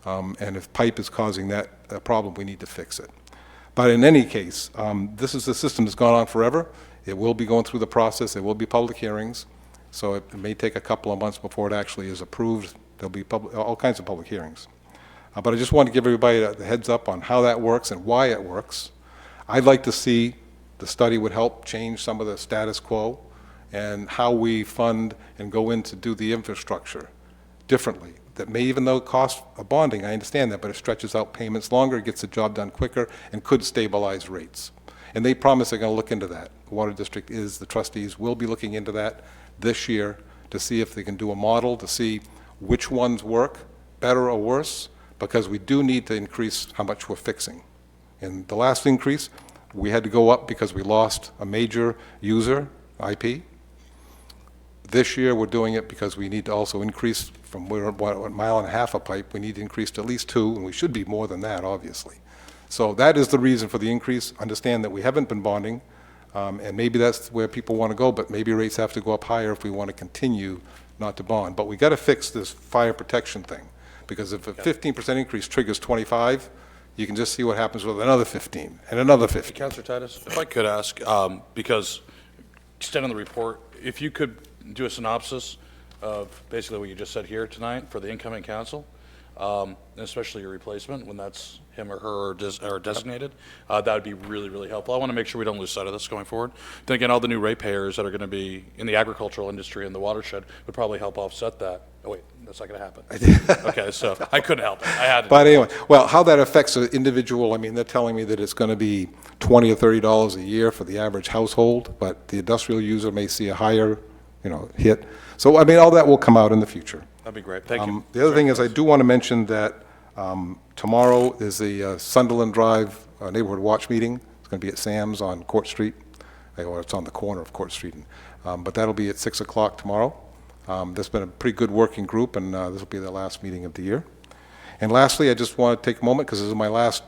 And if pipe is causing that problem, we need to fix it. But in any case, this is a system that's gone on forever. It will be going through the process. There will be public hearings. So it may take a couple of months before it actually is approved. There'll be all kinds of public hearings. But I just want to give everybody the heads up on how that works and why it works. I'd like to see the study would help change some of the status quo and how we fund and go in to do the infrastructure differently. That may, even though it costs a bonding, I understand that, but it stretches out payments longer, gets the job done quicker, and could stabilize rates. And they promise they're going to look into that. The Water District the trustees will be looking into that this year to see if they can do a model, to see which ones work better or worse, because we do need to increase how much we're fixing. And the last increase, we had to go up because we lost a major user, IP. This year, we're doing it because we need to also increase from we're at a mile and a half of pipe, we need to increase to at least 2, and we should be more than that, obviously. So that is the reason for the increase. Understand that we haven't been bonding, and maybe that's where people want to go, but maybe rates have to go up higher if we want to continue not to bond. But we got to fix this fire protection thing, because if a 15% increase triggers 25, you can just see what happens with another 15 and another 15. Councilor Titus, if I could ask, because extending the report, if you could do a synopsis of basically what you just said here tonight for the incoming council, and especially your replacement when that's him or her or designated, that would be really, really helpful. I want to make sure we don't lose sight of this going forward. Then again, all the new ratepayers that are going to be in the agricultural industry and the watershed would probably help offset that. Oh wait, that's not going to happen. Okay, so I couldn't help it. I had to. But anyway, well, how that affects an individual, I mean, they're telling me that it's going to be $20 or $30 a year for the average household, but the industrial user may see a higher, hit. So, I mean, all that will come out in the future. That'd be great. Thank you. The other thing is, I do want to mention that tomorrow is the Sunderland Drive Neighborhood Watch meeting. It's going to be at Sam's on Court Street, or it's on the corner of Court Street. But that'll be at 6 o'clock tomorrow. There's been a pretty good working group, and this will be the last meeting of the year. And lastly, I just want to take a moment, because this is my last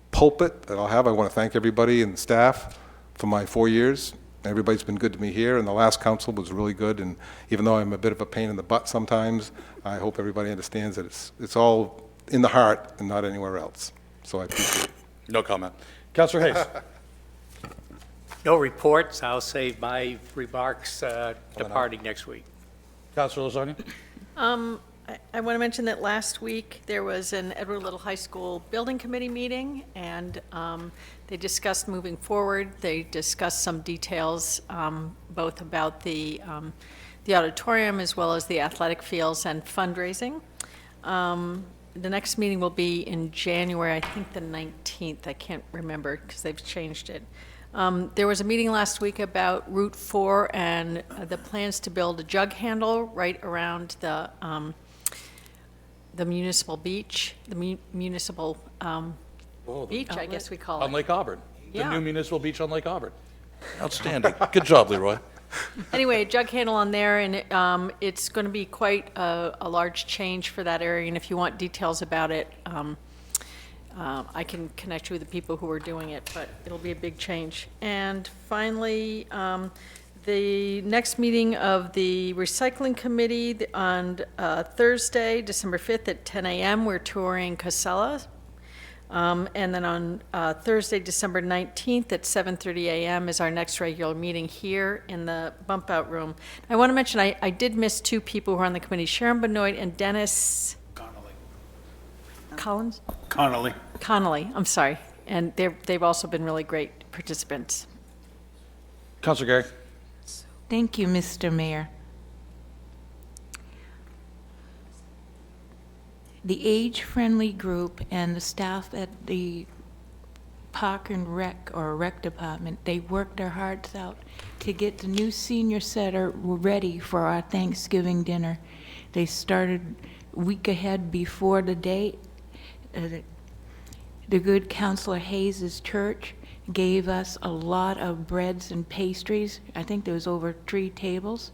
pulpit that I'll have. I want to thank everybody and staff for my 4 years. Everybody's been good to me here, and the last council was really good. And even though I'm a bit of a pain in the butt sometimes, I hope everybody understands that it's all in the heart and not anywhere else. So I appreciate it. No comment. Councilor Hayes. No reports. I'll save my remarks departing next week. Councilor Lasagna. I want to mention that last week there was an Edward Little High School Building Committee meeting, and they discussed moving forward. They discussed some details, both about the auditorium as well as the athletic fields and fundraising. The next meeting will be in January, I think the 19th. I can't remember because they've changed it. There was a meeting last week about Route 4 and the plans to build a jug handle right around the municipal beach, the municipal beach, I guess we call it. On Lake Auburn. Yeah. The new municipal beach on Lake Auburn. Outstanding. Good job, Leroy. Anyway, a jug handle on there, and it's going to be quite a large change for that area, and if you want details about it, I can connect you with the people who are doing it, but it'll be a big change. And finally, the next meeting of the Recycling Committee on Thursday, December 5th at 10 a.m., we're touring Casella. And then on Thursday, December 19th at 7:30 a.m. is our next regular meeting here in the bump out room. I want to mention I did miss 2 people who are on the committee, Sharon Benoit and Dennis Collins? Connolly, I'm sorry. And they've also been really great participants. Councilor Gary. Thank you, Mr. Mayor. The age-friendly group and the staff at the Park and Rec, or Rec Department, they worked their hearts out to get the new senior center ready for our Thanksgiving dinner. They started a week ahead before the date. The good Councilor Hayes' church gave us a lot of breads and pastries. I think there was over 3 tables.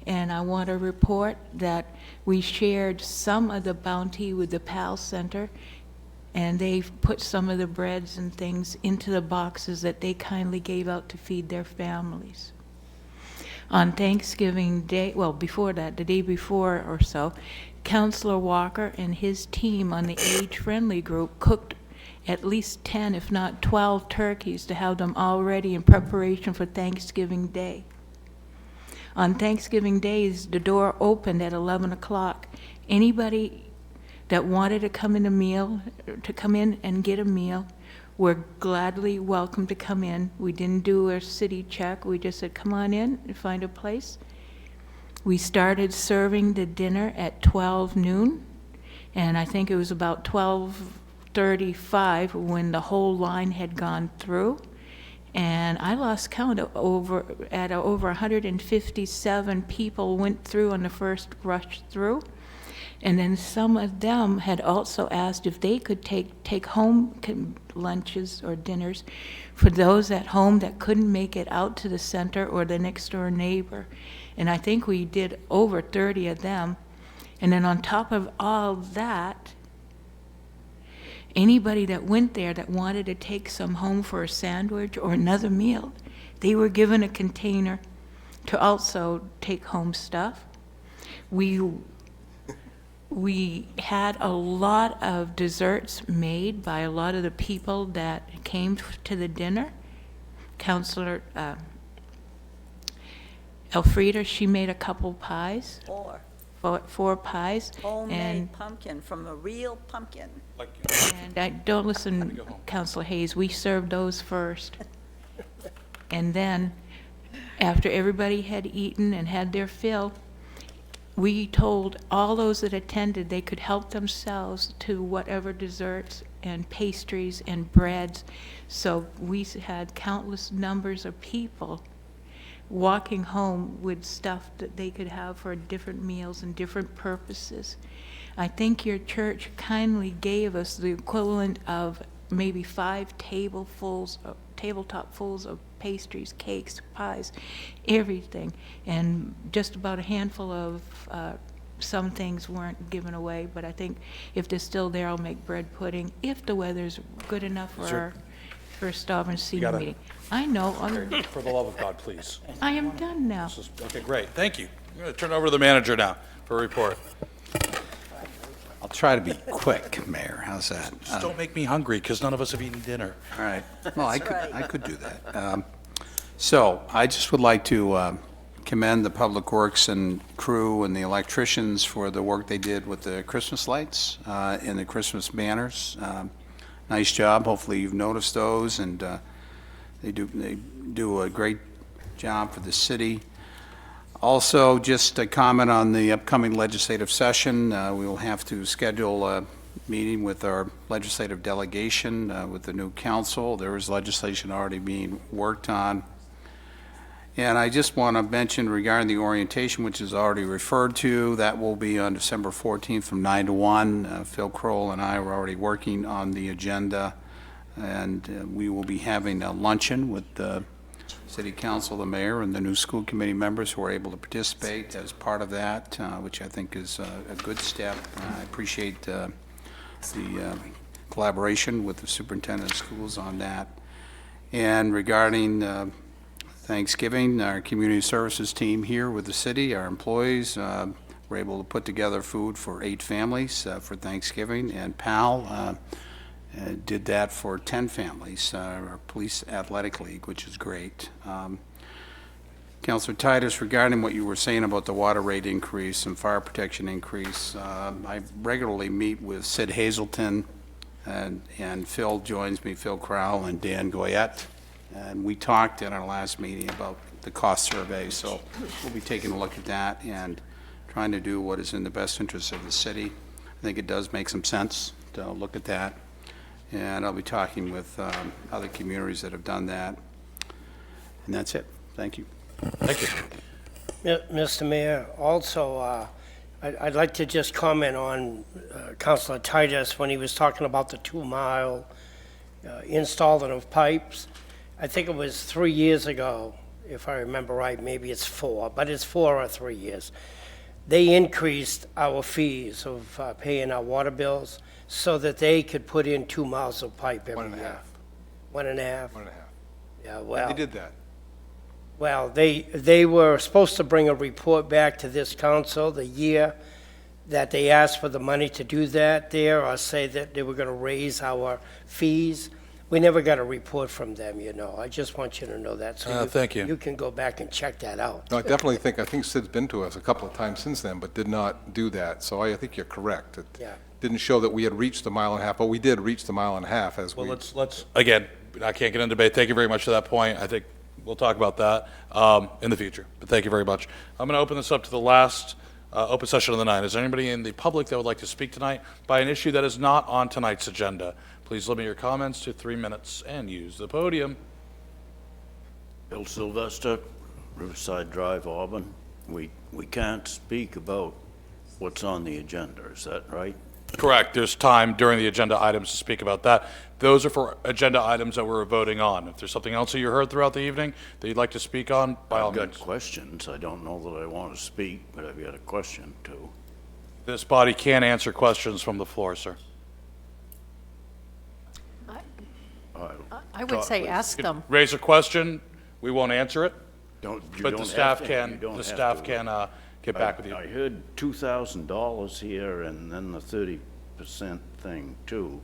And I want to report that we shared some of the bounty with the PAL Center, and they've put some of the breads and things into the boxes that they kindly gave out to feed their families. On Thanksgiving Day, well, before that, the day before or so, Councilor Walker and his team on the age-friendly group cooked at least 10, if not 12 turkeys to have them all ready in preparation for Thanksgiving Day. On Thanksgiving days, the door opened at 11 o'clock. Anybody that wanted to come in and get a meal were gladly welcome to come in. We didn't do a city check. We just said, come on in and find a place. We started serving the dinner at 12 noon, and I think it was about 12:35 when the whole line had gone through. And I lost count of over 157 people went through on the first rush through. And then some of them had also asked if they could take home lunches or dinners for those at home that couldn't make it out to the center or the next door neighbor. And I think we did over 30 of them. And then on top of all that, anybody that went there that wanted to take some home for a sandwich or another meal, they were given a container to also take home stuff. We had a lot of desserts made by a lot of the people that came to the dinner. Counselor Elfrida, she made a couple pies. Four pies. Homemade pumpkin from a real pumpkin. And don't listen, Counselor Hayes, we served those first. And then, after everybody had eaten and had their fill, we told all those that attended they could help themselves to whatever desserts and pastries and breads. So we had countless numbers of people walking home with stuff that they could have for different meals and different purposes. I think your church kindly gave us the equivalent of maybe 5 tabletop fulls of pastries, cakes, pies, everything. And just about a handful of some things weren't given away, but I think if they're still there, I'll make bread pudding, if the weather's good enough for our first Auburn senior meeting. I know. For the love of God, please. I am done now. Okay, great. Thank you. I'm going to turn it over to the manager now for a report. I'll try to be quick, Mayor. How's that? Just don't make me hungry, because none of us have eaten dinner. All right. Well, I could do that. So I just would like to commend the Public Works and crew and the electricians for the work they did with the Christmas lights and the Christmas banners. Nice job. Hopefully you've noticed those, and they do a great job for the city. Also, just a comment on the upcoming legislative session. We will have to schedule a meeting with our legislative delegation with the new council. There is legislation already being worked on. And I just want to mention regarding the orientation, which is already referred to, that will be on December 14th from 9 to 1. Phil Kroll and I are already working on the agenda, and we will be having a luncheon with the City Council, the mayor, and the new school committee members who are able to participate as part of that, which I think is a good step. I appreciate the collaboration with the superintendent of schools on that. And regarding Thanksgiving, our community services team here with the city, our employees, were able to put together food for 8 families for Thanksgiving, and PAL did that for 10 families, our Police Athletic League, which is great. Councilor Titus, regarding what you were saying about the water rate increase and fire protection increase, I regularly meet with Sid Hazelton, and Phil joins me, Phil Crowell and Dan Goyette, and we talked at our last meeting about the cost survey, so we'll be taking a look at that and trying to do what is in the best interest of the city. I think it does make some sense to look at that. And I'll be talking with other communities that have done that. And that's it. Thank you. Thank you. Mr. Mayor, also, I'd like to just comment on Councilor Titus when he was talking about the 2-mile installing of pipes. I think it was 3 years ago, if I remember right, maybe it's 4, but it's 4 or 3 years. They increased our fees of paying our water bills so that they could put in 2 miles of pipe every year. 1.5. 1.5. 1.5. Yeah, well. They did that. Well, they were supposed to bring a report back to this council the year that they asked for the money to do that there, or say that they were going to raise our fees. We never got a report from them, you know. I just want you to know that. So Thank you. You can go back and check that out. No, I definitely think, I think Sid's been to us a couple of times since then, but did not do that. So I think you're correct. It Yeah. didn't show that we had reached the mile and a half, but we did reach the mile and a half as we. Well, let's, again, I can't get into debate. Thank you very much for that point. I think we'll talk about that in the future, but thank you very much. I'm going to open this up to the last open session of the night. Is there anybody in the public that would like to speak tonight by an issue that is not on tonight's agenda? Please limit your comments to 3 minutes and use the podium. Bill Sylvester, Riverside Drive, Auburn. We can't speak about what's on the agenda, is that right? Correct. There's time during the agenda items to speak about that. Those are for agenda items that we're voting on. If there's something else that you heard throughout the evening that you'd like to speak on, by all means. I've got questions. I don't know that I want to speak, but I've got a question too. This body can answer questions from the floor, sir. I would say ask them. Raise a question. We won't answer it. You But don't the have staff to. can, You don't the have staff to. can get back with you. I heard $2,000 here and then the 30% thing too.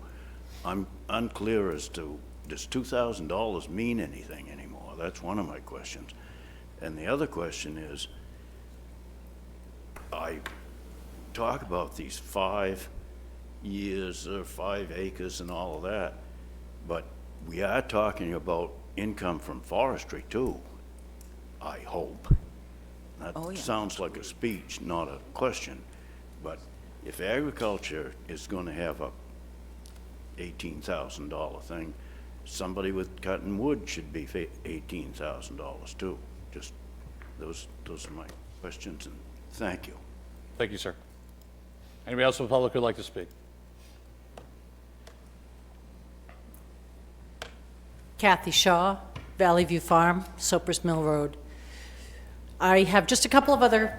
I'm unclear as to, does $2,000 mean anything anymore? That's one of my questions. And the other question is, I talk about these 5 years or 5 acres and all of that, but we are talking about income from forestry too, I hope. That Oh, yeah. sounds like a speech, not a question. But if agriculture is going to have a $18,000 thing, somebody with cutting wood should be $18,000 too. Just, those are my questions, and thank you. Thank you, sir. Anybody else from the public who'd like to speak? Kathy Shaw, Valley View Farm, Soapers Mill Road. I have just a couple of other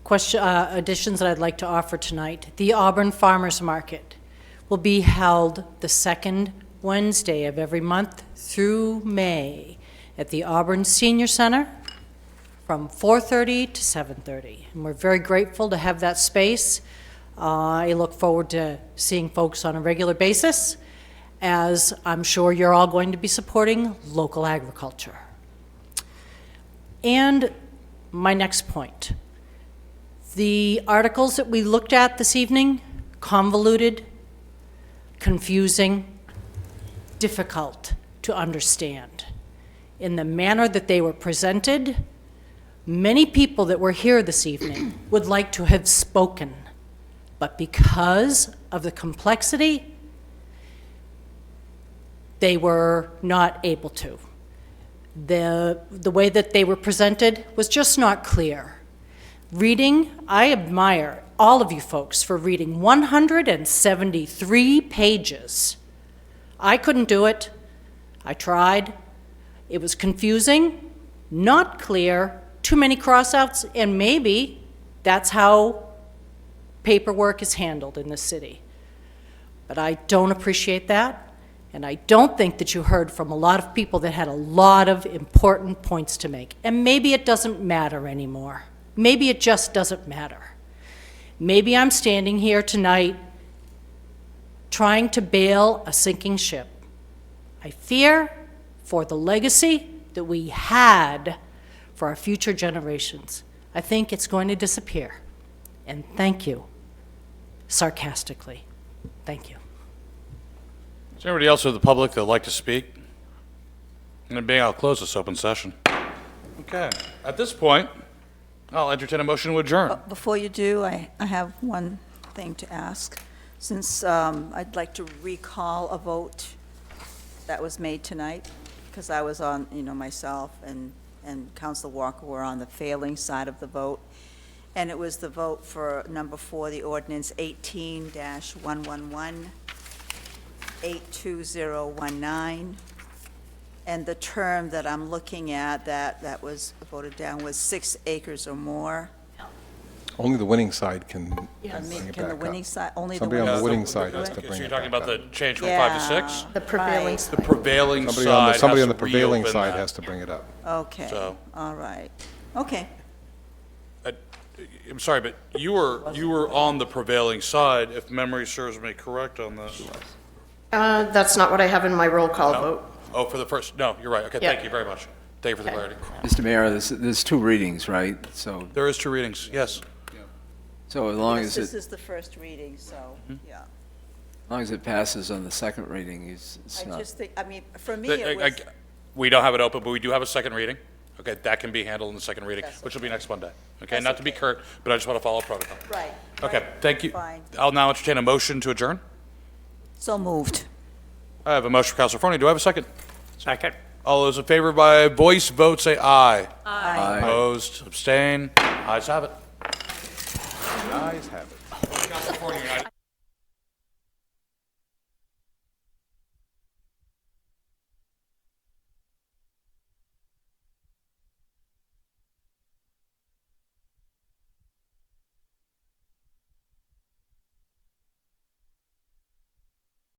additions that I'd like to offer tonight. The Auburn Farmers Market will be held the second Wednesday of every month through May at the Auburn Senior Center from 4:30 to 7:30. And we're very grateful to have that space. I look forward to seeing folks on a regular basis, as I'm sure you're all going to be supporting local agriculture. And my next point, the articles that we looked at this evening, convoluted, confusing, difficult to understand. In the manner that they were presented, many people that were here this evening would like to have spoken, but because of the complexity, they were not able to. The way that they were presented was just not clear. Reading, I admire all of you folks for reading 173 pages. I couldn't do it. I tried. It was confusing, not clear, too many crossouts, and maybe that's how paperwork is handled in this city. But I don't appreciate that. And I don't think that you heard from a lot of people that had a lot of important points to make. And maybe it doesn't matter anymore. Maybe it just doesn't matter. Maybe I'm standing here tonight trying to bail a sinking ship. I fear for the legacy that we had for our future generations. I think it's going to disappear. And thank you, sarcastically. Thank you. Is there anybody else in the public that would like to speak? And then being, I'll close this open session. Okay. At this point, I'll entertain a motion to adjourn. Before you do, I have one thing to ask. Since I'd like to recall a vote that was made tonight, because I was on, myself and Councilor Walker were on the failing side of the vote. And it was the vote for number 4, the ordinance 18-111. 82019, and the term that I'm looking at that was voted down was 6 acres or more. Only the winning side can bring Can it the back up. winning side, only the Somebody winning on the side? winning side has to So bring you're it talking back about up. the change from 5 to 6? The prevailing The prevailing Somebody side on has the to prevailing reopen side that. has to bring it up. Okay, So- all right. Okay, I'm sorry, but you were on the prevailing side, if memory serves me correct on this. That's not what I have in my roll call vote. Oh, for the first, no, you're right. Okay, Yeah. thank you very much. Thank you for the clarity. Mr. Mayor, there's two readings, right? So, There is 2 readings, yes. so as long Yes, as this it, is the first reading, so, yeah. as long as it passes on the second reading, it's I not. just think, I mean, for me, it was, We don't have it open, but we do have a second reading. Okay, that can be handled in the second reading, That's which will be next Monday. Okay, That's not to be okay. curt, but I just want to follow protocol. right. Okay, right, thank you. Fine. I'll now entertain a motion to adjourn. So moved. I have a motion for Councilor Forney. Do I have a second? Second. All those in favor by voice vote, say aye. Aye. Opposed, abstain, ayes have it. Guys have it. Councilor Forney,